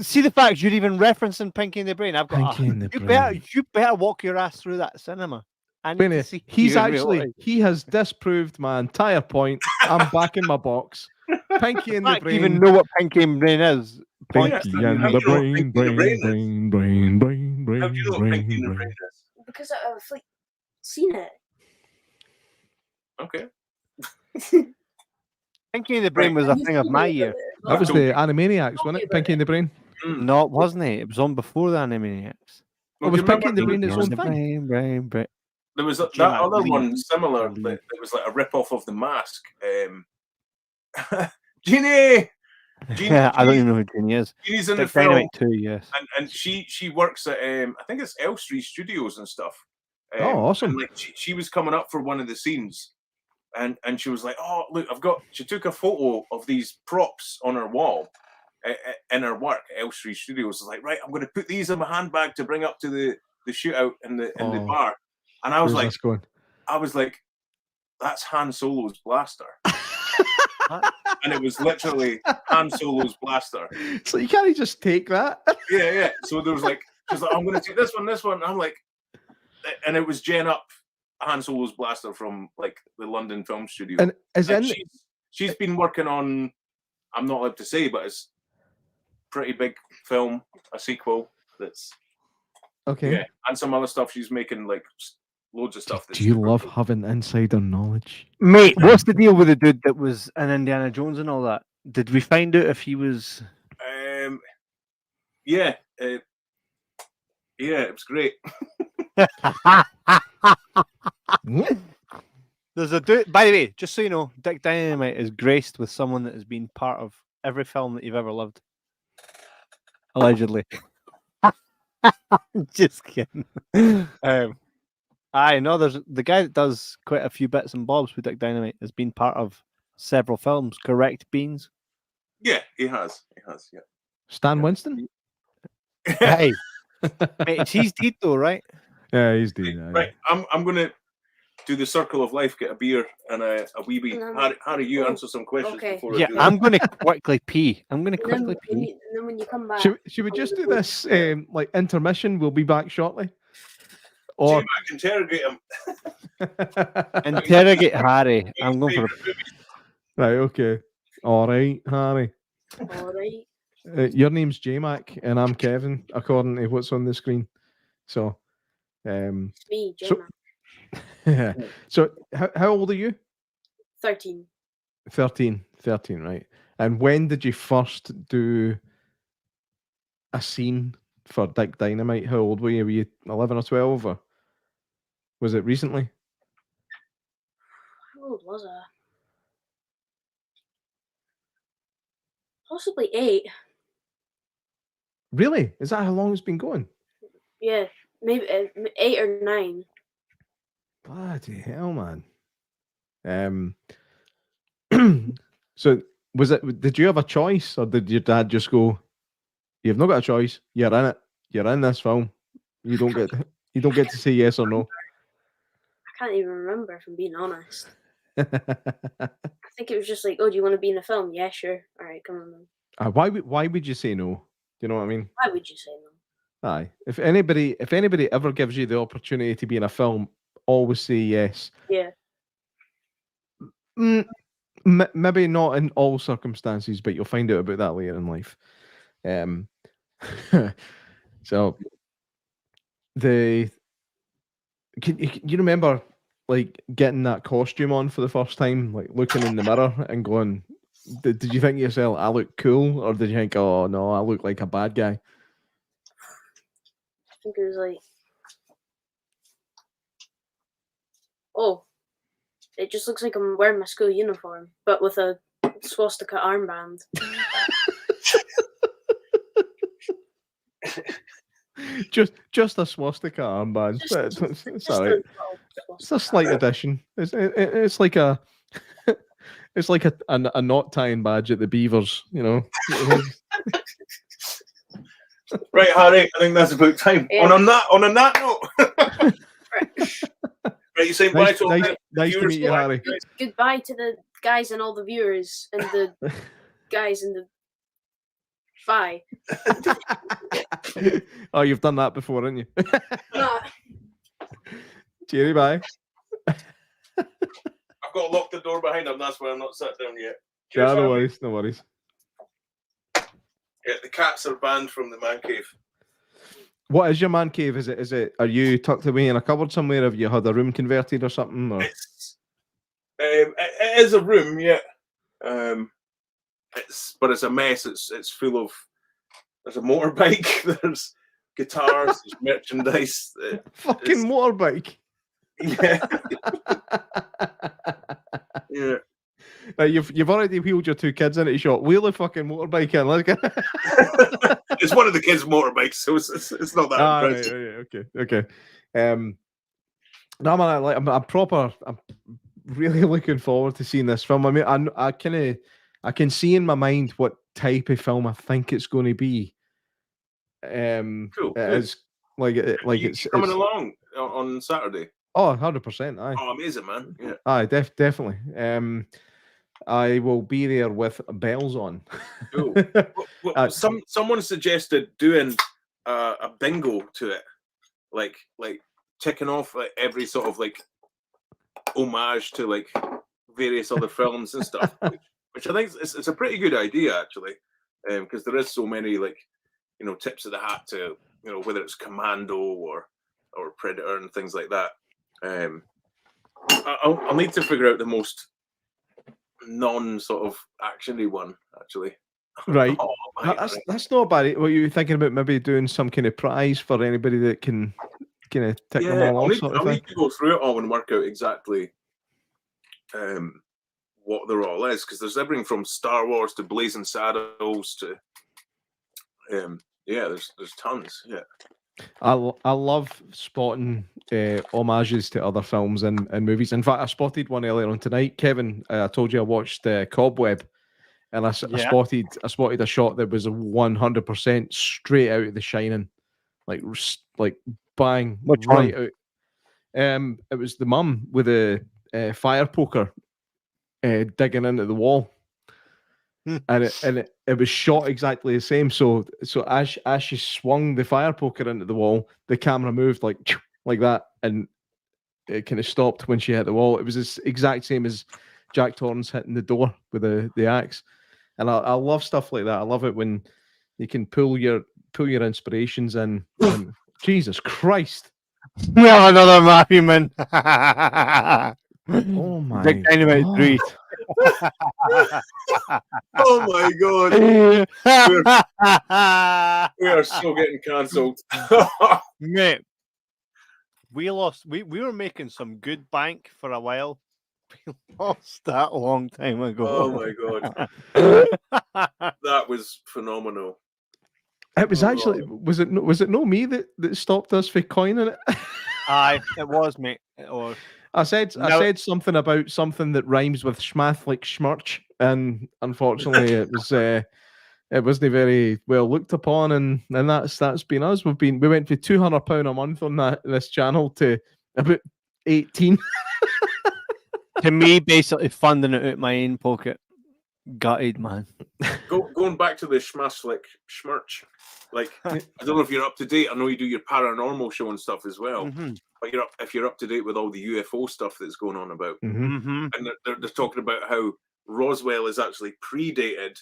See the fact you're even referencing Pinky in the Brain. I've got Pinky in the you better walk your ass through that cinema. I need to Benny, see he's you in real actually life. he has disproved my entire point. I'm back in my box. Pinky in the Fact, brain. even know what Pinky and Brain is. Pinky Yes, and how the do you know what brain, Pinky and the brain, Brain brain, brain, brain, How do you know brain, what Pinky and the brain, Brain brain. is? Because I've like seen it. Okay. Pinky in the Brain was a thing of my year. That was the Animaniacs, wasn't it? Pinky in the Brain. No, it wasn't it? It was on before the Animaniacs. Well, was Pinky in the Brain its own the thing? Brain. There was that J-Mac other Lee. one similar. That it was like a rip-off of The Mask. Jeannie! Yeah, I don't even know who Jeannie is. Jeannie's in the Dick film. Dynamite too, yes. And she works at I think it's Elstree Studios and stuff. Oh, awesome. And like she was coming up for one of the scenes, and she was like, "Oh, look, she took a photo of these props on her wall in her work at Elstree Studios. I was like, right, I'm going to put these in my handbag to bring up to the shootout in the bar." And I was like, that's Han Solo's blaster. And it was literally Han Solo's blaster. So you can't just take that. Yeah. So there was like, she was like, I'm going to take this one. And I'm like, and it was Jen up Han Solo's blaster from like the London Film Studio. And she's been working on, I'm not allowed to say, but it's pretty big film, a sequel that's okay. Yeah, and some other stuff she's making, like loads of stuff. Do you love having insider knowledge? Mate, what's the deal with the dude that was in Indiana Jones and all that? Did we find out if he was... Yeah, it was great. There's a dude, by the way, just so you know, Dick Dynamite is graced with someone that has been part of every film that you've ever loved. Allegedly. Just kidding. I know there's the guy that does quite a few bits and bobs with Dick Dynamite has been part of several films. Correct, Beans? Yeah, he has. Yeah. Stan Winston? Hey, mate, he's dead though, right? Yeah, he's dead. Right, I'm gonna do the circle of life, get a beer and a wee wee. Harry, you answer some questions before I do I'm going to quickly pee. And then when you come back, should we just do this like intermission? We'll be back shortly. Or interrogate him. Interrogate Harry. I'm going for right. Okay. All right, Harry. all right. Your name's J-Mac and I'm Kevin, according to what's on the screen. So, It's me, J-Mac. So how old are you? 13. 13, right. And when did you first do a scene for Dick Dynamite? How old were you? Were you 11 or 12? Or was it recently? How old was I? Possibly 8. Really? Is that how long it's been going? Yeah, maybe 8 or 9. Bloody hell, man. So was it? Did you have a choice, or did your dad just go, "You've not got a choice. You're in it. You're in this film. You don't get to say yes or no." I can't even remember, if I'm being honest. I think it was just like, "Oh, do you want to be in a film?" "Yeah, sure. All right, come on then." Why would you say no? Do you know what I mean? Why would you say no? Aye. If anybody ever gives you the opportunity to be in a film, always say yes. Yeah. Maybe not in all circumstances, but you'll find out about that later in life. So can you remember like getting that costume on for the first time, like looking in the mirror and going, did you think to yourself, I look cool, or did you think, oh no, I look like a bad guy? I think it was like, oh, it just looks like I'm wearing my school uniform, but with a swastika armband. just a swastika armband. It's all right. It's a slight addition. It's like a it's like a knot tying badge at the Beavers, you know. Right, Harry, I think that's about time. Yeah. On that note. Right, you say bye to all the nice to viewers, meet you, Harry. Goodbye to the guys and all the viewers and the guys in the... Bye. Oh, you've done that before, haven't you? Nah. Jerry, bye. I've got to lock the door behind him. That's why I'm not sat down yet. Yeah, Cheers, no Harry. worries. Yeah, the cats are banned from the man cave. What is your man cave? Is it? Are you tucked away in a cupboard somewhere? Have you had a room converted or something? Or? It is a room, yeah. It's a mess. It's full of. There's a motorbike. There's guitars. There's merchandise. Fucking motorbike. Yeah. Yeah. You've already wheeled your 2 kids into the shop. Wheel the fucking motorbike in. Let's get. It's one of the kids' motorbikes, so it's not that impressive. Right, okay. No man, I'm really looking forward to seeing this film. I mean, I can see in my mind what type of film I think it's going to be. Cool. It's it's coming along on Saturday. Oh, 100%. Aye. Oh, amazing, man. Yeah. Aye, definitely. I will be there with bells on. Cool. Well, someone suggested doing a bingo to it, like ticking off every sort of like homage to like various other films and stuff, which I think it's a pretty good idea actually, because there is so many like tips of the hat to whether it's Commando or Predator and things like that. I'll need to figure out the most non sort of actiony one actually. Right. That's not bad. Were you thinking about maybe doing some kind of prize for anybody that can kind of tick them all off? I'll need to go through it all and work out exactly what they're all is, because there's everything from Star Wars to Blazing Saddles to there's tons. Yeah. I love spotting homages to other films and movies. In fact, I spotted one earlier on tonight. Kevin, I told you I watched Cobweb, and I spotted a shot that was 100% straight out of The Shining, like bang. Which right one? Out. It was the mum with a fire poker digging into the wall. And it was shot exactly the same. So as she swung the fire poker into the wall, the camera moved like that, and it kind of stopped when she hit the wall. It was the exact same as Jack Torrance hitting the door with the axe. And I love stuff like that. I love it when you can pull your inspirations in. And Jesus Christ! Well, another Mafia-man. Oh my! Dick Dynamite 3. Oh my god! We are so getting cancelled, mate. We were making some good bank for a while. We lost that a long time ago. Oh my god! That was phenomenal. It was actually was it no me that stopped us from coining it? Aye, it was, mate. It was. I said something about something that rhymes with schmath, like schmirch, and unfortunately it wasn't very well looked upon, and that's been us. We went from £200 a month on this channel to about 18. To me, basically funding it out of my own pocket. Gutted, man. Going back to the schmirch, like I don't know if you're up to date. I know you do your paranormal show and stuff as well. Mm-hmm. But if you're up to date with all the UFO stuff that's going on about, Mm-hmm. and they're talking about how Roswell is actually predated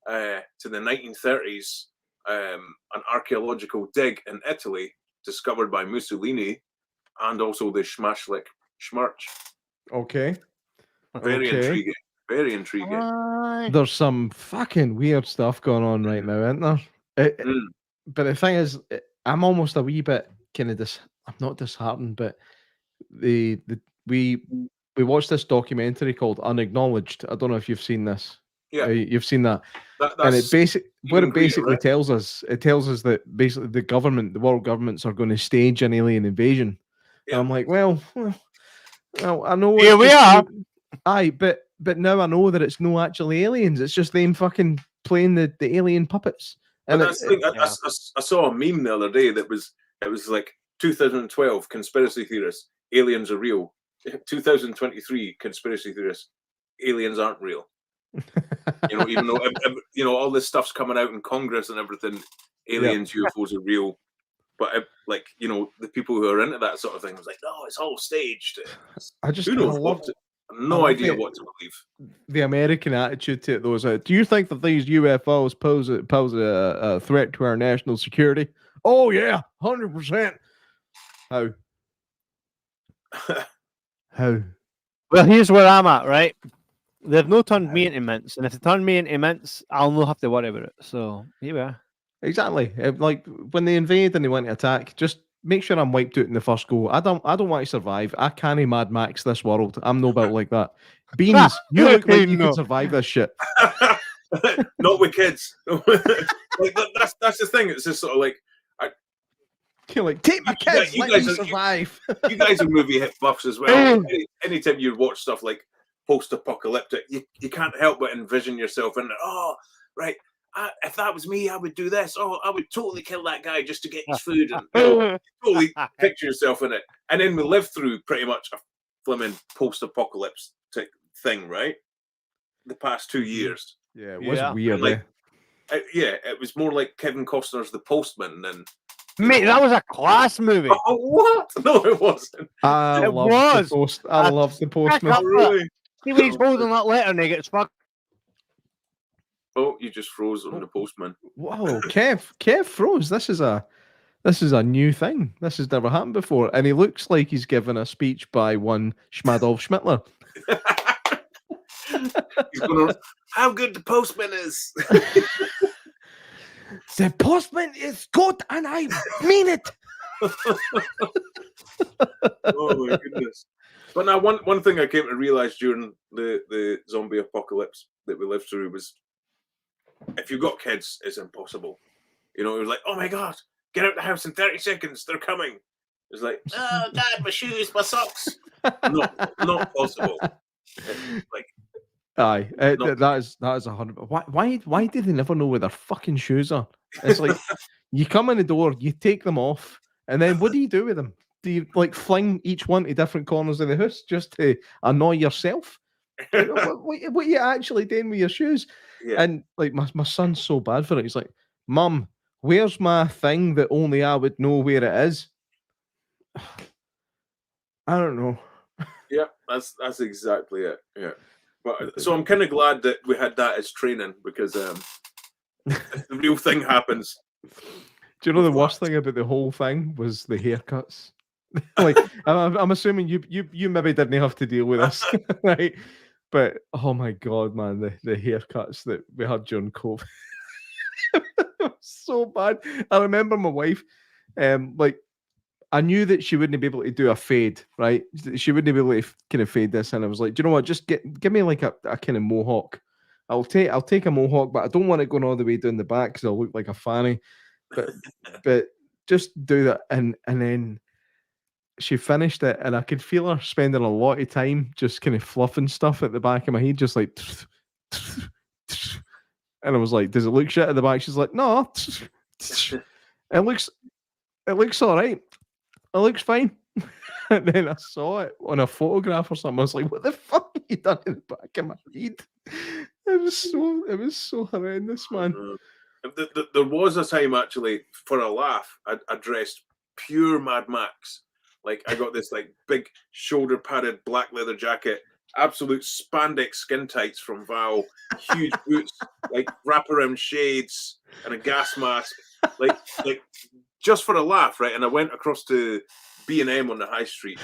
to the 1930s, an archaeological dig in Italy discovered by Mussolini, and also the schmirch. Okay. Very intriguing. Very intriguing. There's some fucking weird stuff going on right now, isn't there? But the thing is, I'm almost a wee bit kind of I'm not disheartened, but we watched this documentary called Unacknowledged. I don't know if you've seen this. Yeah, you've seen that. And it basically tells us that basically the world governments are going to stage an alien invasion. Yeah. And I'm like, well, I know. Here we are. Aye, but now I know that it's no actually aliens. It's just them fucking playing the alien puppets. And I saw a meme the other day that was like 2012 conspiracy theorists, aliens are real. 2023 conspiracy theorists, aliens aren't real. Even though all this stuff's coming out in Congress and everything, aliens, UFOs are real. But the people who are into that sort of thing was like, no, it's all staged. Who knows? No idea what to believe. The American attitude to it, though, is do you think that these UFOs pose a threat to our national security? Oh yeah, 100%. How? How? Well, here's where I'm at, right? They've no turned me into mince, and if they turn me into mince, I'll not have to worry about it. So here we are. Exactly. Like when they invade and they want to attack, just make sure I'm wiped out in the first go. I don't want to survive. I can't Mad Max this world. I'm no built like that. Beans, you look like you No. can survive this shit. Not with kids. Like that's the thing. It's just sort of like You're like, take my kids, you let guys me are- survive. you guys are movie hit buffs as well. Anytime you watch stuff like post-apocalyptic, you can't help but envision yourself in it. Oh, right. If that was me, I would do this. Oh, I would totally kill that guy just to get his food. And totally picture yourself in it. And then we lived through pretty much a flimming post-apocalypse type thing, right? The past 2 years. Yeah, it was Yeah. weird. Like, it was more like Kevin Costner's The Postman than. Mate, that was a class movie. Oh, what? No, it wasn't. I It love was. the post. I love the postman. up. Really? See when he's holding that letter and he gets fucked. Oh, you just froze on the Postman. Whoa, Kev froze. This is a new thing. This has never happened before. And he looks like he's given a speech by one Schmadolf Schmittler. He's going to, how good the Postman is. The postman is good and I mean it. Oh my goodness. But now one thing I came to realize during the zombie apocalypse that we lived through was if you've got kids, it's impossible. You know, it was like, oh my God, get out the house in 30 seconds, they're coming. It's like, oh Dad, my shoes, my socks. Not possible. Like, Aye, that is 100. Why do they never know where their fucking shoes are? It's like you come in the door, you take them off, and then what do you do with them? Do you like fling each one to different corners of the house just to annoy yourself? Like, what are you actually doing with your shoes? yeah. And like my son's so bad for it. He's like, Mum, where's my thing that only I would know where it is? I don't know. Yeah, that's exactly it. Yeah. But so I'm kind of glad that we had that as training because if the real thing happens. Do you know the worst thing about the whole thing was the haircuts? Like I'm assuming you maybe didn't have to deal with this, right? But oh my God, man, the haircuts that we had during COVID. So bad. I remember my wife, like I knew that she wouldn't be able to do a fade, right? She wouldn't be able to kind of fade this, and I was like, do you know what? Just give me like a kind of mohawk. I'll take a mohawk, but I don't want it going all the way down the back because I'll look like a fanny. But just do that, and then she finished it, and I could feel her spending a lot of time just kind of fluffing stuff at the back of my head, just like. And I was like, "Does it look shit at the back?" She's like, "No, it looks all right. It looks fine." And then I saw it on a photograph or something. I was like, "What the fuck have you done in the back of my head?" It was so horrendous, man. There was a time actually for a laugh. I dressed pure Mad Max. Like I got this like big shoulder padded black leather jacket, absolute spandex skin tights from Val, huge boots, like wraparound shades, and a gas mask. Like just for a laugh, right? And I went across to B&M on the high street.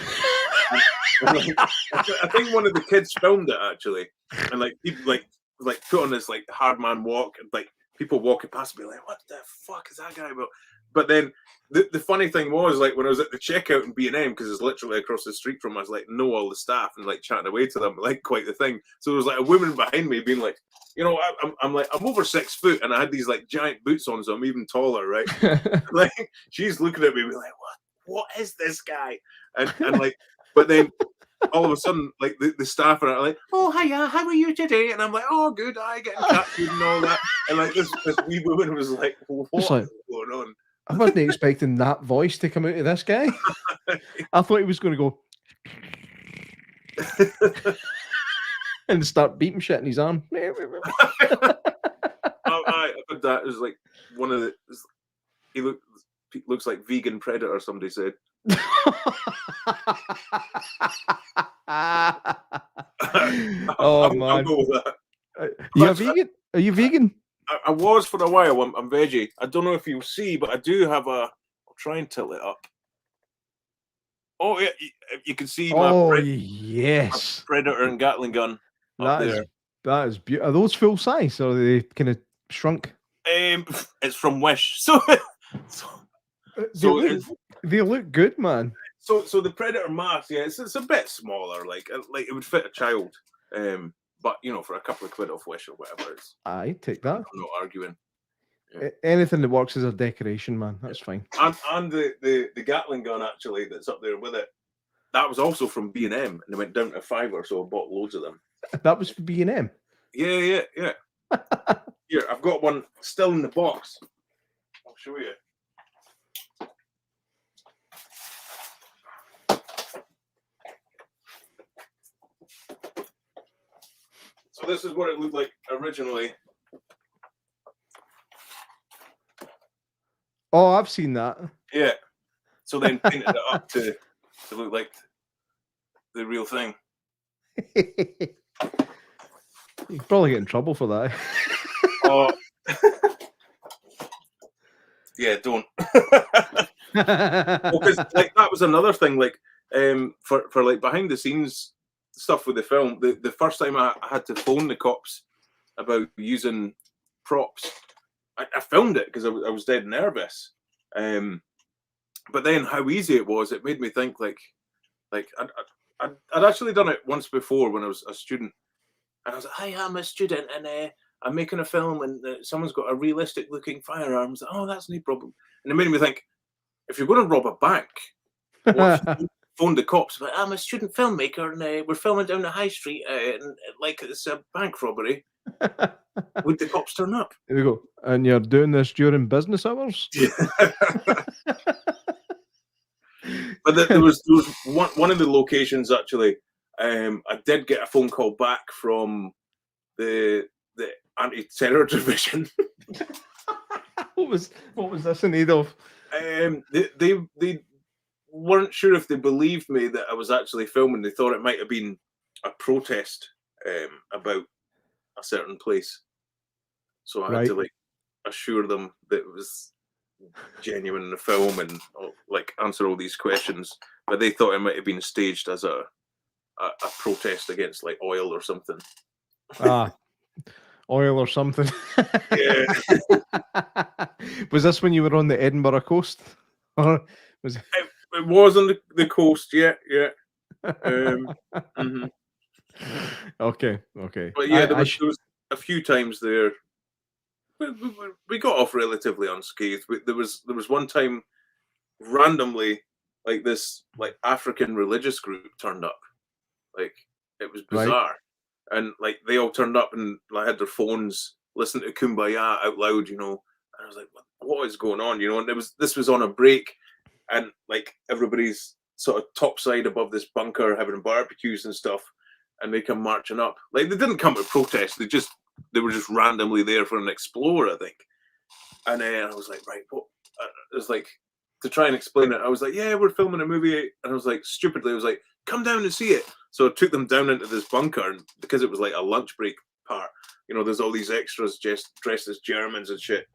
And, like, I think one of the kids filmed it actually, and like people like put on this like hard man walk, and like people walking past me like, what the fuck is that guy about? But then the funny thing was, like, when I was at the checkout in B&M, because it's literally across the street from us, like, know all the staff and like chatting away to them, like quite the thing. So there was like a woman behind me being like, you know, I'm like, I'm over 6 foot and I had these like giant boots on, so I'm even taller, right? Like she's looking at me and be like, what is this guy? And like, but then all of a sudden, like the staff are like, oh hiya, how are you today? And I'm like, oh good, I getting cat food and all that. And like this wee woman was like, what is going on? I wasn't expecting that voice to come out of this guy. I thought he was going to go and start beating shit in his arm. I heard that is like one of the. He looks like vegan predator. Somebody said. Oh man! I'll go with that. You a vegan? Are you vegan? I was for a while. I'm veggie. I don't know if you'll see, but I do have a. I'll try and tilt it up. Oh yeah, you can see my yes, Predator and Gatling gun up that there. is That is beautiful. Are those full size or are they kind of shrunk? It's from Wish, so They look good, man. So the Predator mask, yeah, it's a bit smaller, like it would fit a child. But for a couple of quid off Wish or whatever, I take that. I'm not arguing. Yeah. Anything that works as a decoration, man, that's fine. And the Gatling gun actually that's up there with it, that was also from B&M, and it went down to $5, so I bought loads of them. That was for B&M. Yeah. Here, I've got one still in the box. I'll show you. So this is what it looked like originally. Oh, I've seen that. Yeah. So then painted it up to look like the real thing. You'd probably get in trouble for that. Oh. Yeah, don't. Because that was another thing. For like behind the scenes stuff with the film, the first time I had to phone the cops about using props, I filmed it because I was dead nervous. But then how easy it was, it made me think I'd actually done it once before when I was a student, and I was like, "Hi, I'm a student, and I'm making a film, and someone's got a realistic looking firearm." Like, "Oh, that's no problem." And it made me think, if you're going to rob a bank, phone the cops, but I'm a student filmmaker, and we're filming down the high street, and it's a bank robbery. Would the cops turn up? Here we go. And you're doing this during business hours? But there was one of the locations actually. I did get a phone call back from the anti-terror division. What was this in aid of? They weren't sure if they believed me that I was actually filming. They thought it might have been a protest about a certain place. So I had to assure them that it was genuine in the film and answer all these questions. But they thought it might have been staged as a protest against oil or something. Oil or something. Yeah. Was this when you were on the Edinburgh coast? Or was it was on the coast, yeah. Mm-hmm. Okay. But yeah, there was a few times there. We got off relatively unscathed. There was one time randomly, this African religious group turned up. It was bizarre, and they all turned up and had their phones listening to Kumbaya out loud, And I was like, "What is going on?" And this was on a break, and everybody's sort of topside above this bunker having barbecues and stuff, and they come marching up. They didn't come to protest. They were just randomly there for an explore, I think. And then I was like, right, what? It was to try and explain it. I was like, yeah, we're filming a movie. And I was stupidly, I was like, come down and see it. So I took them down into this bunker, and because it was a lunch break part, there's all these extras just dressed as Germans and shit,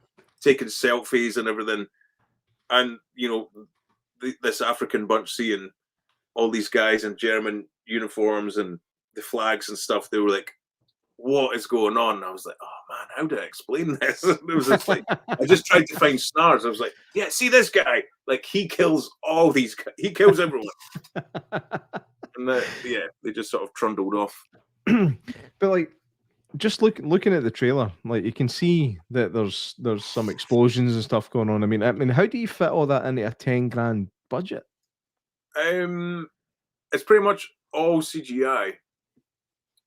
taking selfies and everything. And, this African bunch seeing all these guys in German uniforms and the flags and stuff, they were like, what is going on? And I was like, oh man, how do I explain this? It was just I just tried to find snars. I was like, yeah, see this guy, he kills all these guys. He kills everyone. And they just sort of trundled off. But just looking at the trailer, you can see that there's some explosions and stuff going on. I mean, how do you fit all that into a 10 grand budget? It's pretty much all CGI.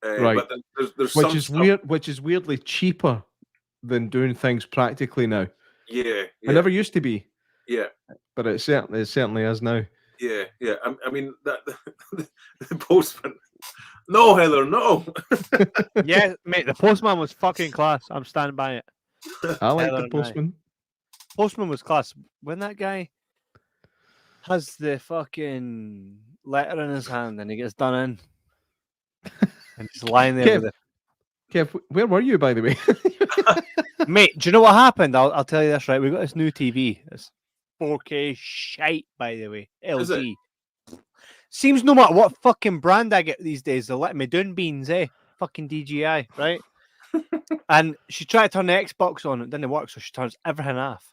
Right, but there's which some is stuff. weird. Which is weirdly cheaper than doing things practically now. Yeah. It never used to be. Yeah, but it certainly is now. Yeah. I mean that the postman. No, Heather, no. Yeah, mate, the postman was fucking class. I'm standing by it. I like the postman. Postman was class. When that guy has the fucking letter in his hand and he gets done in. And he's lying there with it. Kev, where were you, by the way? Mate, do you know what happened? I'll tell you this, right? We got this new TV. It's 4K shite, by the way. LG. Seems no matter what fucking brand I get these days, they're letting me down beans, eh? fucking DJI, right? And she tried to turn the Xbox on, it didn't work, so she turns everything off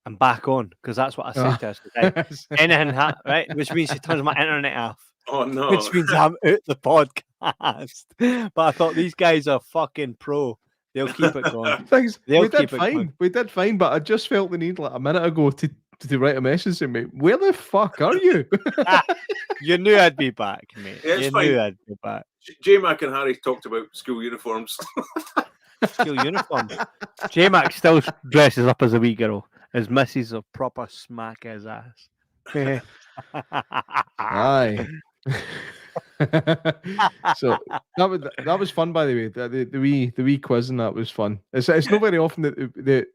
and back on, because that's what I said to her. I said, "Hey, anything, right?" Which means she turns my internet off. Oh no! Which means I'm out the podcast. But I thought these guys are fucking pro. They'll keep it going. Things They'll we did keep it fine. going. We did fine, but I just felt the need like a minute ago to write a message to me. Where the fuck are you? You knew I'd be back, mate. Yeah, it's You fine. knew I'd be back. J Mac and Harry talked about school uniforms. School uniform. J-Mac still dresses up as a wee girl. His missus will proper smack his ass. Aye. So that was fun, by the way. The wee quiz and that was fun. It's not very often that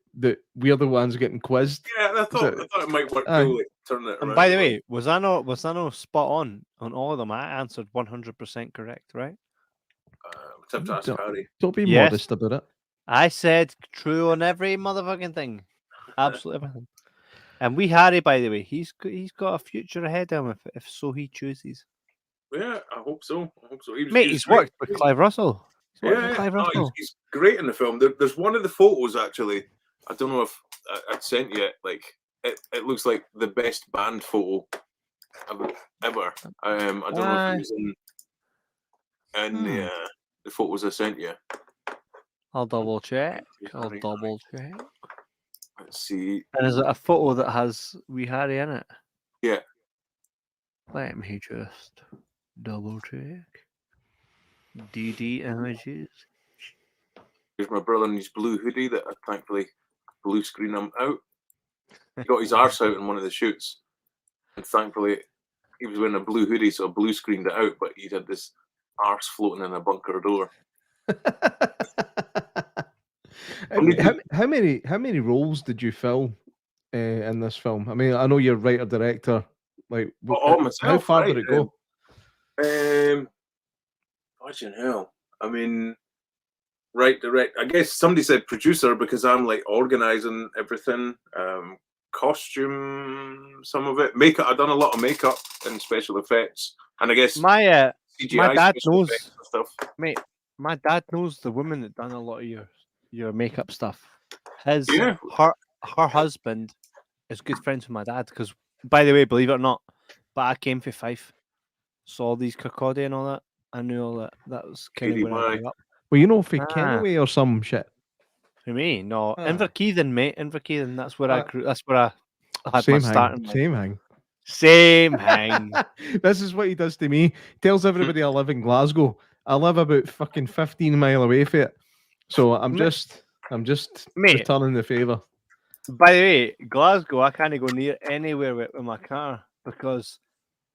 we're the ones getting quizzed. Yeah, I thought it might work cool. Like, turn it around. And by the way, was I not spot on all of them? I answered 100% correct, right? We'll have to ask Harry. Don't be modest about it. I said true on every motherfucking thing. Absolutely everything. And Harry, by the way, he's got a future ahead of him if so he chooses. Yeah, I hope so. He's worked with Clive Russell. He's great in the film. There's one of the photos, actually. I don't know if I'd sent you it. Like, it looks like the best band photo ever. I don't know if he was in the photos I sent you. I'll double check. Let's see. And is it a photo that has wee Harry in it? Yeah. Let me just double check. DD images. Here's my brother in his blue hoodie that I thankfully blue screen him out. He got his arse out in one of the shoots. And thankfully he was wearing a blue hoodie, so I blue screened it out, but he had this arse floating in a bunker door. How many roles did you fill in this film? I mean, I know you're writer director. Like, myself, how far did it go? Watching hell. I mean, direct. I guess somebody said producer because I'm like organizing everything. Costume, some of it. Makeup. I've done a lot of makeup and special effects, and I guess my dad knows stuff. Mate, my dad knows the woman that done a lot of your makeup stuff. Her husband is good friends with my dad because, by the way, believe it or not, but I came for Fife, saw these Kirkcaldy and all that. I knew all that. That was kind of when I grew up. Well, you know, for Kenway or some shit. For me, no. Inverkeithing, mate. Inverkeithing. That's where I grew. That's where I had my starting. Same hang. This is what he does to me. He tells everybody I live in Glasgow. I live about fucking 15 mile away from it. So I'm just returning the favour. By the way, Glasgow, I can't go near anywhere with my car because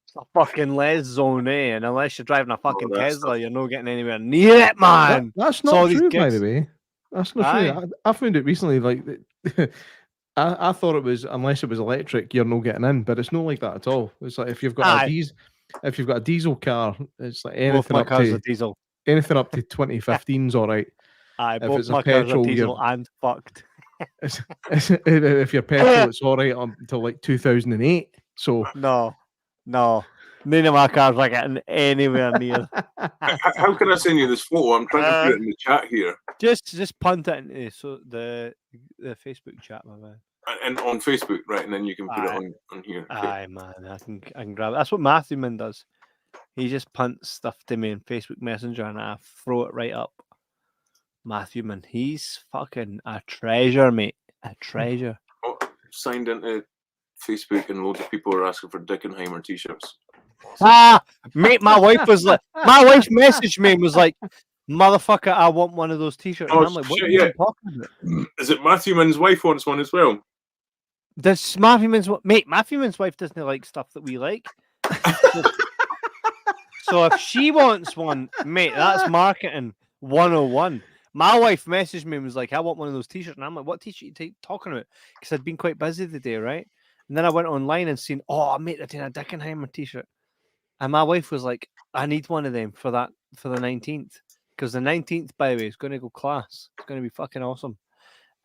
it's a fucking les zone, and unless you're driving a fucking Tesla, you're not getting anywhere near it, man. That's not true, by the way. That's not true. I found it recently. Like, I thought it was, unless it was electric, you're not getting in, but it's not like that at all. It's like if you've got a diesel car, it's like anything up to diesel. Anything up to 2015's all right. Aye, both my cars are diesel and fucked. If you're petrol, it's all right until like 2008. So no, none of my cars are getting anywhere near. How can I send you this photo? I'm trying to put it in the chat here. Just punt it into the Facebook chat, my man. And on Facebook, right? And then you can put it on here. Okay. Aye, man, I can grab it. That's what Matthew Man does. He just punts stuff to me in Facebook Messenger, and I throw it right up. Matthew Man, he's fucking a treasure, mate. A treasure. Oh, signed into Facebook, and loads of people are asking for Dickenheimer t-shirts. Mate, my wife messaged me and was like, "Motherfucker, I want one of those t-shirts." And I'm like, "What are you talking about?" Is it Matthew Man's wife wants one as well? Does Matthew Man's wife doesn't like stuff that we like. So if she wants one, mate, that's marketing 101. My wife messaged me and was like, "I want one of those t-shirts." And I'm like, "What t-shirt are you talking about?" Because I'd been quite busy the day, right? And then I went online and seen, "Oh, mate, they're doing a Dickenheimer t-shirt." And my wife was like, "I need one of them for the 19th." Because the 19th, by the way, is going to go class. It's going to be fucking awesome.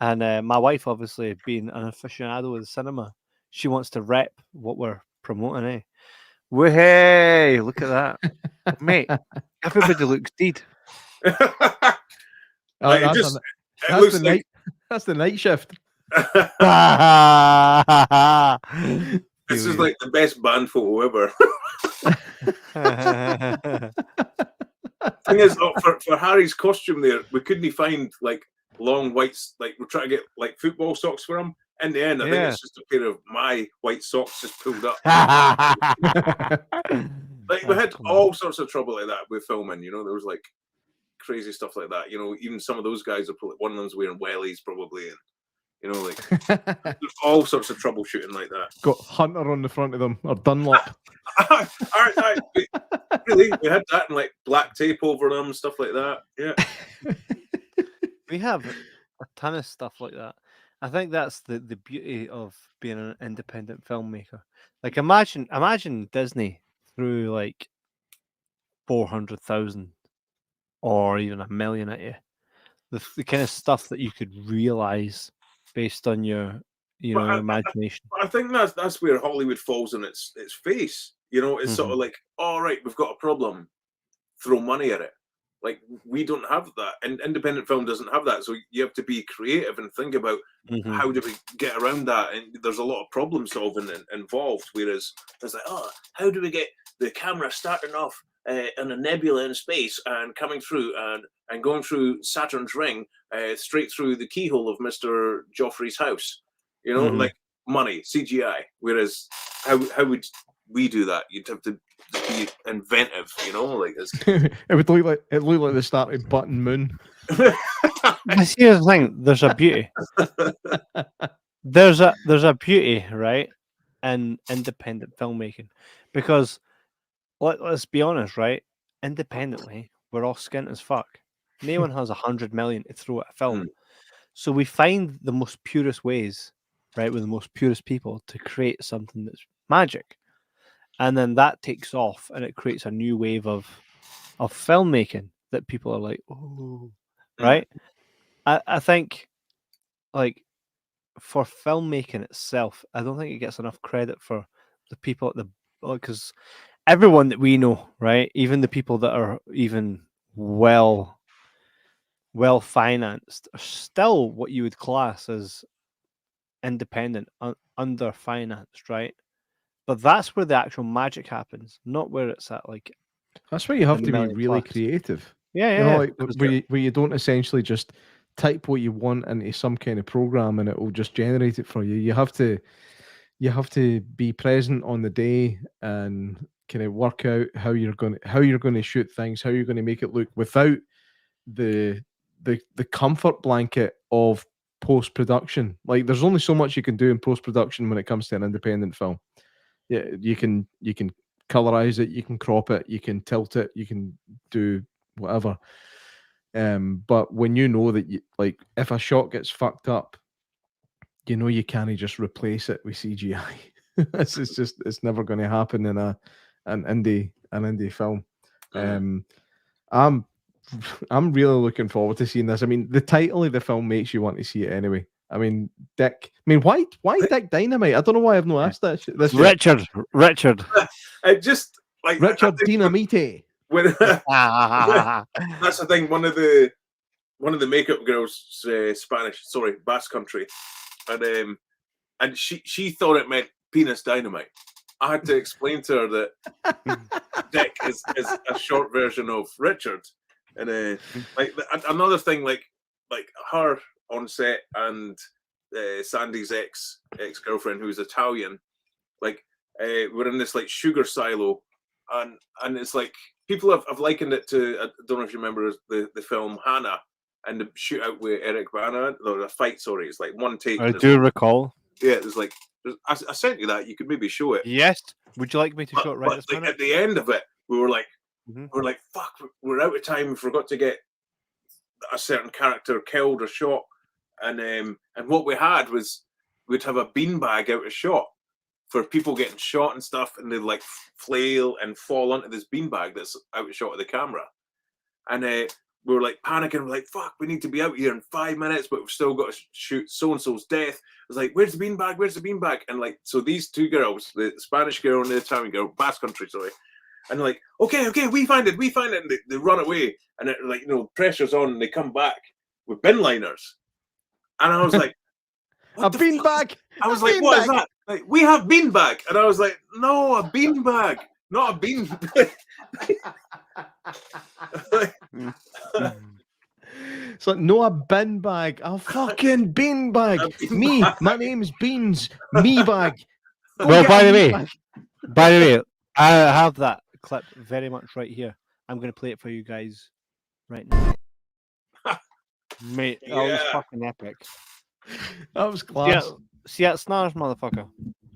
And my wife, obviously, being an aficionado of the cinema, she wants to rep what we're promoting, eh? Hey, look at that. Mate, everybody looks Steed. Like, that's it that's looks the like night. That's the night shift. this is like the best band photo ever. Thing is, for Harry's costume there, we couldn't find like long whites. Like we're trying to get like football socks for him. In the end, I think it's just a pair of my white socks just pulled up. Like we had all sorts of trouble like that with filming. You know, there was like crazy stuff like that. You know, even some of those guys are probably one of them's wearing wellies probably, and you know, like there's all sorts of troubleshooting like that. Got Hunter on the front of them or Dunlop. Really, we had that and like black tape over them and stuff like that. Yeah, we have a ton of stuff like that. I think that's the beauty of being an independent filmmaker. Like imagine Disney threw like 400,000 or even 1 million at you. The kind of stuff that you could realize based on your imagination. I think that's where Hollywood falls on its face. You know, it's sort of like, all right, we've got a problem, throw money at it. Like we don't have that, and independent film doesn't have that. So you have to be creative and think about how do we get around that. And there's a lot of problem solving involved. Whereas it's like, oh, how do we get the camera starting off in a nebula in space and coming through and going through Saturn's ring straight through the keyhole of Mr. Joffrey's house? You know, like money, CGI. Whereas how would we do that? You'd have to be inventive, you know, like this. It looked like they started Button Moon. Here's the thing: there's a beauty. There's a beauty, right, in independent filmmaking, because let's be honest, right? Independently, we're all skint as fuck. No one has 100 million to throw at a film, so we find the most purest ways, right, with the most purest people to create something that's magic. And then that takes off and it creates a new wave of filmmaking that people are like, oh, right? I think, like, for filmmaking itself, I don't think it gets enough credit for the people at the, because everyone that we know, right, even the people that are even well financed are still what you would class as independent, under financed, right? But that's where the actual magic happens, not where it's at. Like, that's where you have to be really creative. Yeah, you know, like where you don't essentially just type what you want into some kind of program and it will just generate it for you. You have to be present on the day and kind of work out how you're going to shoot things, how you're going to make it look without the comfort blanket of post-production. Like, there's only so much you can do in post-production when it comes to an independent film. Yeah, you can colorize it, you can crop it, you can tilt it, you can do whatever. But when you know that like if a shot gets fucked up, you know you can't just replace it with CGI. It's never going to happen in an indie film. I'm really looking forward to seeing this. I mean, the title of the film makes you want to see it anyway. I mean, Dick. I mean, why Dick Dynamite? I don't know why I've not asked that. Richard. I just like Richard Dynamite. That's the thing. One of the makeup girls, Basque Country, and she thought it meant penis dynamite. I had to explain to her that Dick is a short version of Richard, and like another thing, like her on set and Sandy's ex-girlfriend, who's Italian, like we're in this like sugar silo, and it's like people have likened it to, I don't know if you remember the film Hannah and the shootout with Eric Bana, or the fight, sorry, it's like one take. I do recall. Yeah, it was like, I sent you that, you could maybe show it. Yes. Would you like me to show it right this minute? At the end of it, we were like, fuck, we're out of time, we forgot to get a certain character killed or shot. And what we had was we'd have a beanbag out of shot for people getting shot and stuff, and they'd like flail and fall onto this beanbag that's out of shot of the camera. And we were like panicking, we're like, fuck, we need to be out here in 5 minutes, but we've still got to shoot so-and-so's death. It was like, where's the beanbag? And like, so these two girls, the Spanish girl and the Italian girl, Basque Country, sorry, and they're like, okay, we find it, and they run away, and it, like, you know, pressure's on, and they come back with bin liners, and I was like, A beanbag. I was like, what is that? Like, we have beanbag, and I was like, no, a beanbag, not a bean. It's like, no, a bin bag, a fucking bean bag. Me, my name's Beans. Me bag. Go Well, get by a the bean way, bag. by the way, I have that clip very much right here. I'm going to play it for you guys right now. Mate, that was Yeah. fucking epic. That was Yeah, class. see that Snars motherfucker?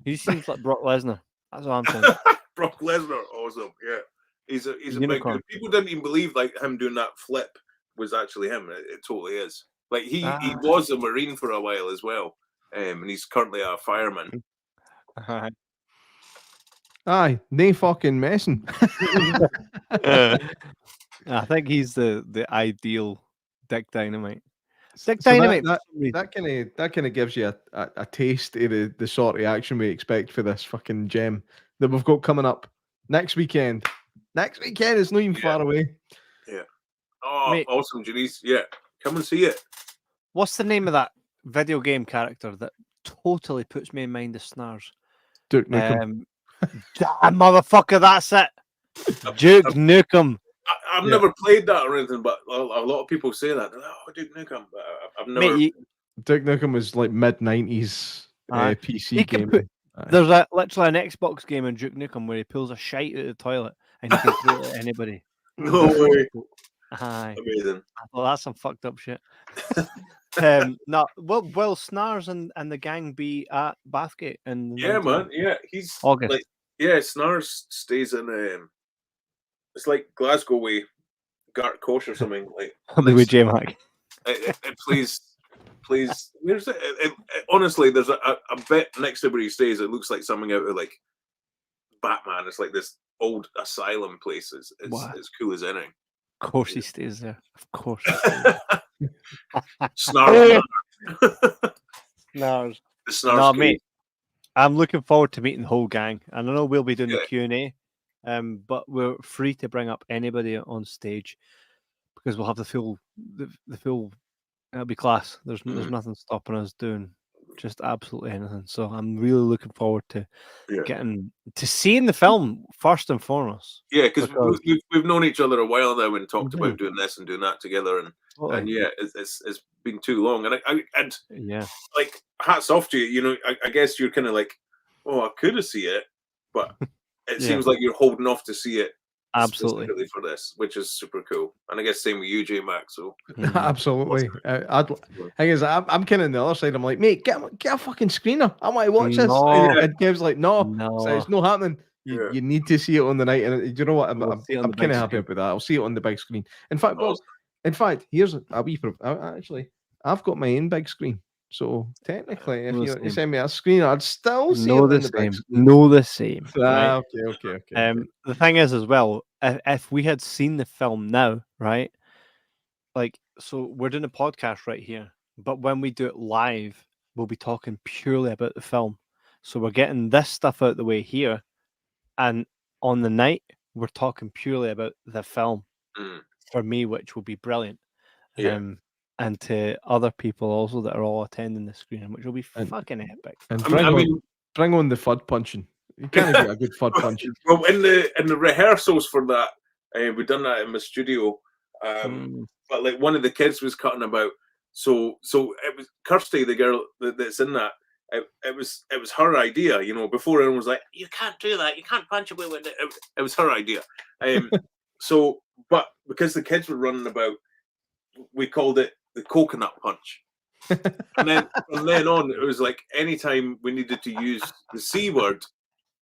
He seems like Brock Lesnar. That's what I'm saying. Brock Lesnar, awesome. Yeah, he's a big Unicorn. dude. People didn't even believe like him doing that flip was actually him. It totally is. Like he was a Marine for a while as well, and he's currently a fireman. Aye, they fucking messing. I think he's the ideal Dick Dynamite. Dick So Dynamite. that kind of gives you a taste of the sort of action we expect for this fucking gem that we've got coming up next weekend. Next weekend is not even far away. Yeah. Oh, Mate. awesome, Janice. Yeah, come and see it. What's the name of that video game character that totally puts me in mind of Snars? Duke Nukem. That motherfucker, that's it. Duke Nukem. I've never played that or anything, but a lot of people say that. They're like, oh, Duke Nukem. But I've never. Mate, Duke Nukem was like mid-90s PC game. There's literally an Xbox game in Duke Nukem where he pulls a shite out of the toilet and he can throw it at anybody. No way. Aye. Amazing. I thought that's some fucked up shit. No, will Snars and the gang be at Bathgate? And Yeah, man. Yeah, he's August. like, yeah, Snars stays in it's like Glasgow way, Gart Coach or something. Like with J Mac. Please. Where's it? Honestly, there's a bit next to where he stays. It looks like something out of like Batman. It's like this old asylum place. It's cool as anything. Of course he stays there. Of course. Snarl. Snars. The Snars. No, mate. I'm looking forward to meeting the whole gang, and I know we'll be doing the Q&A, but we're free to bring up anybody on stage because we'll have the full. It'll be class. There's nothing stopping us doing just absolutely anything. So I'm really looking forward to getting to seeing the film first and foremost. Yeah, because we've known each other a while now and talked about doing this and doing that together, and yeah, it's been too long, and like hats off to you. You know, I guess you're kind of like, oh, I could have seen it, but it seems like you're holding off to see it. Absolutely specifically for this, which is super cool, and I guess same with you, J Max. So absolutely, thing is, I'm kind of on the other side. I'm like, mate, get a fucking screener. I want to watch this. And Kev's like, no, so it's not happening. You need to see it on the night, and you know what? I'm kind of happy about that. I'll see it on the big screen. In fact, here's a wee. Actually, I've got my own big screen. So technically, if you send me a screen, I'd still see it the same. No, the same. Right? Okay. The thing is, as well, if we had seen the film now, right? Like, so we're doing a podcast right here, but when we do it live, we'll be talking purely about the film. So we're getting this stuff out the way here, and on the night, we're talking purely about the film for me, which will be brilliant. And to other people also that are all attending the screening, which will be fucking epic. And bring on the FUD punching. You can't get a good FUD punch. Well, in the rehearsals for that, we've done that in the studio. But like one of the kids was cutting about. So it was Kirsty, the girl that's in that. It was her idea, you know. Before everyone was like, "You can't do that. You can't punch away with it." It was her idea. So, but because the kids were running about, we called it the coconut punch. And then from then on, it was like anytime we needed to use the C word,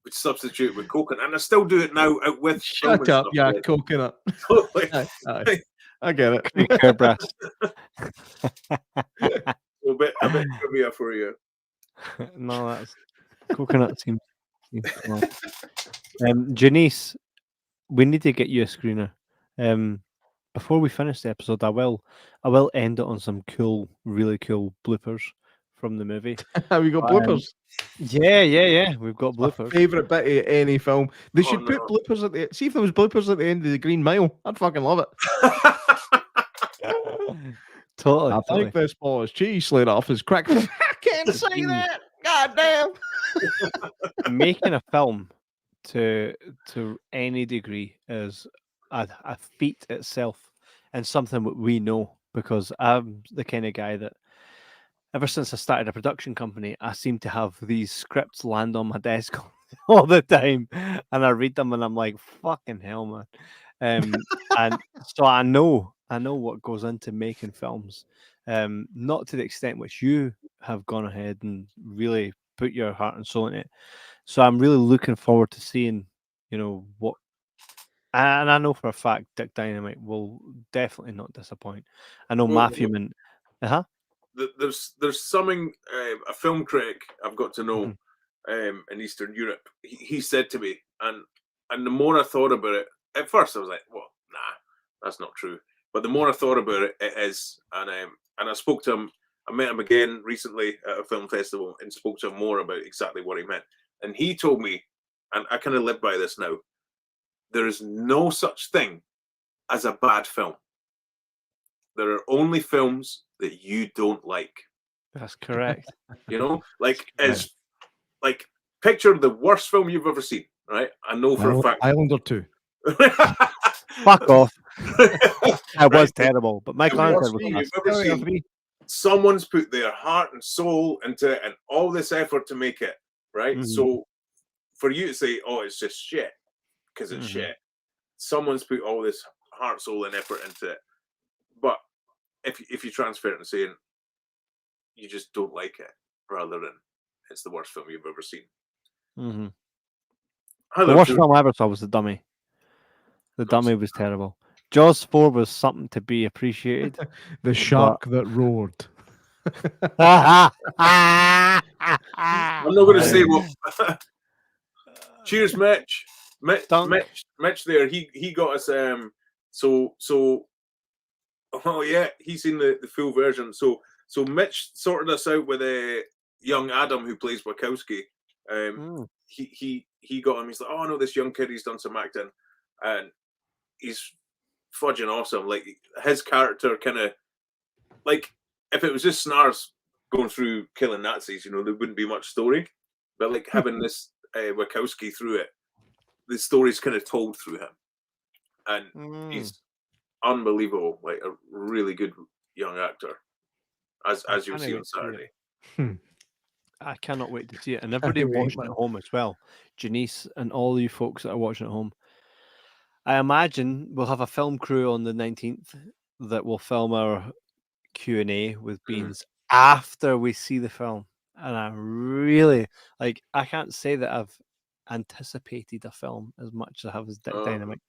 we'd substitute with coconut. And I still do it now out with. Shut up, yeah, like, coconut. I get it. A bit trivia for you. No, that's coconut seems Janice, we need to get you a screener. Before we finish the episode, I will end it on some cool, really cool bloopers from the movie. We got bloopers. Yeah. We've got My bloopers. favourite bit of any film. They Oh, should put no. bloopers at the. See if there was bloopers at the end of the Green Mile. I'd fucking love it. Totally. I think this ball is cheese slid off his crack. I can't say that. God damn. Making a film to any degree is a feat itself, and something that we know, because I'm the kind of guy that ever since I started a production company, I seem to have these scripts land on my desk all the time, and I read them and I'm like, fucking hell, man. And so I know what goes into making films, not to the extent which you have gone ahead and really put your heart and soul in it. So I'm really looking forward to seeing, what. And I know for a fact Dick Dynamite will definitely not disappoint. I know Well, Matthew and There's something, a film critic I've got to know Mhm. in Eastern Europe. He said to me, and the more I thought about it, at first I was like, well, nah, that's not true. But the more I thought about it, it is. And I spoke to him. I met him again recently at a film festival and spoke to him more about exactly what he meant. And he told me, and I kind of live by this now, there is no such thing as a bad film. There are only films that you don't like. That's correct. Like picture the worst film you've ever seen, right? I know for a fact. Islander 2. Fuck off. That was Right. terrible, but Michael The worst Ironside was film class. you've ever seen. Someone's put their heart and soul into it and all this effort to make it, right? Mhm. So for you to say, oh, it's just shit, because it's Mhm. shit, someone's put all this heart, soul, and effort into it. But if you transfer it and saying you just don't like it, rather than it's the worst film you've ever seen. Mhm. I The love worst to- film I ever saw was The Dummy. The Dummy was terrible. Jaws 4 was something to be appreciated. The shark that roared. I'm not going to say what. Cheers, Mitch. Mitch there. He got us. So. Oh yeah, he's seen the full version. So Mitch sorted us out with a young Adam who plays Wachowski. He got him. He's like, oh no, this young kid. He's done some acting, and he's fudging awesome. Like his character, kind of like if it was just Snars going through killing Nazis, there wouldn't be much story. But like having this Wachowski through it, the story's kind of told through him, and he's unbelievable. Like a really good young actor, as you'll see on Saturday. I cannot wait to see it, and everybody watching at home as well. Janice and all you folks that are watching at home. I imagine we'll have a film crew on the 19th that will film our Q&A with Beans after we see the film. And I really, I can't say that I've anticipated a film as much as I have as Dick Dynamite.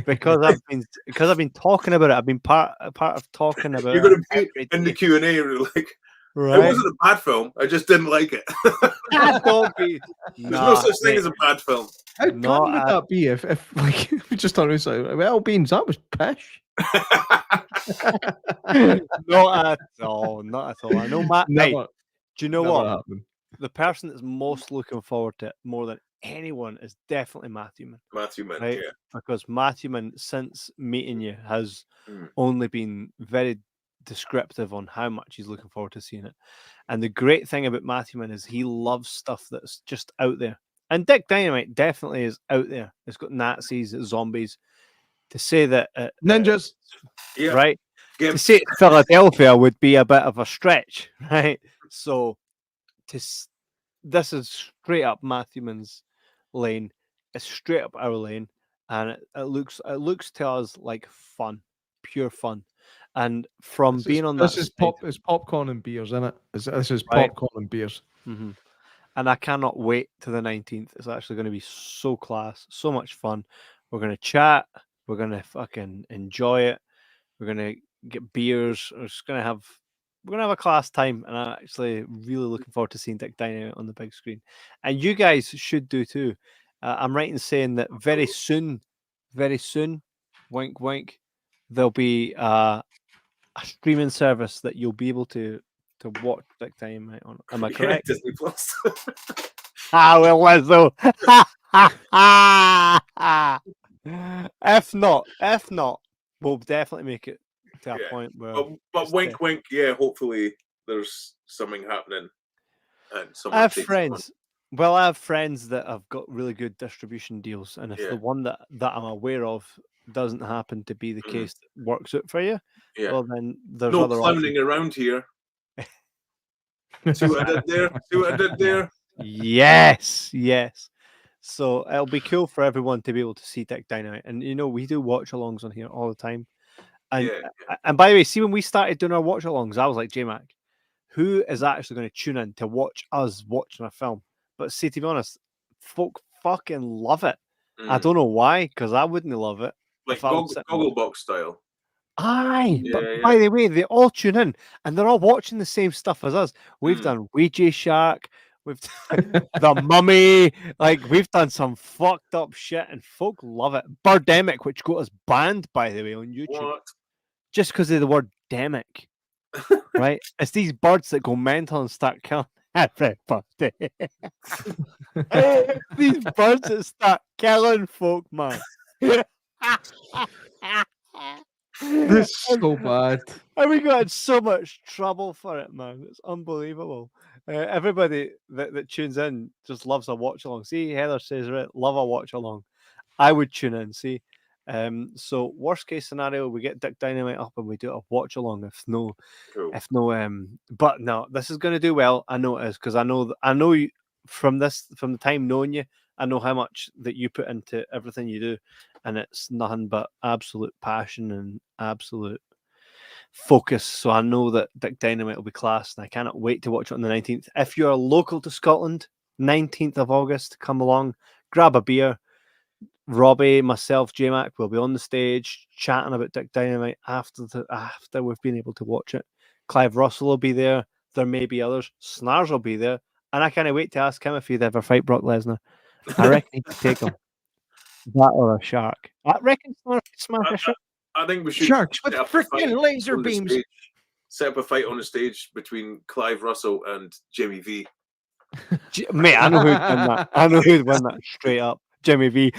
Because I've been talking about it. I've been part of talking about You're going it. to be in the Q&A like, right? It wasn't a bad film. I just didn't like it. Don't be. There's no such thing as a bad film. How good would that be if we just thought it was well, Beans, that was pish. Not at all. Not at all. I know Matt. Hey, do you know what? Happened. The person that's most looking forward to it more than anyone is definitely Matthew Man. Right? Yeah. Because Matthew Man, since meeting you, has only been very descriptive on how much he's looking forward to seeing it. And the great thing about Matthew Man is he loves stuff that's just out there. And Dick Dynamite definitely is out there. It's got Nazis, zombies. To say that ninjas, right? To say Philadelphia would be a bit of a stretch, right? So, this is straight up Matthew Man's lane. It's straight up our lane, and it looks to us like fun, pure fun. And from being on that, it's popcorn and beers, isn't it? This is popcorn and beers. Mm-hmm. And I cannot wait to the 19th. It's actually going to be so class, so much fun. We're going to chat. We're going to fucking enjoy it. We're going to get beers. We're going to have a class time. And I'm actually really looking forward to seeing Dick Dynamite on the big screen. And you guys should do too. I'm right in saying that very soon, wink, wink, there'll be a streaming service that you'll be able to to watch Dick Dynamite on. Am I correct? Disney Plus. Well, Lizzo. If not, we'll definitely make it to a Yeah. point where. But wink, wink. Yeah, hopefully there's something happening. And I have friends. Well, I have friends that have got really good distribution deals, and if Yeah. the one that I'm aware of doesn't happen to be the case that works out for you, Yeah. well, then there's No other clowning around here. See what I did there? See what I did there? Yes. So it'll be cool for everyone to be able to see Dick Dynamite, and we do watch-alongs on here all the time. And Yeah. and by the way, see when we started doing our watch-alongs, I was like, J-Mac, who is actually going to tune in to watch us watching a film? But see, to be honest, folk fucking love it. I don't know why, because I wouldn't love it. Like Gogglebox style. Aye, Yeah, but yeah. by the way, they all tune in and they're all watching the same stuff as us. We've done Ouija Shark, we've done The Mummy, like we've done some fucked up shit, and folk love it. Birdemic, which got us banned, by the way, on YouTube, What? just because of the word demic. Right? It's these birds that go mental and start killing everybody. These birds that start killing folk, man. This is so bad. And we got in so much trouble for it, man. It's unbelievable. Everybody that tunes in just loves a watch along. See, Heather says, right, love a watch along. I would tune in, see. So worst case scenario, we get Dick Dynamite up and we do a watch along. But no, this is going to do well. I know it is, because I know you from the time knowing you, I know how much that you put into everything you do, and it's nothing but absolute passion and absolute focus. So I know that Dick Dynamite will be class, and I cannot wait to watch it on the 19th. If you're local to Scotland, 19th of August, come along, grab a beer. Robbie, myself, J-Mac will be on the stage chatting about Dick Dynamite after we've been able to watch it. Clive Russell will be there. There may be others. Snars will be there. And I can't wait to ask him if he'd ever fight Brock Lesnar. I reckon he could take him. That or a shark. I reckon Snars could smash a shark. I think we should Sharks with set up a fight freaking laser on the beams. stage. Set up a fight on the stage between Clive Russell and Jimmy V. Mate, I know who'd win that. I know who'd win that straight up. Jimmy V.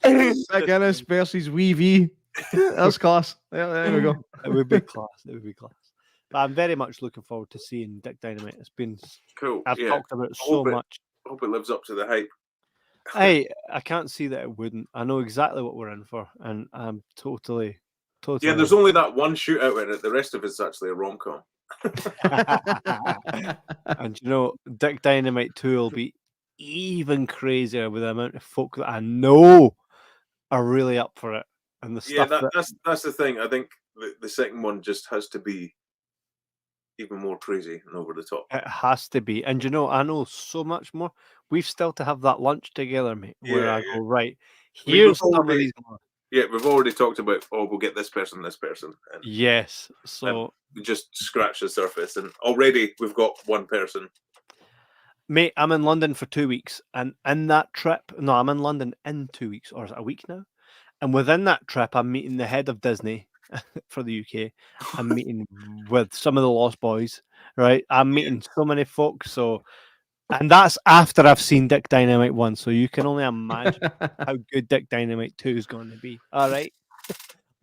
Guinness versus Wee V. That's class. There we go. It would be class. But I'm very much looking forward to seeing Dick Dynamite. It's been Cool. I've Yeah. talked about it so much. I hope it lives up to the hype. I can't see that it wouldn't. I know exactly what we're in for, and I'm totally. Yeah, there's only that one shootout in it. The rest of it's actually a rom-com. And Dick Dynamite 2 will be even crazier with the amount of folk that I know are really up for it, and the Yeah, stuff that's the thing. I think the second one just has to be even more crazy and over the top. it has to be. And I know so much more. We've still to have that lunch together, mate. Where Yeah, I yeah. go, right, I mean, here's we've some of already- these. Yeah, we've already talked about, we'll get this person, and Yes, so we just scratch the surface, and already we've got one person. mate, I'm in London for 2 weeks, and in that trip, no, I'm in London in 2 weeks, or is it a week now? And within that trip, I'm meeting the head of Disney for the UK. I'm meeting with some of the Lost Boys, right? I'm meeting so many folks. And that's after I've seen Dick Dynamite 1, so you can only imagine how good Dick Dynamite 2 is going to be. All right,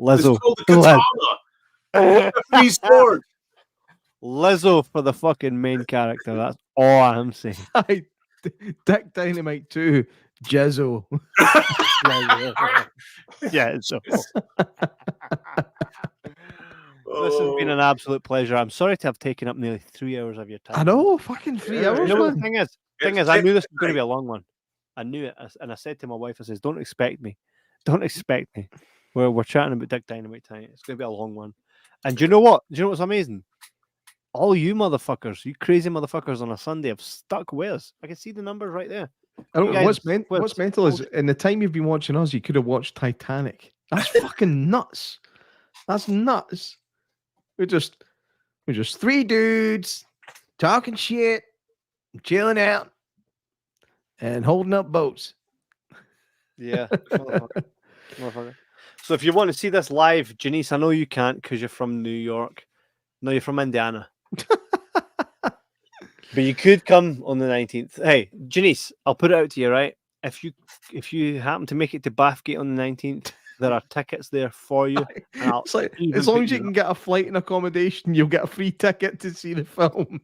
Lizzo, It's called the katana. The free sword. Lizzo for the fucking main character. That's all I'm saying. Dick Dynamite 2, Jizzo. Yeah. So this has been an absolute pleasure. I'm sorry to have taken up nearly 3 hours of your time. I know, fucking 3 hours. You know what the man. thing is, I knew this was going to be a long one. I knew it, and I said to my wife, I says, "Don't expect me. We're chatting about Dick Dynamite tonight. It's going to be a long one." And do you know what? Do you know what's amazing? All you motherfuckers, you crazy motherfuckers, on a Sunday have stuck with us. I can see the numbers right there. I don't, guys- what's mental is in the time you've been watching us, you could have watched Titanic. That's fucking nuts. That's nuts. We're just three dudes talking shit, chilling out, and holding up boats. Yeah. Motherfucker. So if you want to see this live, Janice, I know you can't because you're from New York. No, you're from Indiana. But you could come on the 19th. Hey, Janice, I'll put it out to you, right? If you happen to make it to Bathgate on the 19th, there are tickets there for you. And I'll It's like, even as long pick as you you can up. get a flight and accommodation, you'll get a free ticket to see the film.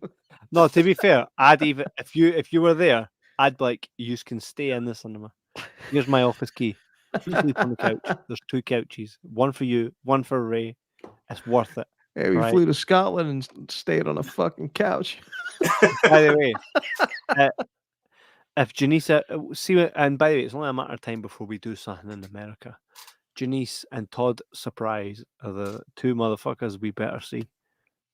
No, to be fair, I'd even if you were there, I'd be like, you can stay in the cinema. Here's my office key. You sleep on the couch. There's 2 couches, one for you, one for Ray. It's worth it. Yeah, we Right. flew to Scotland and stayed on a fucking couch. By the way, if Janice, and by the way, it's only a matter of time before we do something in America. Janice and Todd Surprise are the 2 motherfuckers we better see,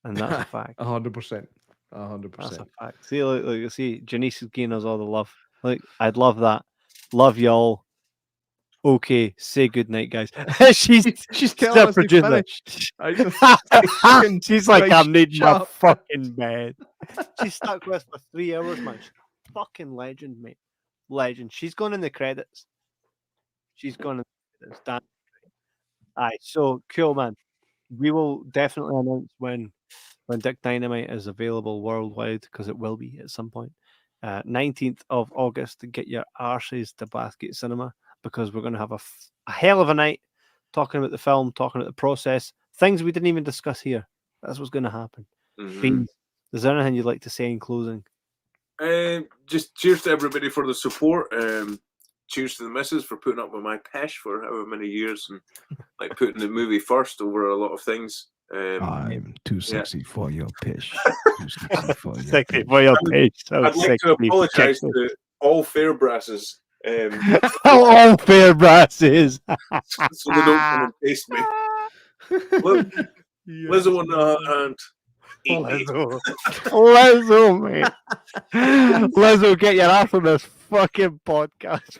and that's a fact. 100%. That's 100%. a fact. See, look, see, Janice is giving us all the love. Like, I'd love that. Love y'all. Okay, say good night, guys. she's telling us to producer. finish. I just She's like, right, I'm needing shut a up." fucking bed. She stuck with us for 3 hours, man. She's a fucking legend, mate. Legend. She's gone in the credits. She's gone in the credits. Damn. Aye, so cool, man. We will definitely announce when Dick Dynamite is available worldwide, because it will be at some point. 19th of August, to get your arses to Bathgate Cinema, because we're going to have a hell of a night talking about the film, talking about the process, things we didn't even discuss here. That's what's going to happen. Beans, is there anything you'd like to say in closing? Just cheers to everybody for the support. Cheers to the missus for putting up with my pish for however many years, and like putting the movie first over a lot of things. I'm too sexy for your pish. Too sexy for your Sexy for your page. I'd like to apologise to all fair brasses. All fair brasses. So they don't come and paste me. Lizzo on the other hand. Lizzo, mate. Lizzo, get your ass on this fucking podcast.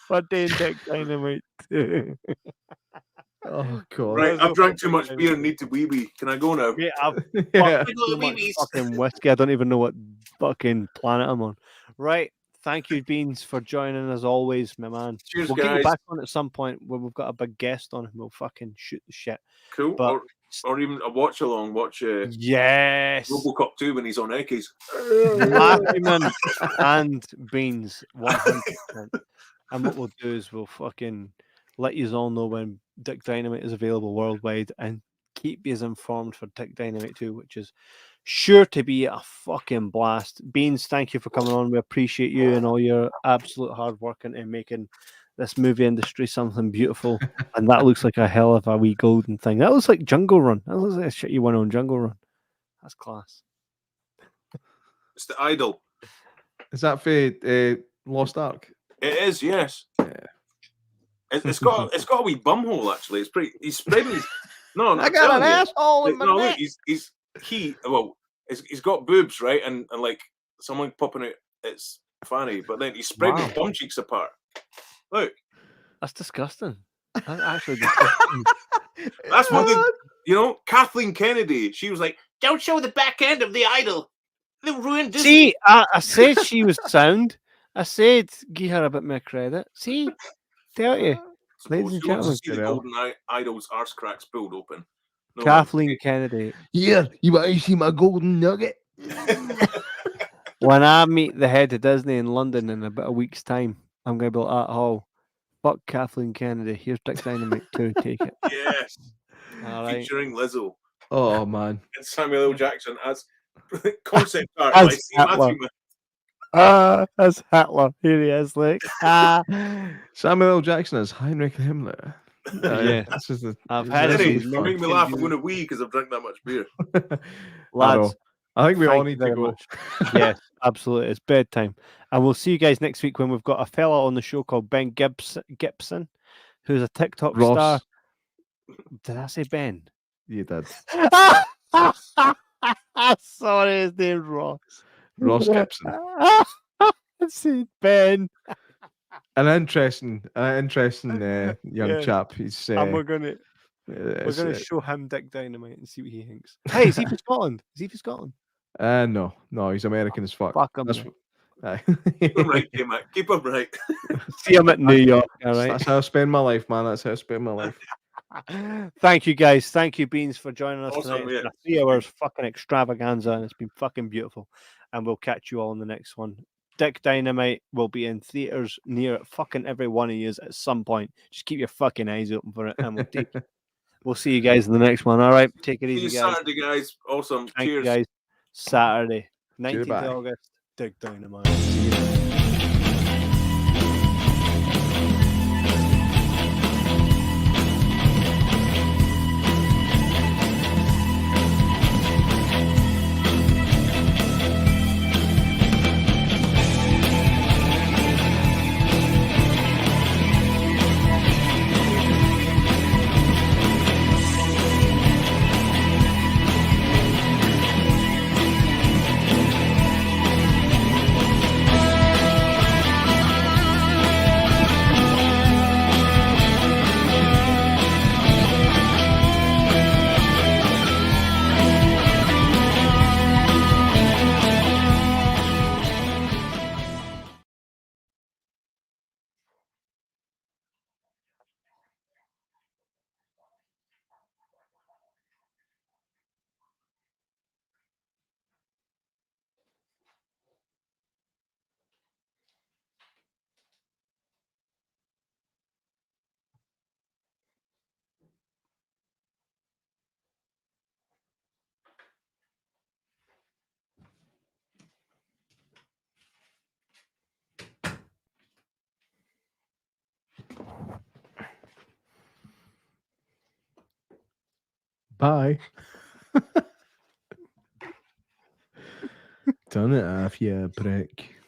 For Dick Dynamite. Oh, God. Right, I've drank too much beer and need to wee-wee. Can I go now? Mate, I've Yeah. too much fucking whiskey. I don't even know what fucking planet I'm on. Right. Thank you, Beans, for joining as always, my man. Cheers, we'll get guys. you back on at some point when we've got a big guest on and we'll fucking shoot the shit. Cool. But or even a watch along. Watch yes, RoboCop 2 when he's on Eckies. Matthewman and Beans, 100%. And what we'll do is we'll fucking let you all know when Dick Dynamite is available worldwide and keep you informed for Dick Dynamite 2, which is sure to be a fucking blast. Beans, thank you for coming on. We appreciate you and all your absolute hard work into making this movie industry something beautiful. And that looks like a hell of a wee golden thing. That looks like Jungle Run. That looks like a shit you won on Jungle Run. That's class. It's the Idol. Is that for Lost Ark? It is, yes. Yeah. It's got a wee bumhole actually. It's pretty. He's spreading his. No, I got an asshole in my no, neck. look, he's got boobs, right, and like someone popping out its fanny, but then he's spreading his bum cheeks apart. Look, that's disgusting. That's actually disgusting. That's what Kathleen Kennedy. She was like, "Don't show the back end of the Idol. They'll ruin Disney." See, I said she was sound. I said give her a bit more credit. See, tell you, ladies and gentlemen, see the Golden Idol's arse cracks pulled open. No, Kathleen Kennedy. Yeah, you want to see my golden nugget? When I meet the head of Disney in London in about a week's time, I'm going to be like, "Oh, fuck Kathleen Kennedy. Here's Dick Dynamite 2. Take it." Yes. All right. Featuring Lizzo Oh, man. and Samuel L. Jackson as concept art As by Steve Hitler. Matthew. That's Hitler. Here he is, like. Samuel L. Jackson as Heinrich Himmler. Yeah. This is the, I've had it. Anyway, He's you not make me laugh. I'm going to wee because I've drank that much beer. Lads, I think we all thank need you to very go. much. Yes, absolutely. It's bedtime. And we'll see you guys next week when we've got a fella on the show called Ben Gibson, who's a TikTok star. Ross. Did I say Ben? You did. Sorry, his name's Ross. Ross Gibson. I said Ben. An interesting young Yeah. chap. He's And we're gonna show him Dick Dynamite and see what he thinks. Hey, is he from Scotland? Is he from Scotland? no, he's American as fuck. Fuck him. That's, Keep him right, K-Mac. Keep him right. See him at New York. All right. That's how I spend my life, man. That's how I spend my life. Thank you, guys. Thank you, Beans, for joining us Awesome, tonight. It's yeah. been a 3 hours fucking extravaganza, and it's been fucking beautiful. And we'll catch you all in the next one. Dick Dynamite will be in theaters near fucking every one of you at some point. Just keep your fucking eyes open for it, and we'll see you guys in the next one. All right, take it See easy, you guys. Saturday, guys. Awesome. Thank you, Cheers. guys. Saturday, 19th Goodbye. of August. Dick Dynamite. See you then. Bye. Turn it off, you prick.